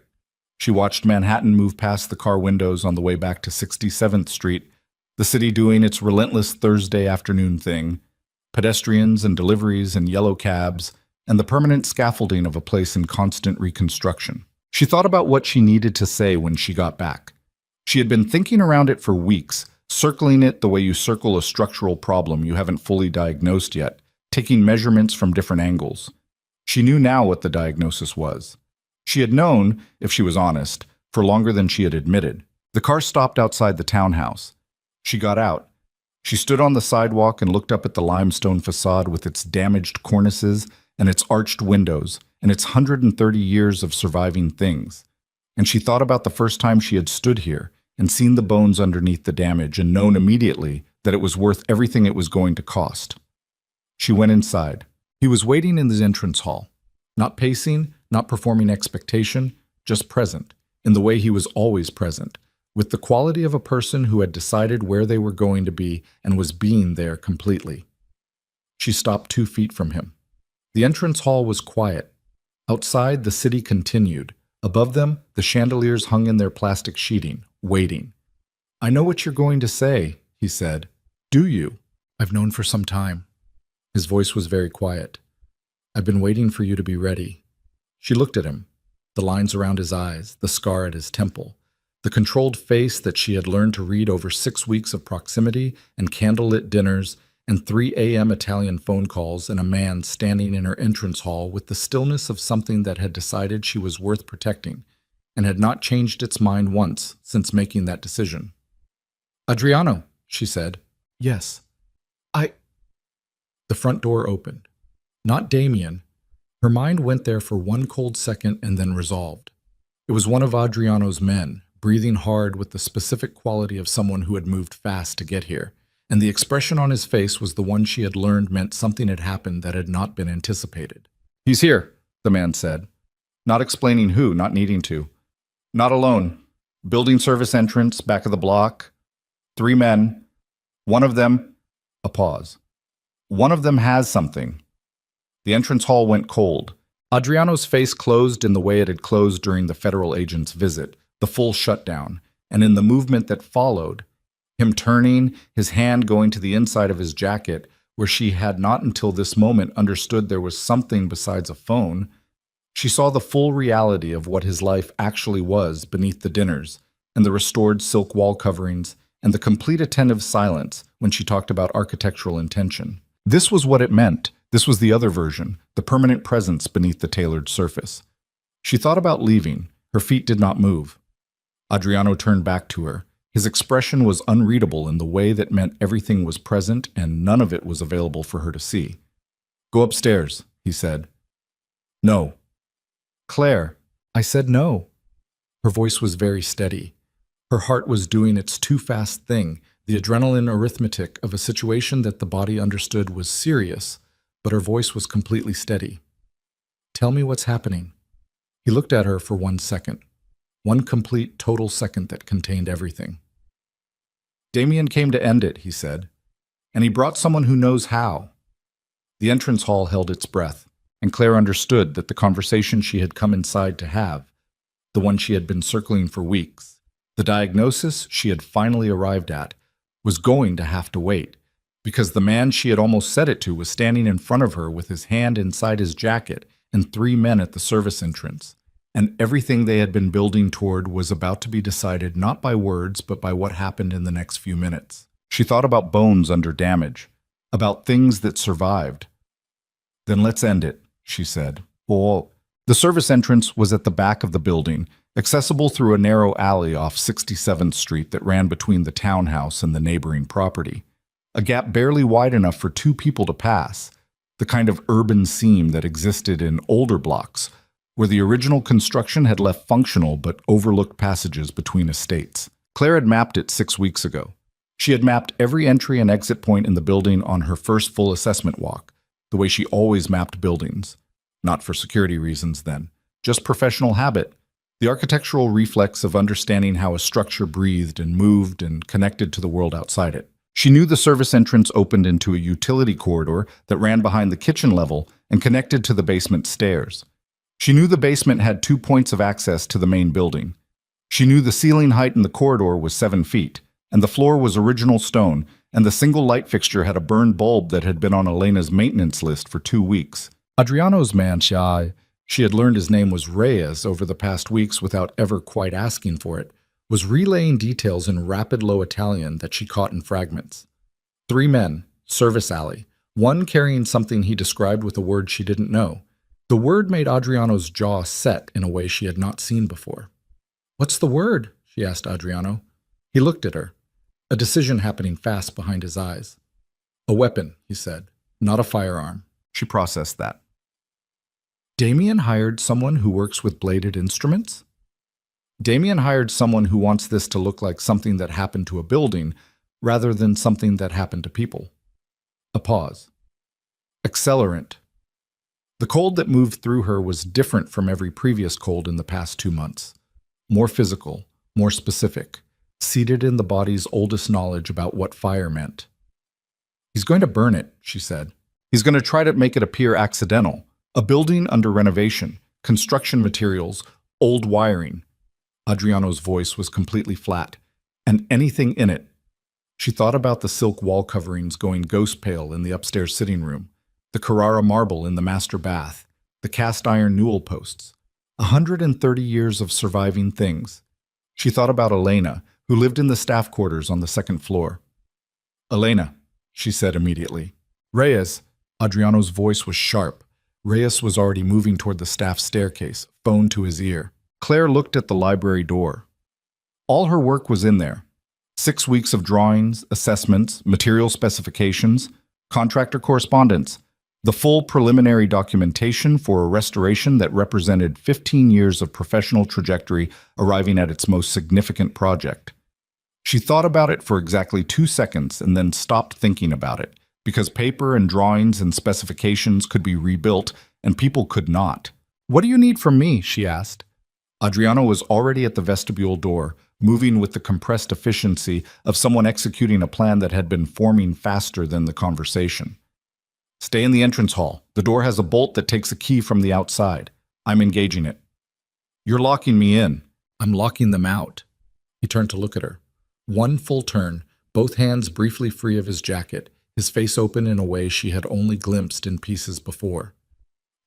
She watched Manhattan move past the car windows on the way back to 67th Street, the city doing its relentless Thursday afternoon thing, pedestrians and deliveries and yellow cabs, and the permanent scaffolding of a place in constant reconstruction. She thought about what she needed to say when she got back. She had been thinking around it for weeks, circling it the way you circle a structural problem you haven't fully diagnosed yet, taking measurements from different angles. She knew now what the diagnosis was. She had known, if she was honest, for longer than she had admitted. The car stopped outside the townhouse. She got out. She stood on the sidewalk and looked up at the limestone facade with its damaged cornices and its arched windows and its 130 years of surviving things. And she thought about the first time she had stood here and seen the bones underneath the damage and known immediately that it was worth everything it was going to cost. She went inside. He was waiting in the entrance hall, not pacing, not performing expectation, just present, in the way he was always present, with the quality of a person who had decided where they were going to be and was being there completely. She stopped 2 feet from him. The entrance hall was quiet. Outside, the city continued. Above them, the chandeliers hung in their plastic sheeting, waiting. I know what you're going to say, he said. Do you? I've known for some time. His voice was very quiet. I've been waiting for you to be ready. She looked at him, the lines around his eyes, the scar at his temple, the controlled face that she had learned to read over 6 weeks of proximity and candlelit dinners and 3 a.m. Italian phone calls and a man standing in her entrance hall with the stillness of something that had decided she was worth protecting and had not changed its mind once since making that decision. Adriano, she said. Yes. The front door opened. Not Damien. Her mind went there for one cold second and then resolved. It was one of Adriano's men, breathing hard with the specific quality of someone who had moved fast to get here, and the expression on his face was the one she had learned meant something had happened that had not been anticipated. He's here, the man said. Not explaining who, not needing to. Not alone. Building service entrance, back of the block. 3 men. One of them... A pause. One of them has something. The entrance hall went cold. Adriano's face closed in the way it had closed during the federal agent's visit, the full shutdown, and in the movement that followed, him turning, his hand going to the inside of his jacket, where she had not until this moment understood there was something besides a phone. She saw the full reality of what his life actually was beneath the dinners, and the restored silk wall coverings, and the complete attentive silence when she talked about architectural intention. This was what it meant. This was the other version, the permanent presence beneath the tailored surface. She thought about leaving. Her feet did not move. Adriano turned back to her. His expression was unreadable in the way that meant everything was present and none of it was available for her to see. "Go upstairs," he said. "No." "Claire." "I said no." Her voice was very steady. Her heart was doing its too fast thing, the adrenaline arithmetic of a situation that the body understood was serious, but her voice was completely steady. "Tell me what's happening." He looked at her for 1 second. One complete, total second that contained everything. "Damien came to end it," he said, "and he brought someone who knows how." The entrance hall held its breath, and Claire understood that the conversation she had come inside to have, the one she had been circling for weeks, the diagnosis she had finally arrived at, was going to have to wait, because the man she had almost said it to was standing in front of her with his hand inside his jacket and 3 men at the service entrance. And everything they had been building toward was about to be decided not by words, but by what happened in the next few minutes. She thought about bones under damage, about things that survived. "Then let's end it," she said. "Well, the service entrance was at the back of the building, accessible through a narrow alley off 67th Street that ran between the townhouse and the neighboring property. A gap barely wide enough for 2 people to pass, the kind of urban seam that existed in older blocks, where the original construction had left functional but overlooked passages between estates. Claire had mapped it 6 weeks ago. She had mapped every entry and exit point in the building on her first full assessment walk, the way she always mapped buildings. Not for security reasons then, just professional habit, the architectural reflex of understanding how a structure breathed and moved and connected to the world outside it. She knew the service entrance opened into a utility corridor that ran behind the kitchen level and connected to the basement stairs. She knew the basement had 2 points of access to the main building. She knew the ceiling height in the corridor was 7 feet, and the floor was original stone, and the single light fixture had a burned bulb that had been on Elena's maintenance list for 2 weeks. Adriano's man, she had learned his name was Reyes over the past weeks without ever quite asking for it, was relaying details in rapid low Italian that she caught in fragments. 3 men, service alley, one carrying something he described with a word she didn't know. The word made Adriano's jaw set in a way she had not seen before. "What's the word?" she asked Adriano. He looked at her, a decision happening fast behind his eyes. "A weapon," he said, "not a firearm." She processed that. "Damien hired someone who works with bladed instruments?" "Damien hired someone who wants this to look like something that happened to a building, rather than something that happened to people." A pause. "Accelerant." The cold that moved through her was different from every previous cold in the past 2 months. More physical, more specific, seated in the body's oldest knowledge about what fire meant. "He's going to burn it," she said. "He's going to try to make it appear accidental. A building under renovation, construction materials, old wiring." Adriano's voice was completely flat. "And anything in it." She thought about the silk wall coverings going ghost pale in the upstairs sitting room, the Carrara marble in the master bath, the cast iron newel posts. 130 years of surviving things. She thought about Elena, who lived in the staff quarters on the 2nd floor. "Elena," she said immediately. "Reyes." Adriano's voice was sharp. Reyes was already moving toward the staff staircase, phone to his ear. Claire looked at the library door. All her work was in there. 6 weeks of drawings, assessments, material specifications, contractor correspondence, the full preliminary documentation for a restoration that represented 15 years of professional trajectory arriving at its most significant project. She thought about it for exactly 2 seconds and then stopped thinking about it, because paper and drawings and specifications could be rebuilt and people could not. "What do you need from me?" she asked. Adriano was already at the vestibule door, moving with the compressed efficiency of someone executing a plan that had been forming faster than the conversation. "Stay in the entrance hall. The door has a bolt that takes a key from the outside. I'm engaging it. You're locking me in. I'm locking them out. He turned to look at her. One full turn, both hands briefly free of his jacket, his face open in a way she had only glimpsed in pieces before.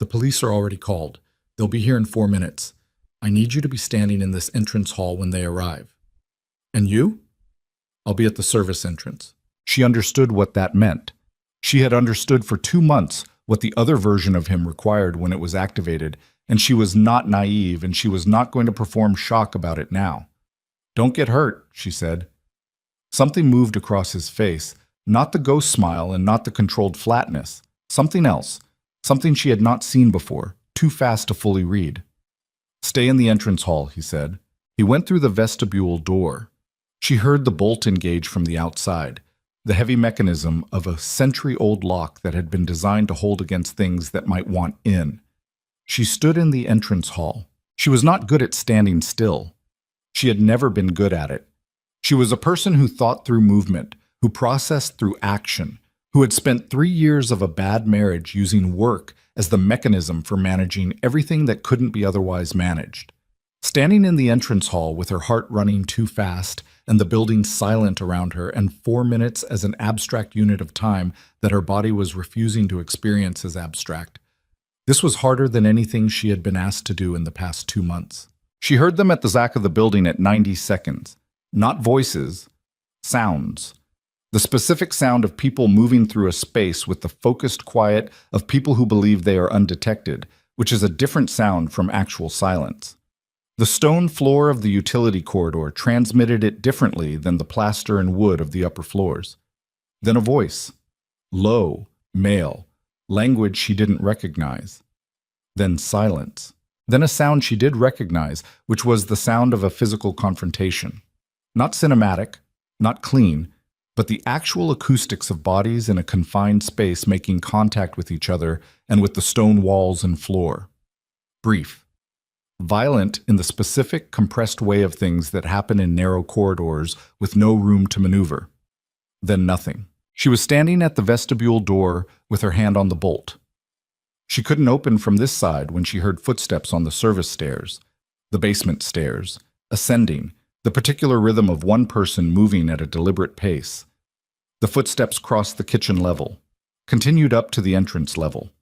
The police are already called. They'll be here in 4 minutes. I need you to be standing in this entrance hall when they arrive. And you? I'll be at the service entrance. She understood what that meant. She had understood for 2 months what the other version of him required when it was activated, and she was not naive, and she was not going to perform shock about it now. Don't get hurt, she said. Something moved across his face, not the ghost smile and not the controlled flatness. Something else, something she had not seen before, too fast to fully read. Stay in the entrance hall, he said. He went through the vestibule door. She heard the bolt engage from the outside, the heavy mechanism of a century-old lock that had been designed to hold against things that might want in. She stood in the entrance hall. She was not good at standing still. She had never been good at it. She was a person who thought through movement, who processed through action, who had spent 3 years of a bad marriage using work as the mechanism for managing everything that couldn't be otherwise managed. Standing in the entrance hall with her heart running too fast and the building silent around her and 4 minutes as an abstract unit of time that her body was refusing to experience as abstract. This was harder than anything she had been asked to do in the past 2 months. She heard them at the back of the building at 90 seconds. Not voices, sounds. The specific sound of people moving through a space with the focused quiet of people who believe they are undetected, which is a different sound from actual silence. The stone floor of the utility corridor transmitted it differently than the plaster and wood of the upper floors. Then a voice. Low, male, language she didn't recognize. Then silence. Then a sound she did recognize, which was the sound of a physical confrontation. Not cinematic, not clean, but the actual acoustics of bodies in a confined space making contact with each other and with the stone walls and floor. Brief. Violent in the specific, compressed way of things that happen in narrow corridors with no room to maneuver. Then nothing. She was standing at the vestibule door with her hand on the bolt. She couldn't open from this side when she heard footsteps on the service stairs, the basement stairs, ascending, the particular rhythm of one person moving at a deliberate pace. The footsteps crossed the kitchen level, continued up to the entrance level.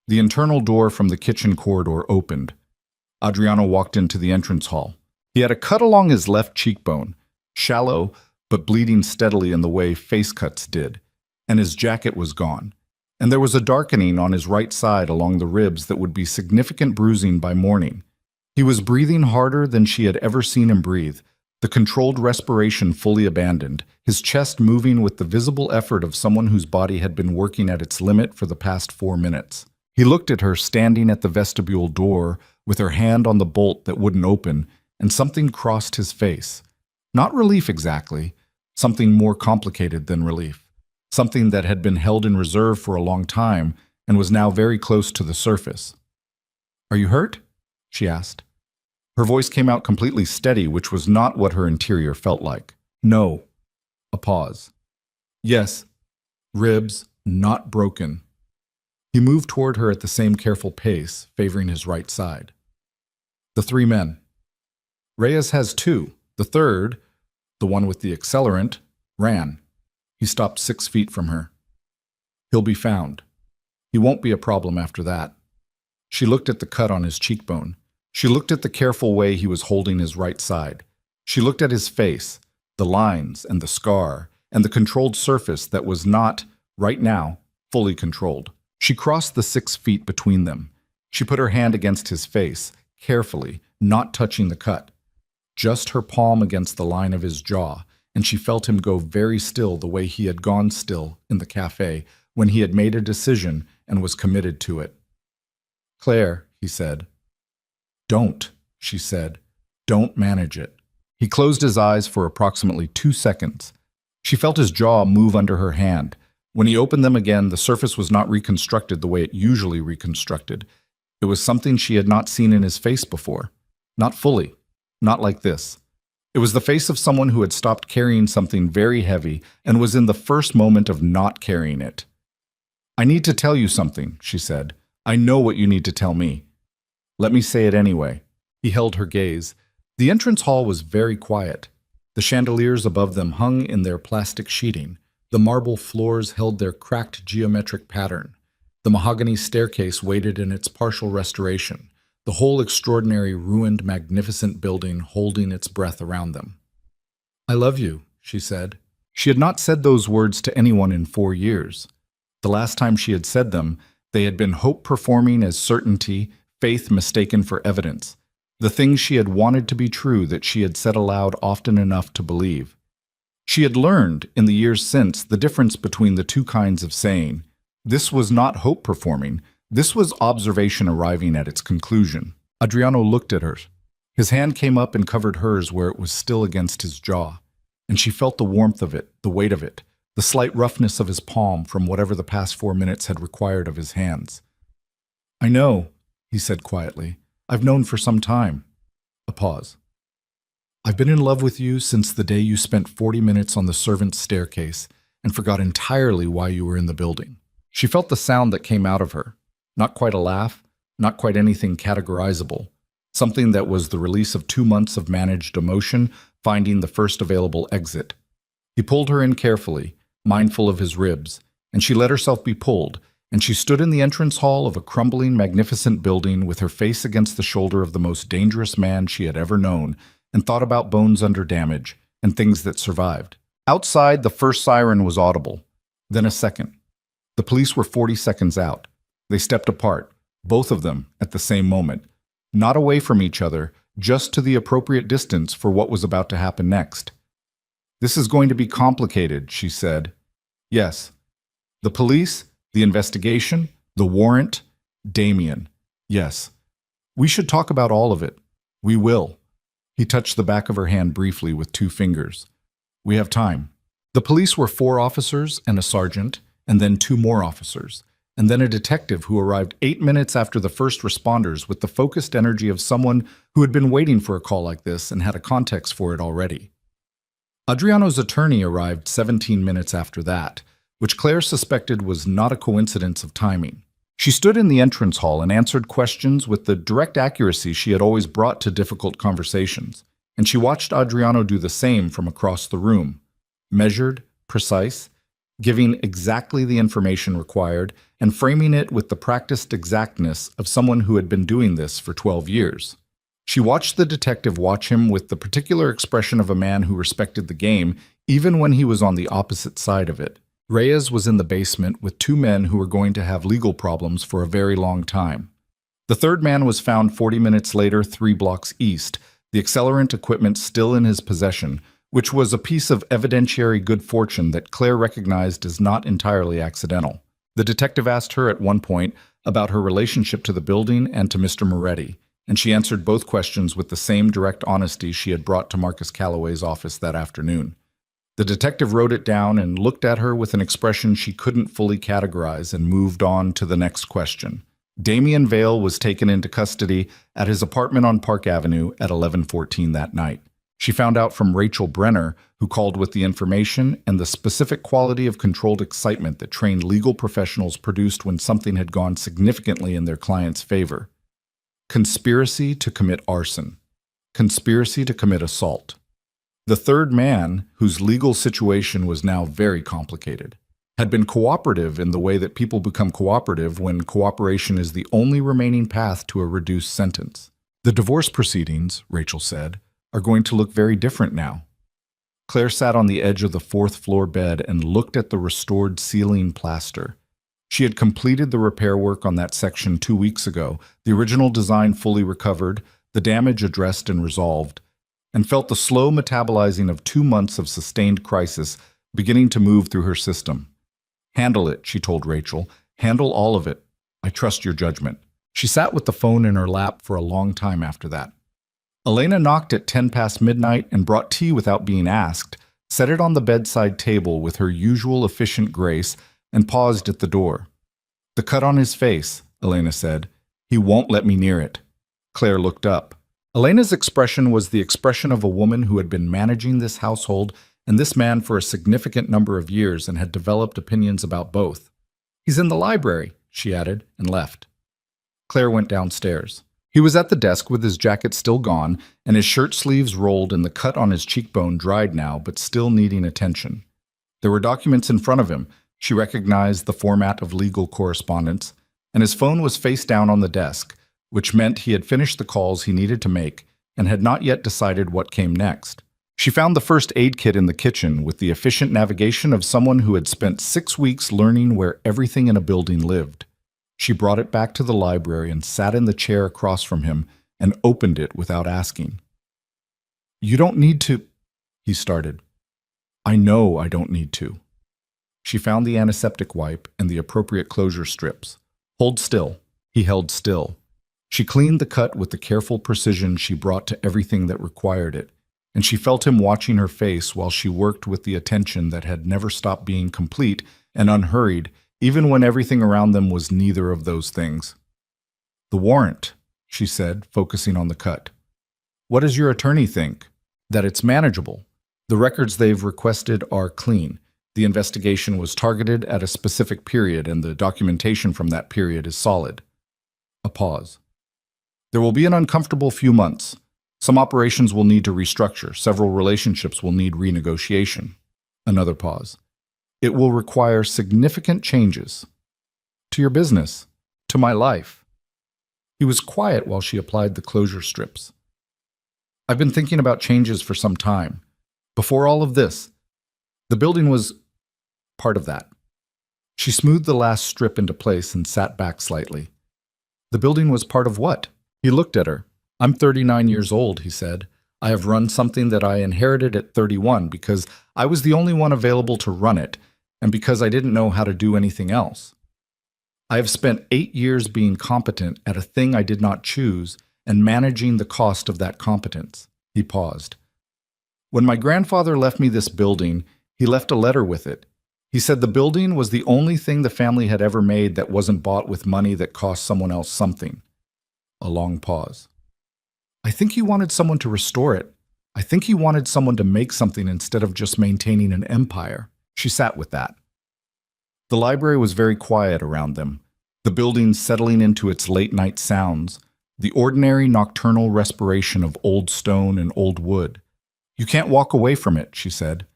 The internal door from the kitchen corridor opened. Adriano walked into the entrance hall. He had a cut along his left cheekbone, shallow but bleeding steadily in the way face cuts did, and his jacket was gone. And there was a darkening on his right side along the ribs that would be significant bruising by morning. He was breathing harder than she had ever seen him breathe, the controlled respiration fully abandoned, his chest moving with the visible effort of someone whose body had been working at its limit for the past 4 minutes. He looked at her standing at the vestibule door with her hand on the bolt that wouldn't open, and something crossed his face. Not relief exactly, something more complicated than relief. Something that had been held in reserve for a long time and was now very close to the surface. "Are you hurt?" she asked. Her voice came out completely steady, which was not what her interior felt like. "No." A pause. "Yes. Ribs, not broken." He moved toward her at the same careful pace, favoring his right side. "The 3 men. Reyes has 2. The third, the one with the accelerant, ran." He stopped 6 feet from her. "He'll be found. He won't be a problem after that." She looked at the cut on his cheekbone. She looked at the careful way he was holding his right side. She looked at his face, the lines and the scar, and the controlled surface that was not, right now, fully controlled. She crossed the 6 feet between them. She put her hand against his face, carefully, not touching the cut. Just her palm against the line of his jaw, and she felt him go very still the way he had gone still in the cafe when he had made a decision and was committed to it. "Claire," he said. "Don't," she said. "Don't manage it." He closed his eyes for approximately 2 seconds. She felt his jaw move under her hand. When he opened them again, the surface was not reconstructed the way it usually reconstructed. It was something she had not seen in his face before. Not fully. Not like this. It was the face of someone who had stopped carrying something very heavy and was in the first moment of not carrying it. I need to tell you something, she said. I know what you need to tell me. Let me say it anyway. He held her gaze. The entrance hall was very quiet. The chandeliers above them hung in their plastic sheeting. The marble floors held their cracked geometric pattern. The mahogany staircase waited in its partial restoration, the whole extraordinary, ruined, magnificent building holding its breath around them. I love you, she said. She had not said those words to anyone in 4 years. The last time she had said them, they had been hope performing as certainty, faith mistaken for evidence, the things she had wanted to be true that she had said aloud often enough to believe. She had learned, in the years since, the difference between the two kinds of saying. This was not hope performing. This was observation arriving at its conclusion. Adriano looked at her. His hand came up and covered hers where it was still against his jaw, and she felt the warmth of it, the weight of it, the slight roughness of his palm from whatever the past 4 minutes had required of his hands. I know, he said quietly. I've known for some time. A pause. I've been in love with you since the day you spent 40 minutes on the servants' staircase and forgot entirely why you were in the building. She felt the sound that came out of her. Not quite a laugh, not quite anything categorizable. Something that was the release of 2 months of managed emotion, finding the first available exit. He pulled her in carefully, mindful of his ribs, and she let herself be pulled, and she stood in the entrance hall of a crumbling, magnificent building with her face against the shoulder of the most dangerous man she had ever known, and thought about bones under damage and things that survived. Outside, the first siren was audible, then a second. The police were 40 seconds out. They stepped apart, both of them, at the same moment, not away from each other, just to the appropriate distance for what was about to happen next. This is going to be complicated, she said. Yes. The police, the investigation, the warrant, Damien. Yes. We should talk about all of it. We will. He touched the back of her hand briefly with 2 fingers. We have time. The police were 4 officers and a sergeant, and then 2 more officers, and then a detective who arrived 8 minutes after the first responders with the focused energy of someone who had been waiting for a call like this and had a context for it already. Adriano's attorney arrived 17 minutes after that, which Claire suspected was not a coincidence of timing. She stood in the entrance hall and answered questions with the direct accuracy she had always brought to difficult conversations, and she watched Adriano do the same from across the room, measured, precise, giving exactly the information required and framing it with the practiced exactness of someone who had been doing this for 12 years. She watched the detective watch him with the particular expression of a man who respected the game, even when he was on the opposite side of it. Reyes was in the basement with 2 men who were going to have legal problems for a very long time. The third man was found 40 minutes later 3 blocks east, the accelerant equipment still in his possession, which was a piece of evidentiary good fortune that Claire recognized as not entirely accidental. The detective asked her at one point about her relationship to the building and to Mr. Moretti, and she answered both questions with the same direct honesty she had brought to Marcus Calloway's office that afternoon. The detective wrote it down and looked at her with an expression she couldn't fully categorize and moved on to the next question. Damien Vale was taken into custody at his apartment on Park Avenue at 11:14 that night. She found out from Rachel Brenner, who called with the information and the specific quality of controlled excitement that trained legal professionals produced when something had gone significantly in their client's favor. Conspiracy to commit arson. Conspiracy to commit assault. The third man, whose legal situation was now very complicated, had been cooperative in the way that people become cooperative when cooperation is the only remaining path to a reduced sentence. The divorce proceedings, Rachel said, are going to look very different now. Claire sat on the edge of the 4th floor bed and looked at the restored ceiling plaster. She had completed the repair work on that section 2 weeks ago, the original design fully recovered, the damage addressed and resolved, and felt the slow metabolizing of 2 months of sustained crisis beginning to move through her system. Handle it, she told Rachel. Handle all of it. I trust your judgment. She sat with the phone in her lap for a long time after that. Elena knocked at 10 past midnight and brought tea without being asked, set it on the bedside table with her usual efficient grace, and paused at the door. The cut on his face, Elena said. He won't let me near it. Claire looked up. Elena's expression was the expression of a woman who had been managing this household and this man for a significant number of years and had developed opinions about both. He's in the library, she added, and left. Claire went downstairs. He was at the desk with his jacket still gone and his shirt sleeves rolled and the cut on his cheekbone dried now but still needing attention. There were documents in front of him. She recognized the format of legal correspondence, and his phone was face down on the desk, which meant he had finished the calls he needed to make and had not yet decided what came next. She found the first aid kit in the kitchen with the efficient navigation of someone who had spent 6 weeks learning where everything in a building lived. She brought it back to the library and sat in the chair across from him and opened it without asking. "You don't need to," he started. "I know I don't need to." She found the antiseptic wipe and the appropriate closure strips. "Hold still." He held still. She cleaned the cut with the careful precision she brought to everything that required it, and she felt him watching her face while she worked with the attention that had never stopped being complete and unhurried, even when everything around them was neither of those things. "The warrant," she said, focusing on the cut. "What does your attorney think?" "That it's manageable. The records they've requested are clean. The investigation was targeted at a specific period, and the documentation from that period is solid." A pause. "There will be an uncomfortable few months. Some operations will need to restructure. Several relationships will need renegotiation." Another pause. "It will require significant changes. To your business. To my life." He was quiet while she applied the closure strips. "I've been thinking about changes for some time. Before all of this, the building was part of that." She smoothed the last strip into place and sat back slightly. "The building was part of what?" He looked at her. "I'm 39 years old," he said. "I have run something that I inherited at 31 because I was the only one available to run it, and because I didn't know how to do anything else. I have spent 8 years being competent at a thing I did not choose and managing the cost of that competence." He paused. "When my grandfather left me this building, he left a letter with it. He said the building was the only thing the family had ever made that wasn't bought with money that cost someone else something." A long pause. "I think he wanted someone to restore it. I think he wanted someone to make something instead of just maintaining an empire." She sat with that. The library was very quiet around them, the building settling into its late-night sounds, the ordinary nocturnal respiration of old stone and old wood. "You can't walk away from it," she said,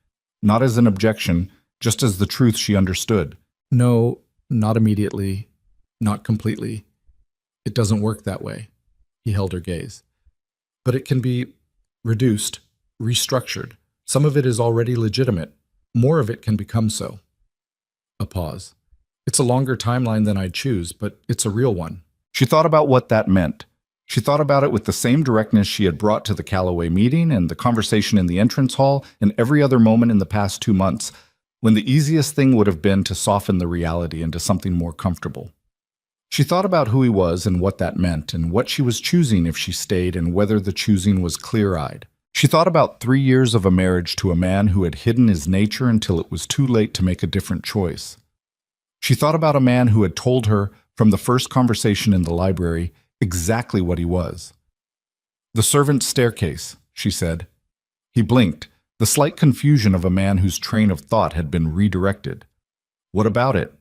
not as an objection, just as the truth she understood. "No, not immediately, not completely. It doesn't work that way." He held her gaze. "But it can be reduced, restructured. Some of it is already legitimate. More of it can become so." A pause. "It's a longer timeline than I'd choose, but it's a real one." She thought about what that meant. She thought about it with the same directness she had brought to the Callaway meeting and the conversation in the entrance hall and every other moment in the past 2 months, when the easiest thing would have been to soften the reality into something more comfortable. She thought about who he was and what that meant, and what she was choosing if she stayed, and whether the choosing was clear-eyed. She thought about 3 years of a marriage to a man who had hidden his nature until it was too late to make a different choice. She thought about a man who had told her, from the first conversation in the library, exactly what he was. "The servant's staircase," she said. He blinked, the slight confusion of a man whose train of thought had been redirected. "What about it?"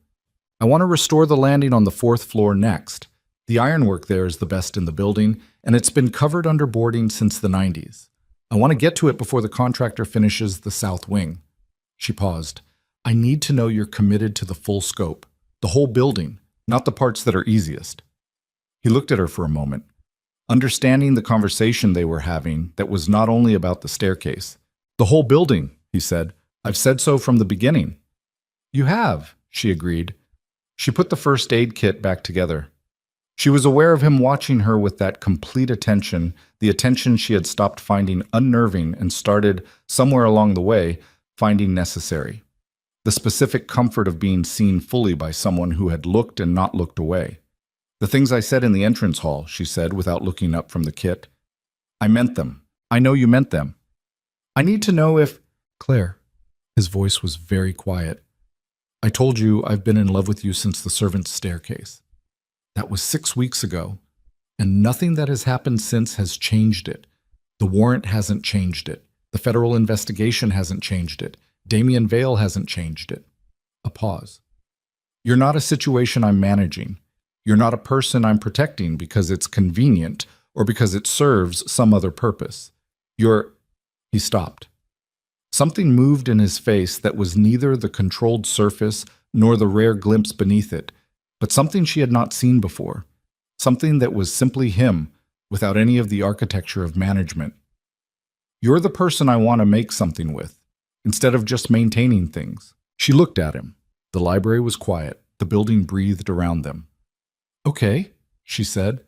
"I want to restore the landing on the 4th floor next. The ironwork there is the best in the building, and it's been covered under boarding since the 90s. I want to get to it before the contractor finishes the south wing." She paused. "I need to know you're committed to the full scope, the whole building, not the parts that are easiest." He looked at her for a moment, understanding the conversation they were having that was not only about the staircase. "The whole building," he said. "I've said so from the beginning." "You have," she agreed. She put the first aid kit back together. She was aware of him watching her with that complete attention, the attention she had stopped finding unnerving and started, somewhere along the way, finding necessary. The specific comfort of being seen fully by someone who had looked and not looked away. "The things I said in the entrance hall," she said without looking up from the kit. "I meant them. I know you meant them. I need to know if—" "Claire." His voice was very quiet. "I told you I've been in love with you since the servant's staircase. That was 6 weeks ago, and nothing that has happened since has changed it. The warrant hasn't changed it. The federal investigation hasn't changed it. Damian Vale hasn't changed it." A pause. You're not a situation I'm managing. You're not a person I'm protecting because it's convenient or because it serves some other purpose. You're—" He stopped. Something moved in his face that was neither the controlled surface nor the rare glimpse beneath it, but something she had not seen before. Something that was simply him, without any of the architecture of management. "You're the person I want to make something with, instead of just maintaining things." She looked at him. The library was quiet. The building breathed around them. "Okay," she said.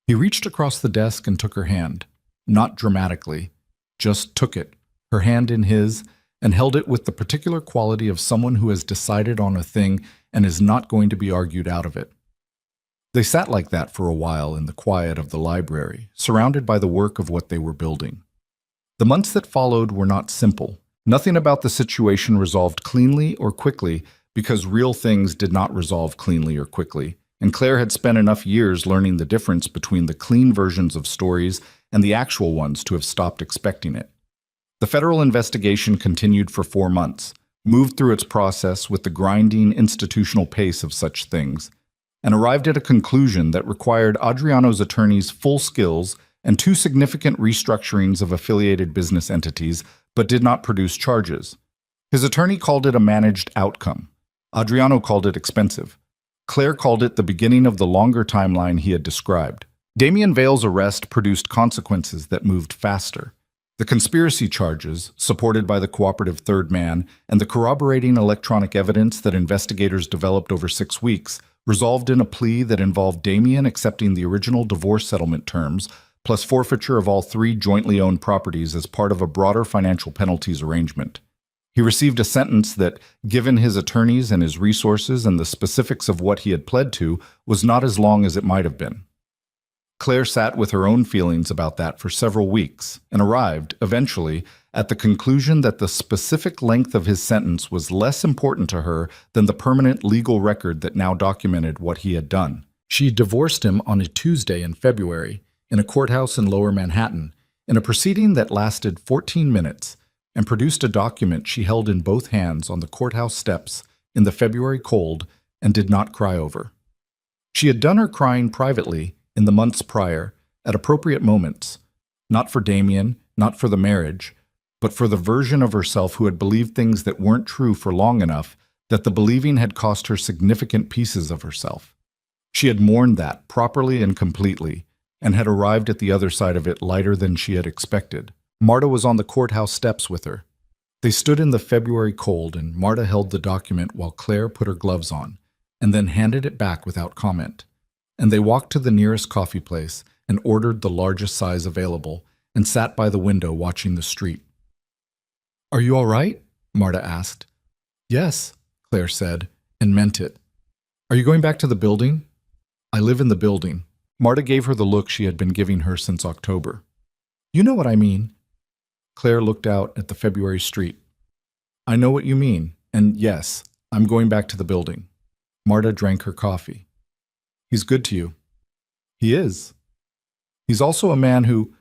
He reached across the desk and took her hand. Not dramatically, just took it, her hand in his, and held it with the particular quality of someone who has decided on a thing and is not going to be argued out of it. They sat like that for a while in the quiet of the library, surrounded by the work of what they were building. The months that followed were not simple. Nothing about the situation resolved cleanly or quickly because real things did not resolve cleanly or quickly, and Claire had spent enough years learning the difference between the clean versions of stories and the actual ones to have stopped expecting it. The federal investigation continued for 4 months, moved through its process with the grinding institutional pace of such things, and arrived at a conclusion that required Adriano's attorneys' full skills and 2 significant restructurings of affiliated business entities, but did not produce charges. His attorney called it a managed outcome. Adriano called it expensive. Claire called it the beginning of the longer timeline he had described. Damien Vale's arrest produced consequences that moved faster. The conspiracy charges, supported by the cooperative third man, and the corroborating electronic evidence that investigators developed over 6 weeks, resolved in a plea that involved Damien accepting the original divorce settlement terms, plus forfeiture of all 3 jointly owned properties as part of a broader financial penalties arrangement. He received a sentence that, given his attorneys and his resources and the specifics of what he had pled to, was not as long as it might have been. Claire sat with her own feelings about that for several weeks and arrived, eventually, at the conclusion that the specific length of his sentence was less important to her than the permanent legal record that now documented what he had done. She divorced him on a Tuesday in February, in a courthouse in Lower Manhattan, in a proceeding that lasted 14 minutes, and produced a document she held in both hands on the courthouse steps in the February cold and did not cry over. She had done her crying privately in the months prior, at appropriate moments, not for Damien, not for the marriage, but for the version of herself who had believed things that weren't true for long enough that the believing had cost her significant pieces of herself. She had mourned that properly and completely, and had arrived at the other side of it lighter than she had expected. Marta was on the courthouse steps with her. They stood in the February cold, and Marta held the document while Claire put her gloves on, and then handed it back without comment. And they walked to the nearest coffee place and ordered the largest size available and sat by the window watching the street. "Are you all right?" Marta asked. "Yes," Claire said, and meant it. "Are you going back to the building?" "I live in the building." Marta gave her the look she had been giving her since October. "You know what I mean." Claire looked out at the February street. "I know what you mean, and yes, I'm going back to the building." Marta drank her coffee. "He's good to you." "He is." "He's also a man who—"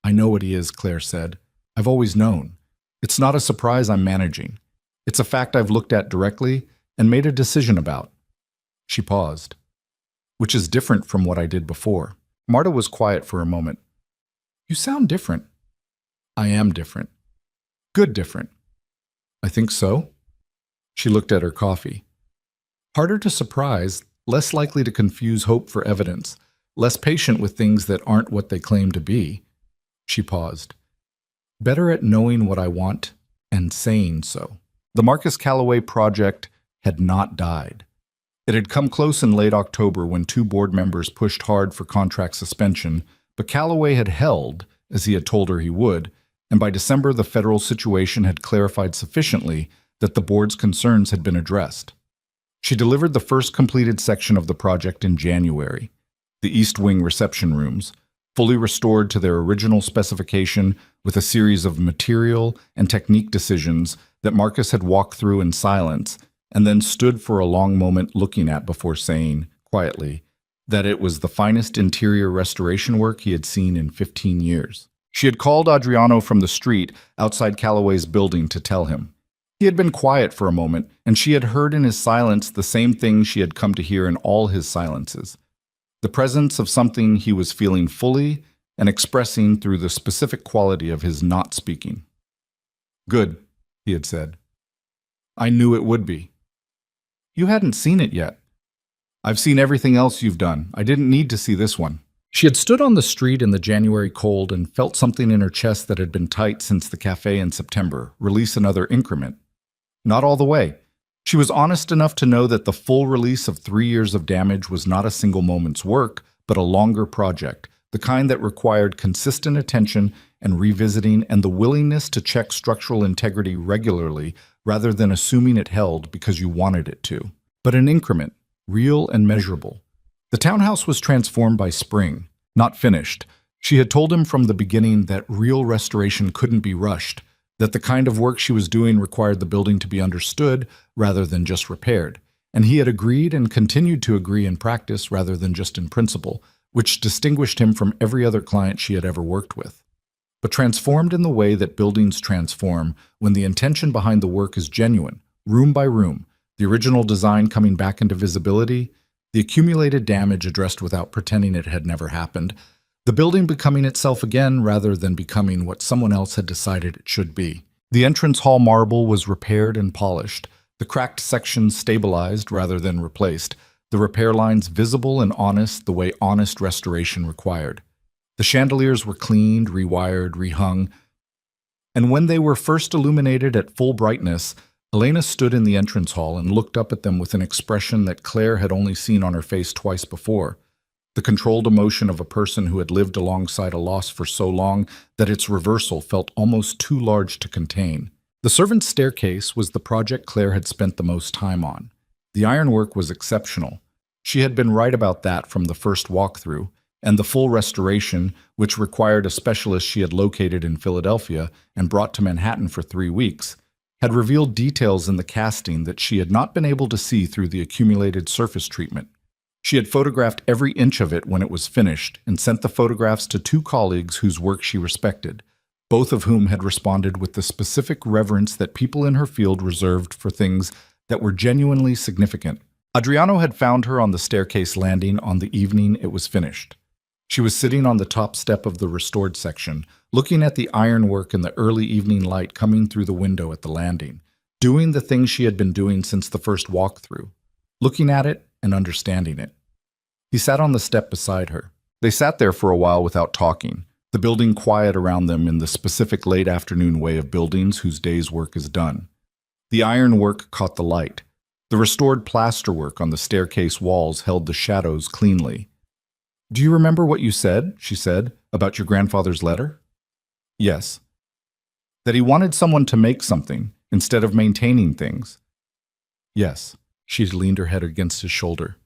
"I know what he is," Claire said. "I've always known. It's not a surprise I'm managing. It's a fact I've looked at directly and made a decision about." She paused. "Which is different from what I did before." Marta was quiet for a moment. "You sound different." "I am different." "Good different." "I think so." She looked at her coffee. "Harder to surprise, less likely to confuse hope for evidence, less patient with things that aren't what they claim to be." She paused. "Better at knowing what I want and saying so." The Marcus Calloway project had not died. It had come close in late October when 2 board members pushed hard for contract suspension, but Calloway had held, as he had told her he would, and by December the federal situation had clarified sufficiently that the board's concerns had been addressed. She delivered the first completed section of the project in January, the East Wing reception rooms, fully restored to their original specification with a series of material and technique decisions that Marcus had walked through in silence and then stood for a long moment looking at before saying, quietly, that it was the finest interior restoration work he had seen in 15 years. She had called Adriano from the street outside Calloway's building to tell him. He had been quiet for a moment, and she had heard in his silence the same thing she had come to hear in all his silences. The presence of something he was feeling fully and expressing through the specific quality of his not speaking. "Good," he had said. "I knew it would be." "You hadn't seen it yet." "I've seen everything else you've done. I didn't need to see this one." She had stood on the street in the January cold and felt something in her chest that had been tight since the cafe in September release another increment. Not all the way. She was honest enough to know that the full release of 3 years of damage was not a single moment's work, but a longer project, the kind that required consistent attention and revisiting and the willingness to check structural integrity regularly rather than assuming it held because you wanted it to. But an increment, real and measurable. The townhouse was transformed by spring, not finished. She had told him from the beginning that real restoration couldn't be rushed, that the kind of work she was doing required the building to be understood rather than just repaired. And he had agreed and continued to agree in practice rather than just in principle, which distinguished him from every other client she had ever worked with. But transformed in the way that buildings transform when the intention behind the work is genuine, room by room, the original design coming back into visibility, the accumulated damage addressed without pretending it had never happened, the building becoming itself again rather than becoming what someone else had decided it should be. The entrance hall marble was repaired and polished, the cracked sections stabilized rather than replaced, the repair lines visible and honest the way honest restoration required. The chandeliers were cleaned, rewired, rehung, and when they were first illuminated at full brightness, Elena stood in the entrance hall and looked up at them with an expression that Claire had only seen on her face twice before. The controlled emotion of a person who had lived alongside a loss for so long that its reversal felt almost too large to contain. The servants' staircase was the project Claire had spent the most time on. The ironwork was exceptional. She had been right about that from the first walkthrough, and the full restoration, which required a specialist she had located in Philadelphia and brought to Manhattan for 3 weeks, had revealed details in the casting that she had not been able to see through the accumulated surface treatment. She had photographed every inch of it when it was finished and sent the photographs to 2 colleagues whose work she respected, both of whom had responded with the specific reverence that people in her field reserved for things that were genuinely significant. Adriano had found her on the staircase landing on the evening it was finished. She was sitting on the top step of the restored section, looking at the ironwork in the early evening light coming through the window at the landing, doing the things she had been doing since the first walkthrough, looking at it and understanding it. He sat on the step beside her. They sat there for a while without talking, the building quiet around them in the specific late afternoon way of buildings whose day's work is done. The ironwork caught the light. The restored plasterwork on the staircase walls held the shadows cleanly. "Do you remember what you said," she said, "about your grandfather's letter?" "Yes." "That he wanted someone to make something instead of maintaining things." "Yes." She leaned her head against his shoulder.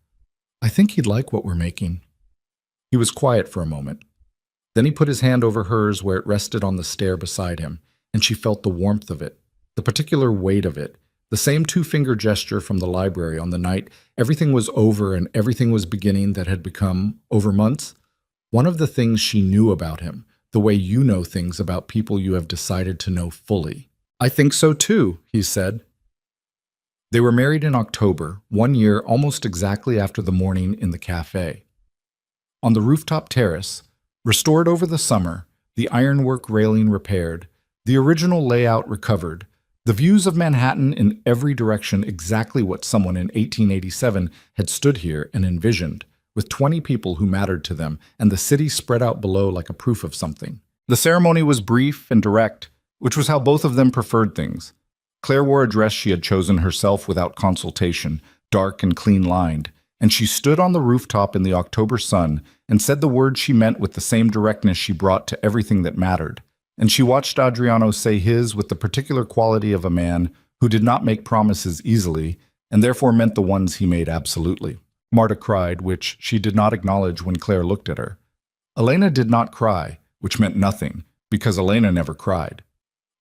"I think he'd like what we're making." He was quiet for a moment. Then he put his hand over hers where it rested on the stair beside him, and she felt the warmth of it, the particular weight of it, the same 2-finger gesture from the library on the night everything was over and everything was beginning that had become, over months, one of the things she knew about him, the way you know things about people you have decided to know fully. "I think so too," he said. They were married in October, 1 year almost exactly after the morning in the cafe. On the rooftop terrace, restored over the summer, the ironwork railing repaired, the original layout recovered, the views of Manhattan in every direction exactly what someone in 1887 had stood here and envisioned, with 20 people who mattered to them, and the city spread out below like a proof of something. The ceremony was brief and direct, which was how both of them preferred things. Claire wore a dress she had chosen herself without consultation, dark and clean-lined, and she stood on the rooftop in the October sun and said the words she meant with the same directness she brought to everything that mattered. And she watched Adriano say his with the particular quality of a man who did not make promises easily, and therefore meant the ones he made absolutely. Marta cried, which she did not acknowledge when Claire looked at her. Elena did not cry, which meant nothing, because Elena never cried.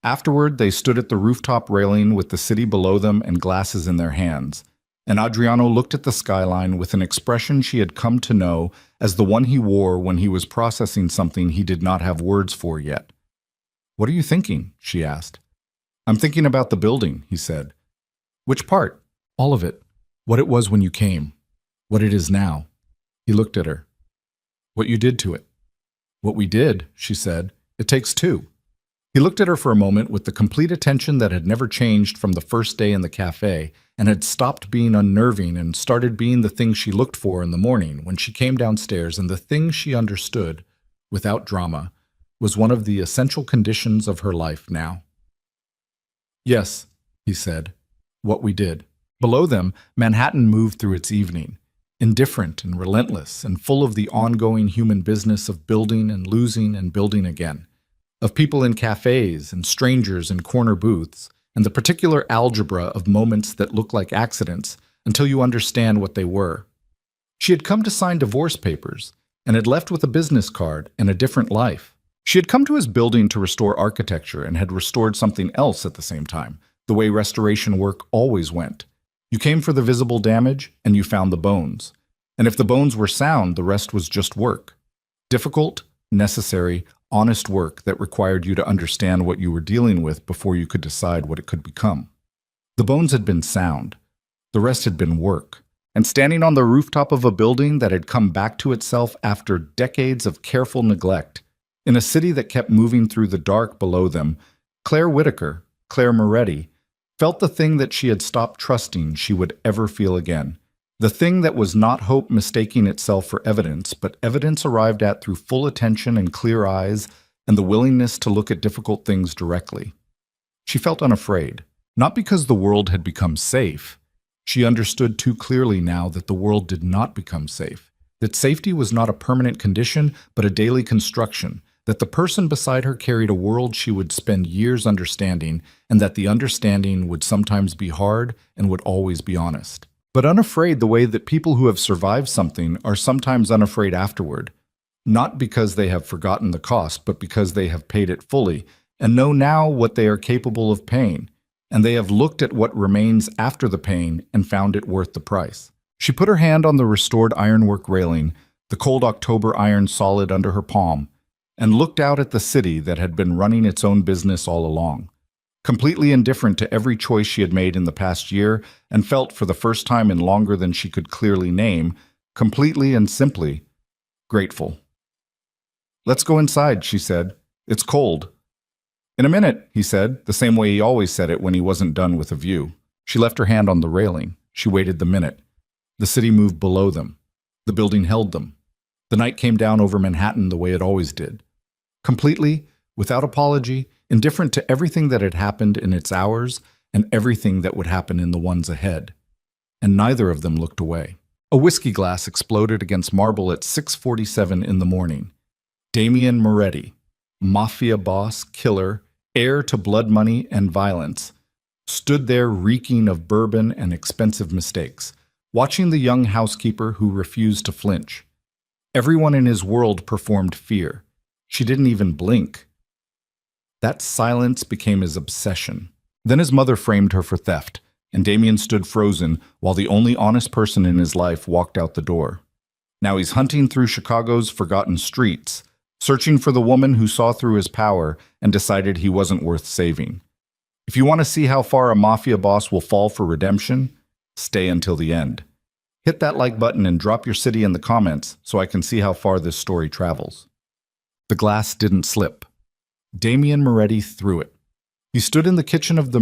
Afterward, they stood at the rooftop railing with the city below them and glasses in their hands, and Adriano looked at the skyline with an expression she had come to know as the one he wore when he was processing something he did not have words for yet. "What are you thinking?" she asked. I'm thinking about the building, he said. Which part? All of it. What it was when you came. What it is now. He looked at her. What you did to it. What we did, she said. It takes two. He looked at her for a moment with the complete attention that had never changed from the first day in the cafe and had stopped being unnerving and started being the thing she looked for in the morning when she came downstairs, and the thing she understood, without drama, was one of the essential conditions of her life now. Yes, he said, what we did. Below them, Manhattan moved through its evening, indifferent and relentless and full of the ongoing human business of building and losing and building again, of people in cafes and strangers in corner booths, and the particular algebra of moments that look like accidents until you understand what they were. She had come to sign divorce papers and had left with a business card and a different life. She had come to his building to restore architecture and had restored something else at the same time, the way restoration work always went. You came for the visible damage, and you found the bones. And if the bones were sound, the rest was just work. Difficult, necessary, honest work that required you to understand what you were dealing with before you could decide what it could become. The bones had been sound. The rest had been work. And standing on the rooftop of a building that had come back to itself after decades of careful neglect, in a city that kept moving through the dark below them, Claire Whitaker, Claire Moretti, felt the thing that she had stopped trusting she would ever feel again. The thing that was not hope mistaking itself for evidence, but evidence arrived at through full attention and clear eyes and the willingness to look at difficult things directly. She felt unafraid, not because the world had become safe. She understood too clearly now that the world did not become safe, that safety was not a permanent condition, but a daily construction, that the person beside her carried a world she would spend years understanding, and that the understanding would sometimes be hard and would always be honest. But unafraid the way that people who have survived something are sometimes unafraid afterward, not because they have forgotten the cost, but because they have paid it fully and know now what they are capable of paying, and they have looked at what remains after the pain and found it worth the price. She put her hand on the restored ironwork railing, the cold October iron solid under her palm, and looked out at the city that had been running its own business all along, completely indifferent to every choice she had made in the past year, and felt for the first time in longer than she could clearly name, completely and simply grateful. "Let's go inside," she said. "It's cold." "In a minute," he said, the same way he always said it when he wasn't done with a view. She left her hand on the railing. She waited the minute. The city moved below them. The building held them. The night came down over Manhattan the way it always did. Completely, without apology, indifferent to everything that had happened in its hours and everything that would happen in the ones ahead. And neither of them looked away. A whiskey glass exploded against marble at 6:47 in the morning. Damian Moretti, Mafia Boss, killer, heir to blood money and violence, stood there reeking of bourbon and expensive mistakes, watching the young housekeeper who refused to flinch. Everyone in his world performed fear. She didn't even blink. That silence became his obsession. Then his mother framed her for theft, and Damien stood frozen while the only honest person in his life walked out the door. Now he's hunting through Chicago's forgotten streets, searching for the woman who saw through his power and decided he wasn't worth saving. If you want to see how far a mafia boss will fall for redemption, stay until the end. Hit that like button and drop your city in the comments so I can see how far this story travels. The glass didn't slip. Damian Moretti threw it. He stood in the kitchen of the